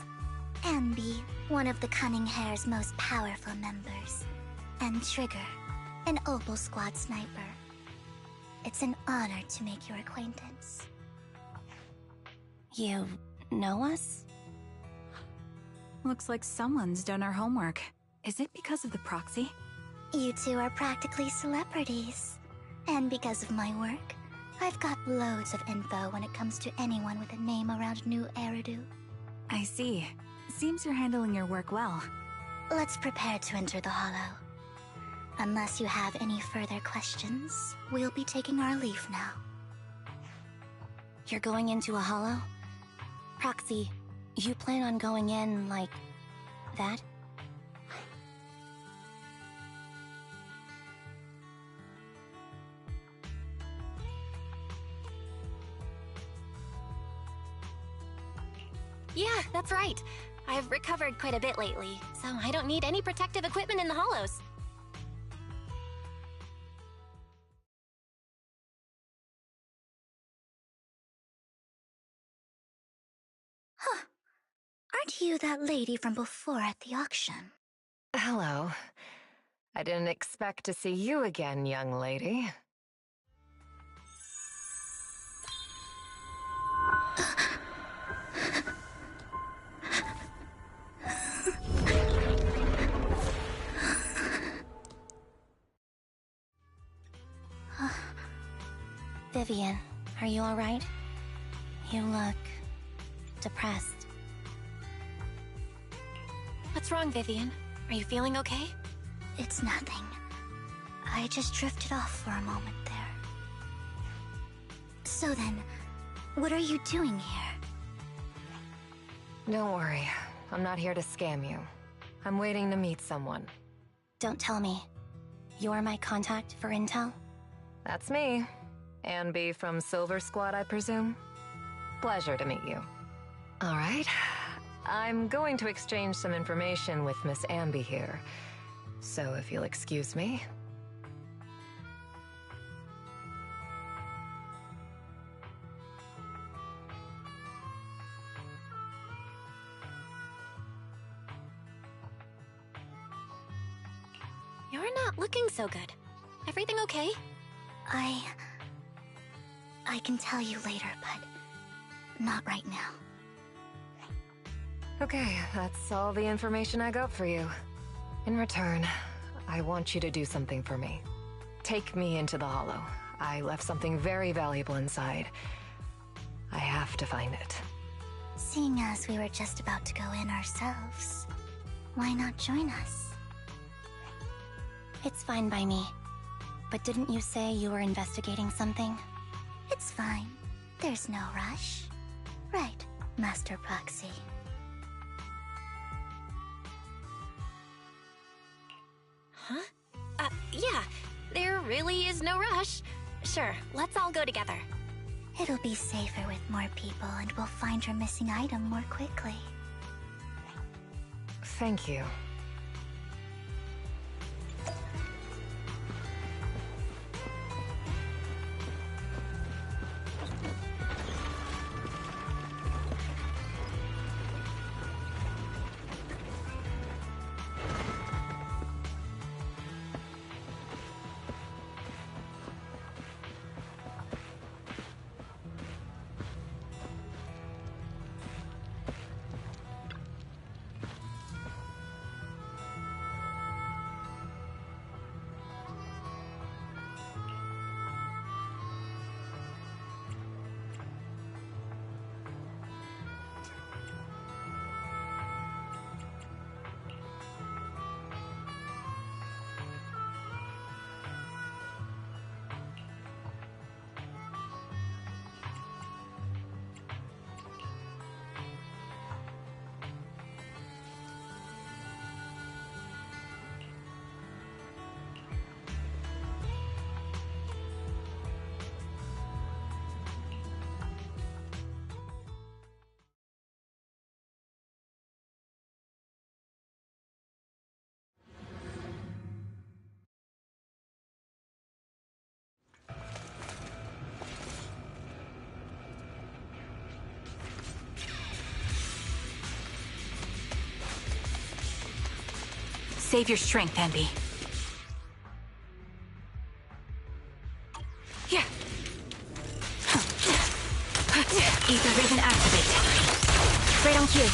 Ambi, one of the Cunning Hair's most powerful members. And Trigger, an Opal Squad sniper. It's an honor to make your acquaintance. You know us? Looks like someone's done our homework. Is it because of the proxy? You two are practically celebrities. And because of my work, I've got loads of info when it comes to anyone with a name around New Eridu. I see. Seems you're handling your work well. Let's prepare to enter the Hollow. Unless you have any further questions, we'll be taking our leave now. You're going into a Hollow? Proxy, you plan on going in like that? Yeah, that's right. I've recovered quite a bit lately, so I don't need any protective equipment in the Hollows. Huh. Aren't you that lady from before at the auction? Hello. I didn't expect to see you again, young lady. Vivian, are you alright? You look depressed. What's wrong, Vivian? Are you feeling okay? It's nothing. I just drifted off for a moment there. So then, what are you doing here? Don't worry. I'm not here to scam you. I'm waiting to meet someone. Don't tell me. You're my contact for intel? That's me. Ambi from Silver Squad, I presume? Pleasure to meet you. All right. I'm going to exchange some information with Miss Ambi here. So if you'll excuse me. You're not looking so good. Everything okay? I can tell you later, but not right now. Okay, that's all the information I got for you. In return, I want you to do something for me. Take me into the Hollow. I left something very valuable inside. I have to find it. Seeing as we were just about to go in ourselves, why not join us? It's fine by me. But didn't you say you were investigating something? It's fine. There's no rush. Right, Master Proxy. Huh? Yeah. There really is no rush. Sure, let's all go together. It'll be safer with more people, and we'll find your missing item more quickly. Thank you. Save your strength, Envy. Yeah. Ether Ribbon activate. Right on cue.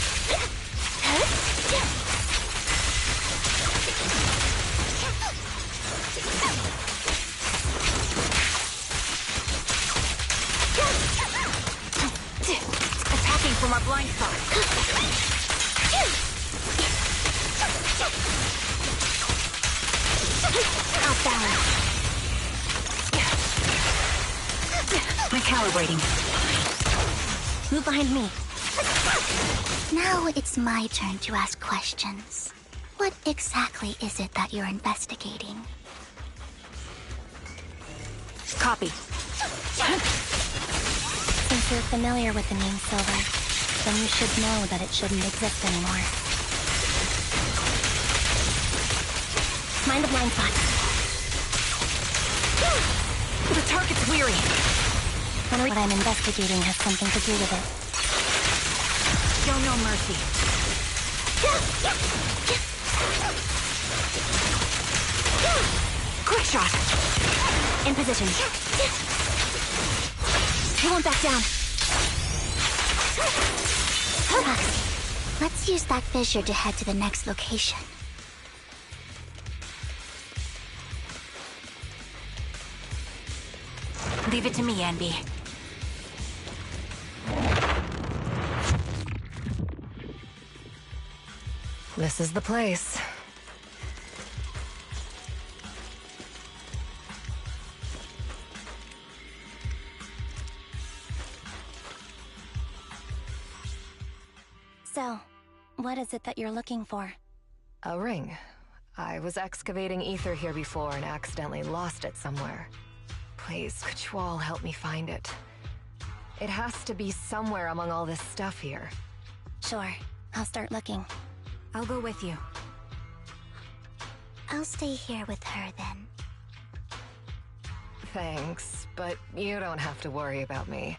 Attacking from our blind spot. Outbound. Recalibrating. Move behind me. Now it's my turn to ask questions. What exactly is it that you're investigating? Copy. Since you're familiar with the name Silver, then you should know that it shouldn't exist anymore. Mind the blind spot. The target's weary. What I'm investigating has something to do with it. Show no mercy. Quick shot. In position. He won't back down. Let's use that fissure to head to the next location. Leave it to me, Envy. This is the place. So, what is it that you're looking for? A ring. I was excavating ether here before and accidentally lost it somewhere. Please, could you all help me find it? It has to be somewhere among all this stuff here. Sure, I'll start looking. I'll go with you. I'll stay here with her then. Thanks, but you don't have to worry about me.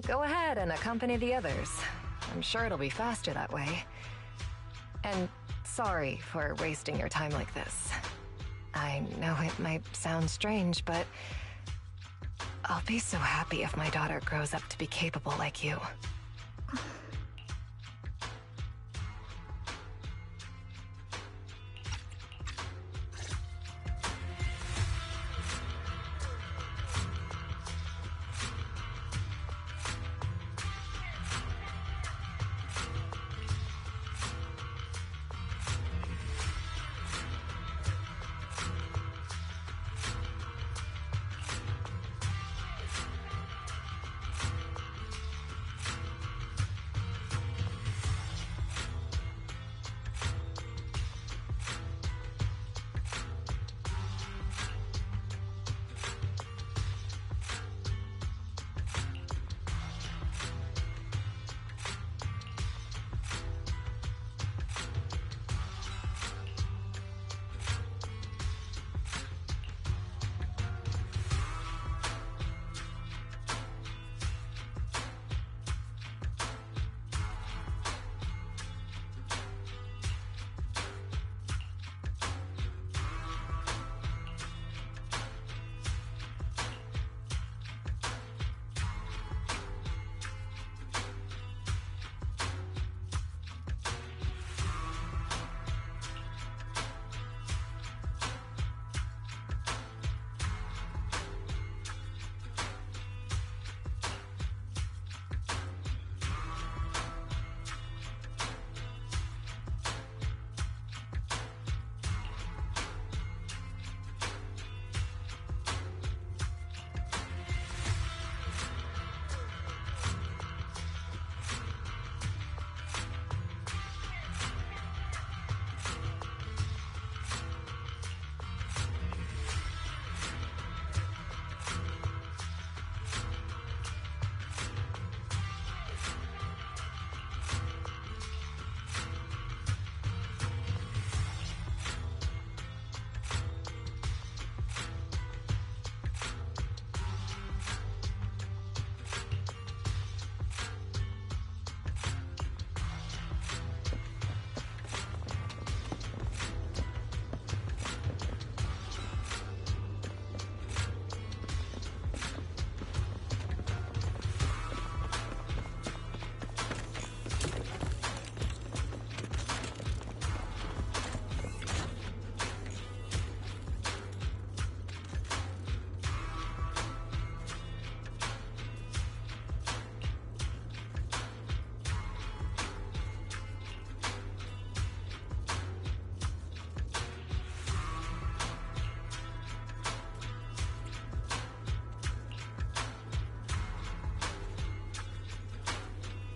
Go ahead and accompany the others. I'm sure it'll be faster that way. And sorry for wasting your time like this. I know it might sound strange, but I'll be so happy if my daughter grows up to be capable like you.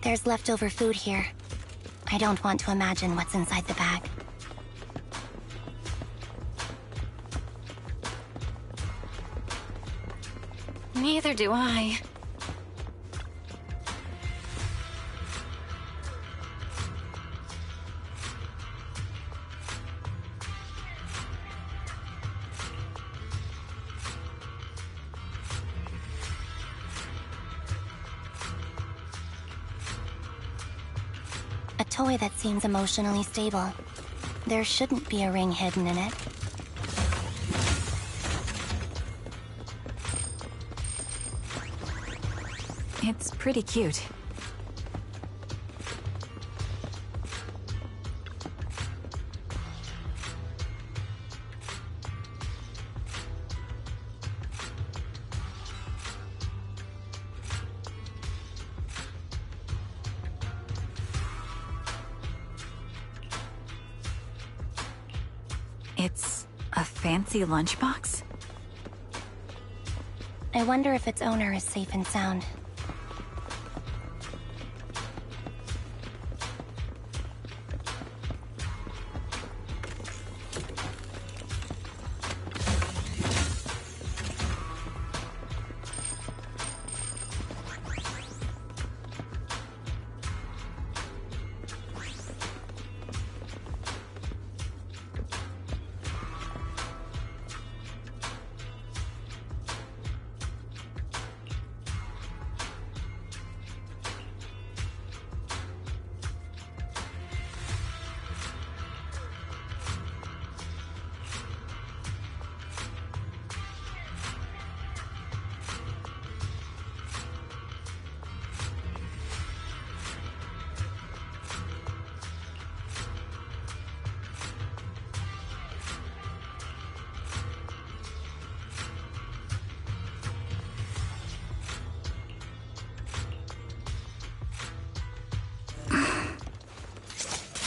There's leftover food here. I don't want to imagine what's inside the bag. Neither do I. A toy that seems emotionally stable. There shouldn't be a ring hidden in it. It's pretty cute. It's a fancy lunchbox? I wonder if its owner is safe and sound.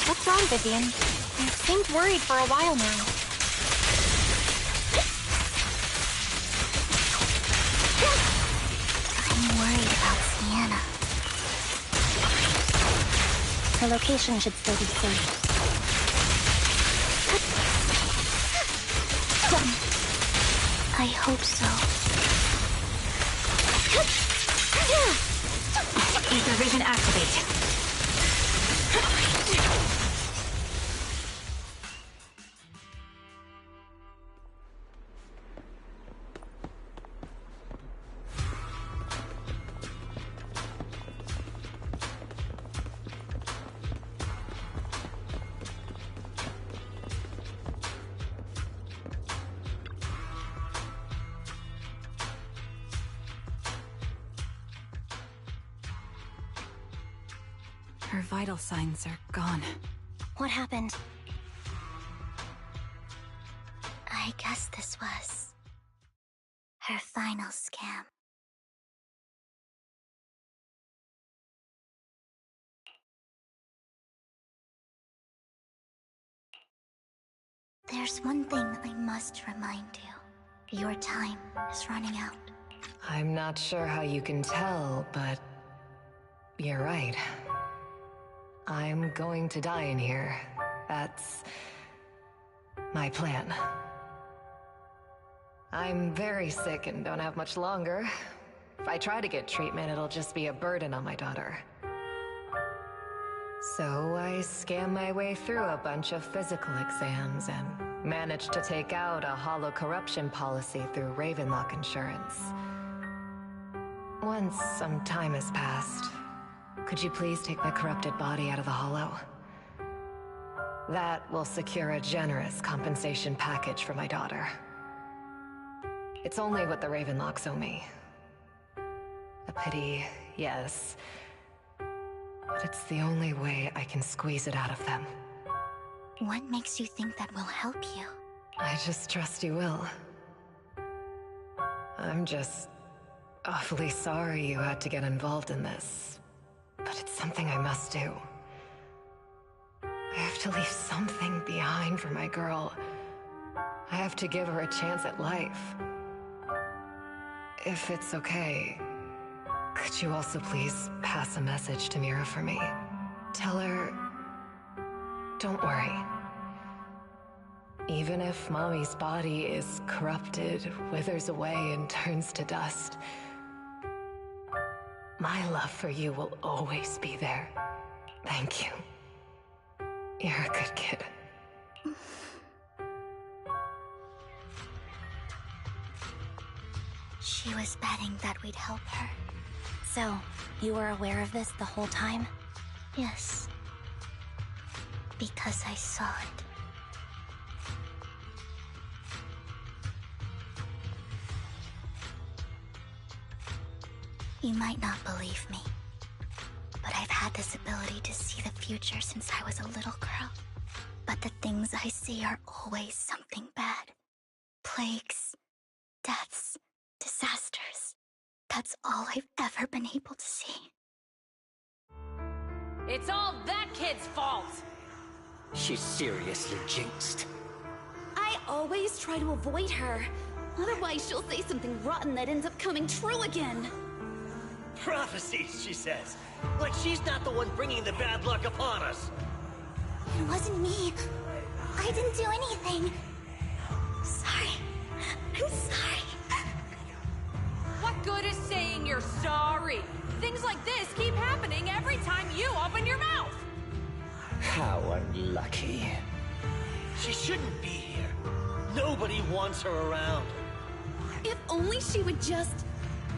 What's wrong, Vivian? You seemed worried for a while now. I'm worried about Sienna. Her location should still be safe. I hope so. Ether vision activate. Her vital signs are gone. What happened? I guess this was her final scam. There's one thing I must remind you. Your time is running out. I'm not sure how you can tell, but you're right. I'm going to die in here. That's my plan. I'm very sick and don't have much longer. If I try to get treatment, it'll just be a burden on my daughter. So I scam my way through a bunch of physical exams and managed to take out a hollow corruption policy through Ravenlock Insurance. Once some time has passed, could you please take my corrupted body out of the hollow? That will secure a generous compensation package for my daughter. It's only what the Ravenlocks owe me. A pity, yes. But it's the only way I can squeeze it out of them. What makes you think that will help you? I just trust you will. I'm just awfully sorry you had to get involved in this. But it's something I must do. I have to leave something behind for my girl. I have to give her a chance at life. If it's okay, Could you also please pass a message to Mira for me? Tell her... don't worry. Even if Mommy's body is corrupted, withers away, and turns to dust, my love for you will always be there. Thank you. You're a good kid. She was betting that we'd help her. So, you were aware of this the whole time? Yes. Because I saw it. You might not believe me, but I've had this ability to see the future since I was a little girl. But the things I see are always something bad. Plagues, deaths, disasters. That's all I've ever been able to see. It's all that kid's fault! She's seriously jinxed. I always try to avoid her. Otherwise, she'll say something rotten that ends up coming true again. Prophecies, she says. Like she's not the one bringing the bad luck upon us. It wasn't me. I didn't do anything. Sorry. I'm sorry. What good is saying you're sorry? Things like this keep happening every time you open your mouth! How unlucky. She shouldn't be here. Nobody wants her around. If only she would just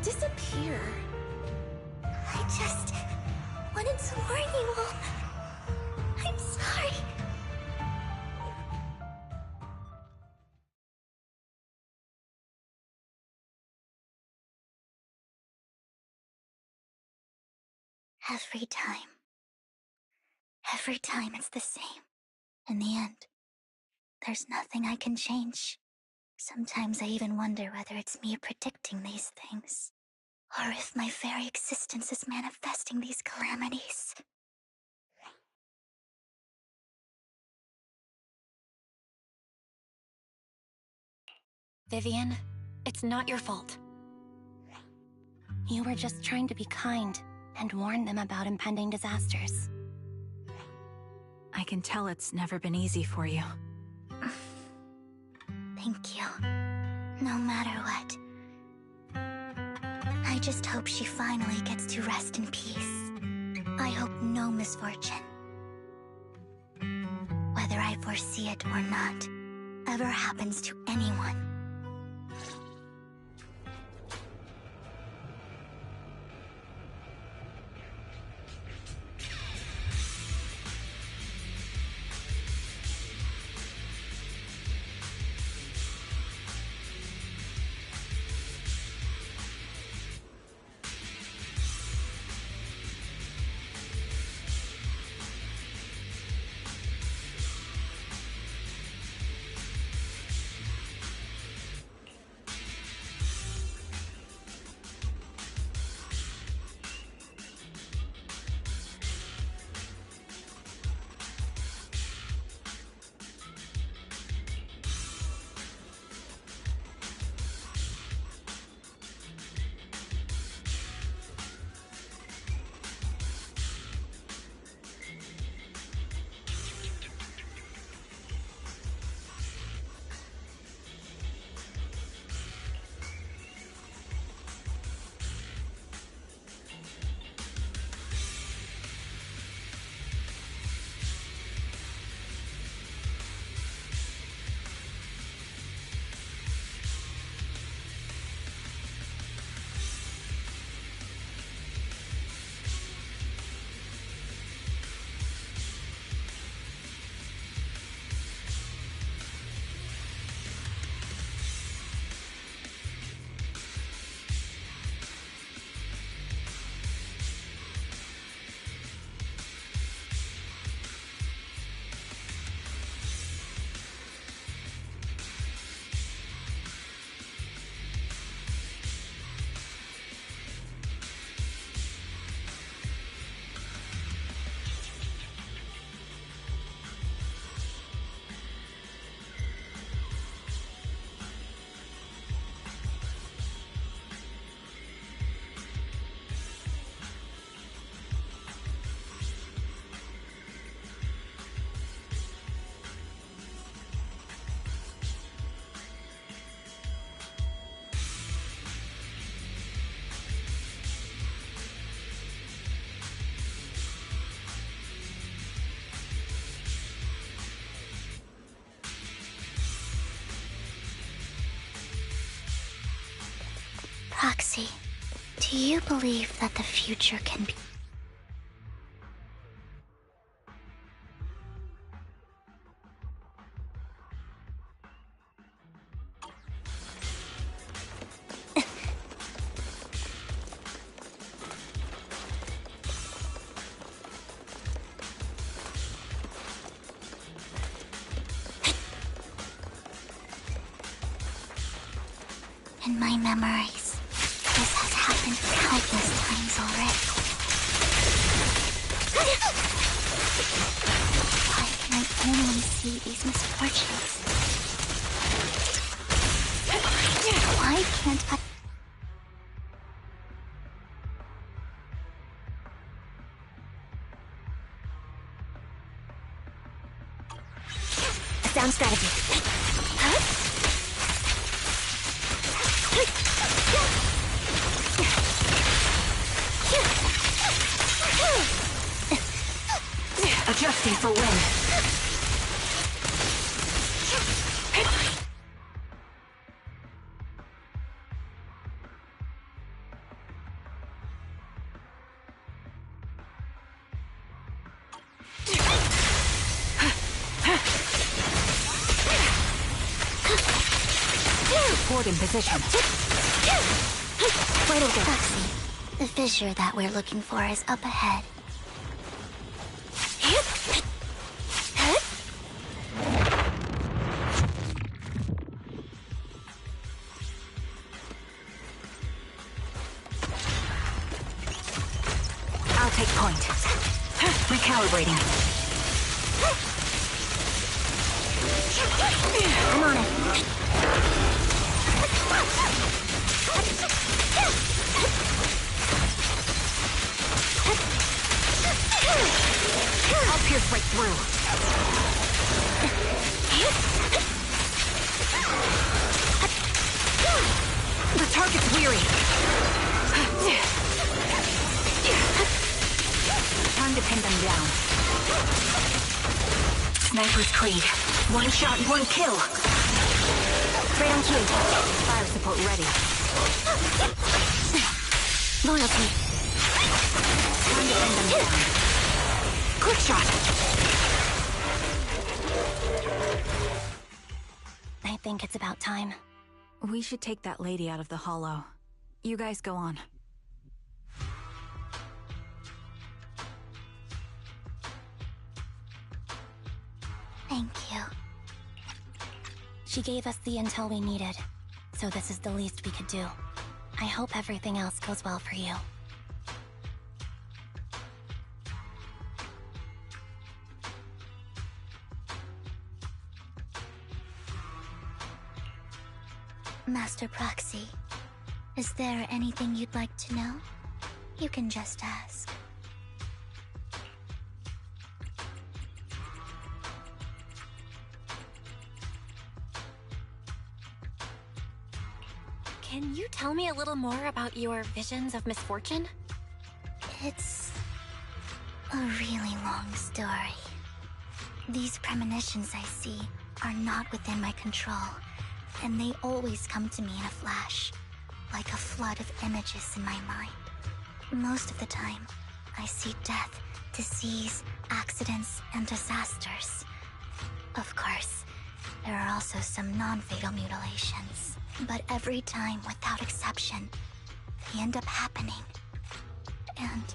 disappear. I just wanted to warn you all. I'm sorry. Every time it's the same. In the end, there's nothing I can change. Sometimes I even wonder whether it's me predicting these things, or if my very existence is manifesting these calamities. Vivian, it's not your fault. You were just trying to be kind and warn them about impending disasters. I can tell it's never been easy for you. Thank you. No matter what. I just hope she finally gets to rest in peace. I hope no misfortune, whether I foresee it or not, ever happens to anyone. Proxy, do you believe that the future can be... In my memories, this has happened countless times already. Why can I only see these misfortunes? Why can't I... Sound strategy. Adjusting for wind. Support in position. Right over there. Proxy, the fissure that we're looking for is up ahead. I'll take point. Recalibrating. I'm on it. I'll pierce right through. The target's weary. Time to pin them down. Sniper's Creed. One shot, one kill. Right on cue. Fire support ready. Loyalty. Time to pin them down. Quick shot. I think it's about time. We should take that lady out of the hollow. You guys go on. Thank you. She gave us the intel we needed, so this is the least we could do. I hope everything else goes well for you. Master Proxy, is there anything you'd like to know? You can just ask. Can you tell me a little more about your visions of misfortune? It's a really long story. These premonitions I see are not within my control, and they always come to me in a flash, like a flood of images in my mind. Most of the time, I see death, disease, accidents, and disasters. Of course, there are also some non-fatal mutilations, but every time, without exception, they end up happening. And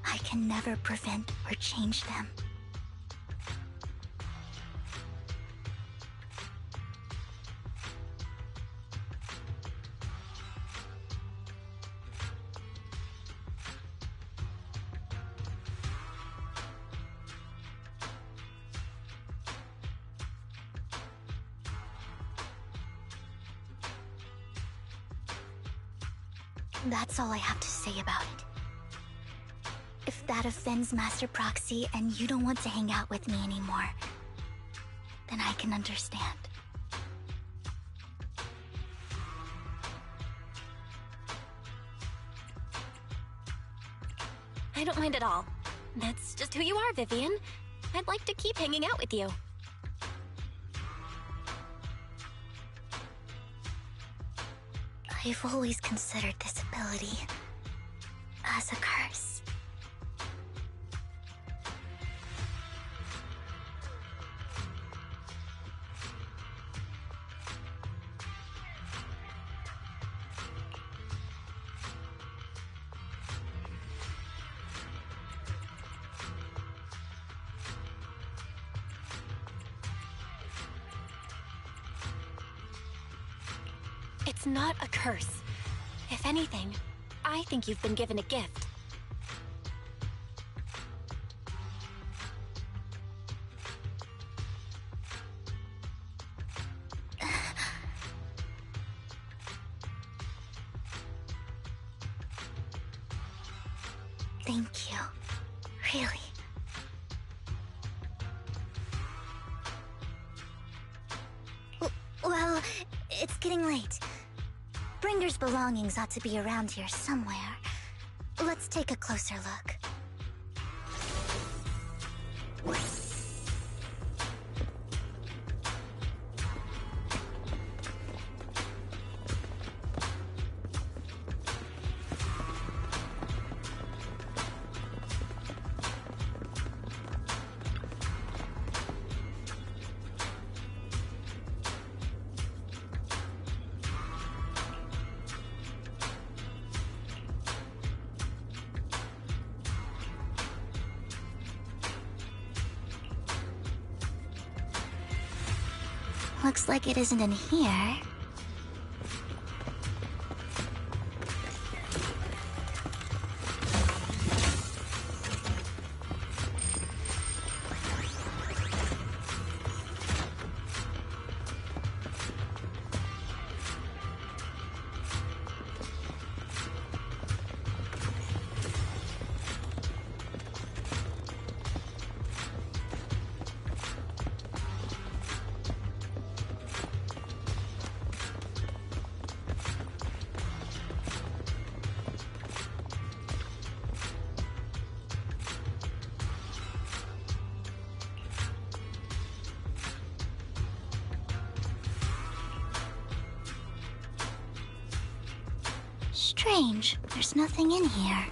I can never prevent or change them. That's all I have to say about it. If that offends Master Proxy and you don't want to hang out with me anymore, then I can understand. I don't mind at all. That's just who you are, Vivian. I'd like to keep hanging out with you. I've always considered this ability as a curse. It's not a curse. If anything, I think you've been given a gift. Thank you. Really. Well, it's getting late. Bringer's belongings ought to be around here somewhere. Let's take a closer look. Looks like it isn't in here. Strange, there's nothing in here.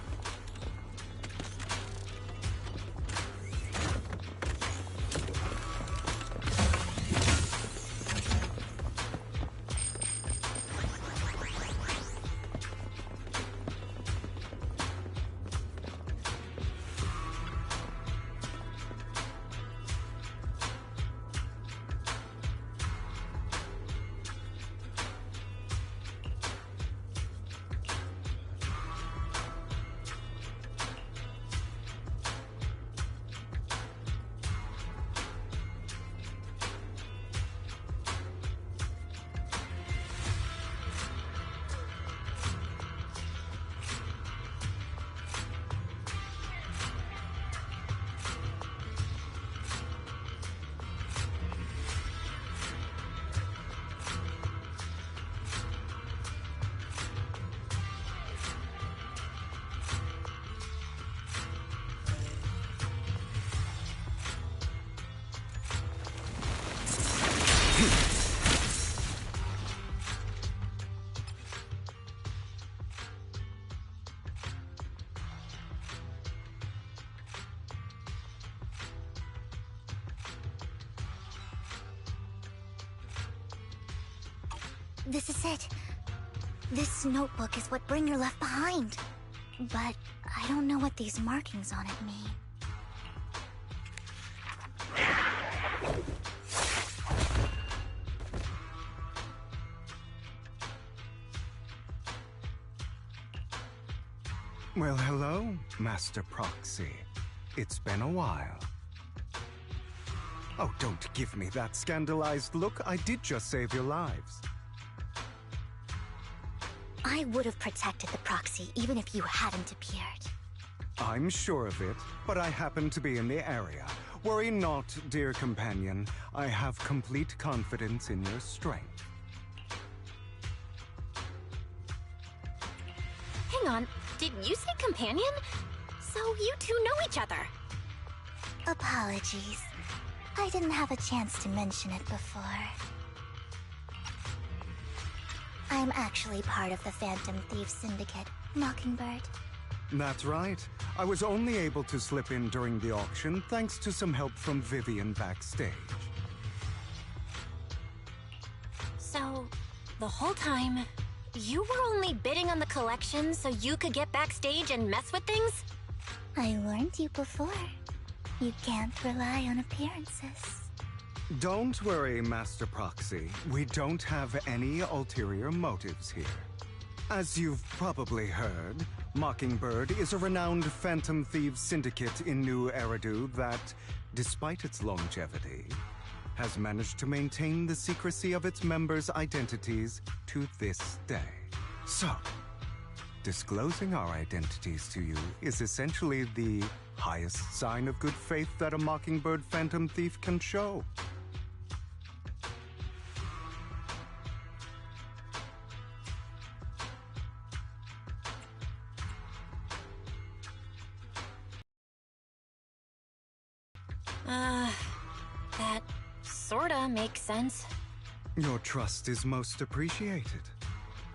This is it. This notebook is what Bringer left behind. But I don't know what these markings on it mean. Well, hello, Master Proxy. It's been a while. Oh, don't give me that scandalized look. I did just save your lives. I would have protected the proxy even if you hadn't appeared. I'm sure of it, but I happen to be in the area. Worry not, dear companion. I have complete confidence in your strength. Hang on, did you say companion? So you two know each other. Apologies. I didn't have a chance to mention it before. I'm I'm actually part of the Phantom Thieves Syndicate, Mockingbird. That's right. I was only able to slip in during the auction thanks to some help from Vivian backstage. So, the whole time, you were only bidding on the collection so you could get backstage and mess with things? I warned you before. You can't rely on appearances. Don't worry, Master Proxy. We don't have any ulterior motives here. As you've probably heard, Mockingbird is a renowned Phantom Thieves syndicate in New Eridu that, despite its longevity, has managed to maintain the secrecy of its members' identities to this day. So, disclosing our identities to you is essentially the highest sign of good faith that a Mockingbird Phantom Thief can show. That sorta makes sense. Your trust is most appreciated.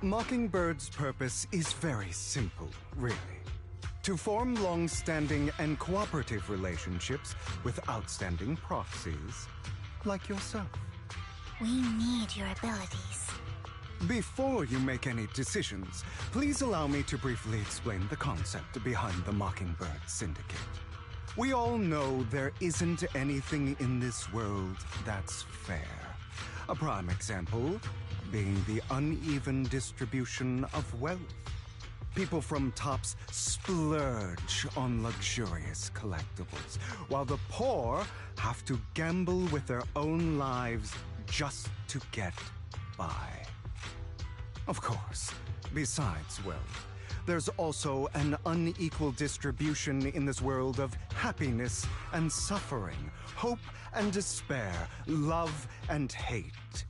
Mockingbird's purpose is very simple, really. To form long-standing and cooperative relationships with outstanding proxies, like yourself. We need your abilities. Before you make any decisions, please allow me to briefly explain the concept behind the Mockingbird Syndicate. We all know there isn't anything in this world that's fair. A prime example being the uneven distribution of wealth. People from tops splurge on luxurious collectibles, while the poor have to gamble with their own lives just to get by. Of course, besides wealth, there's also an unequal distribution in this world of happiness and suffering, hope and despair, love and hate.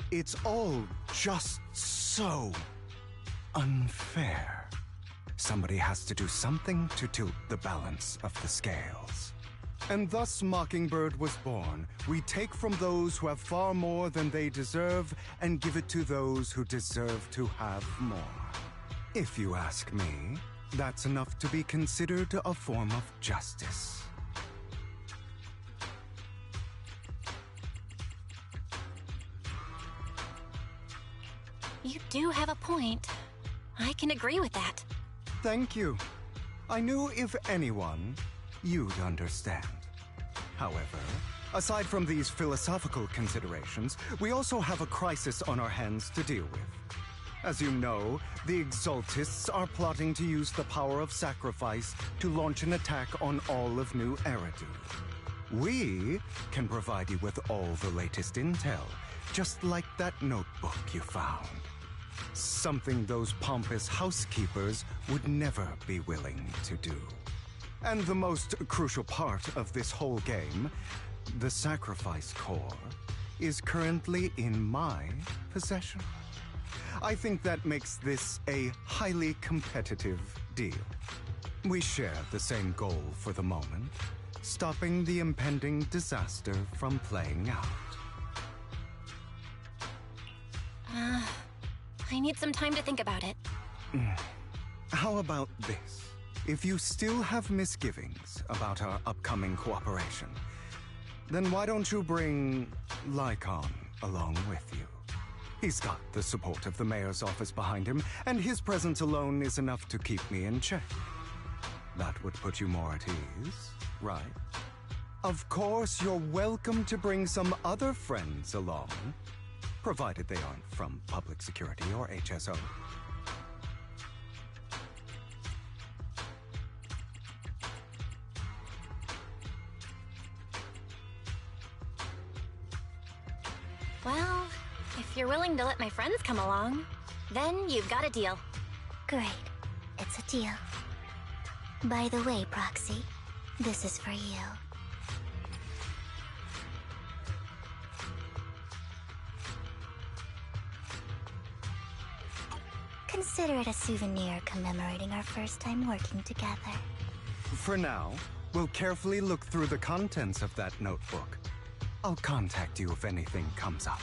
It's all just so unfair. Somebody has to do something to tilt the balance of the scales. And thus Mockingbird was born. We take from those who have far more than they deserve and give it to those who deserve to have more. If you ask me, that's enough to be considered a form of justice. You do have a point. I can agree with that. Thank you. I knew if anyone, you'd understand. However, aside from these philosophical considerations, we also have a crisis on our hands to deal with. As you know, the Exaltists are plotting to use the power of sacrifice to launch an attack on all of New Eridu. We can provide you with all the latest intel, just like that notebook you found. Something those pompous housekeepers would never be willing to do. And the most crucial part of this whole game, the sacrifice core, is currently in my possession. I think that makes this a highly competitive deal. We share the same goal for the moment, stopping the impending disaster from playing out. I need some time to think about it. How about this? If you still have misgivings about our upcoming cooperation, then why don't you bring Lycon along with you? He's got the support of the mayor's office behind him, and his presence alone is enough to keep me in check. That would put you more at ease, right? Of course, you're welcome to bring some other friends along, provided they aren't from public security or HSO. Well, if you're willing to let my friends come along, then you've got a deal. Great. It's a deal. By the way, Proxy, this is for you. Consider it a souvenir commemorating our first time working together. For now, we'll carefully look through the contents of that notebook. I'll contact you if anything comes up.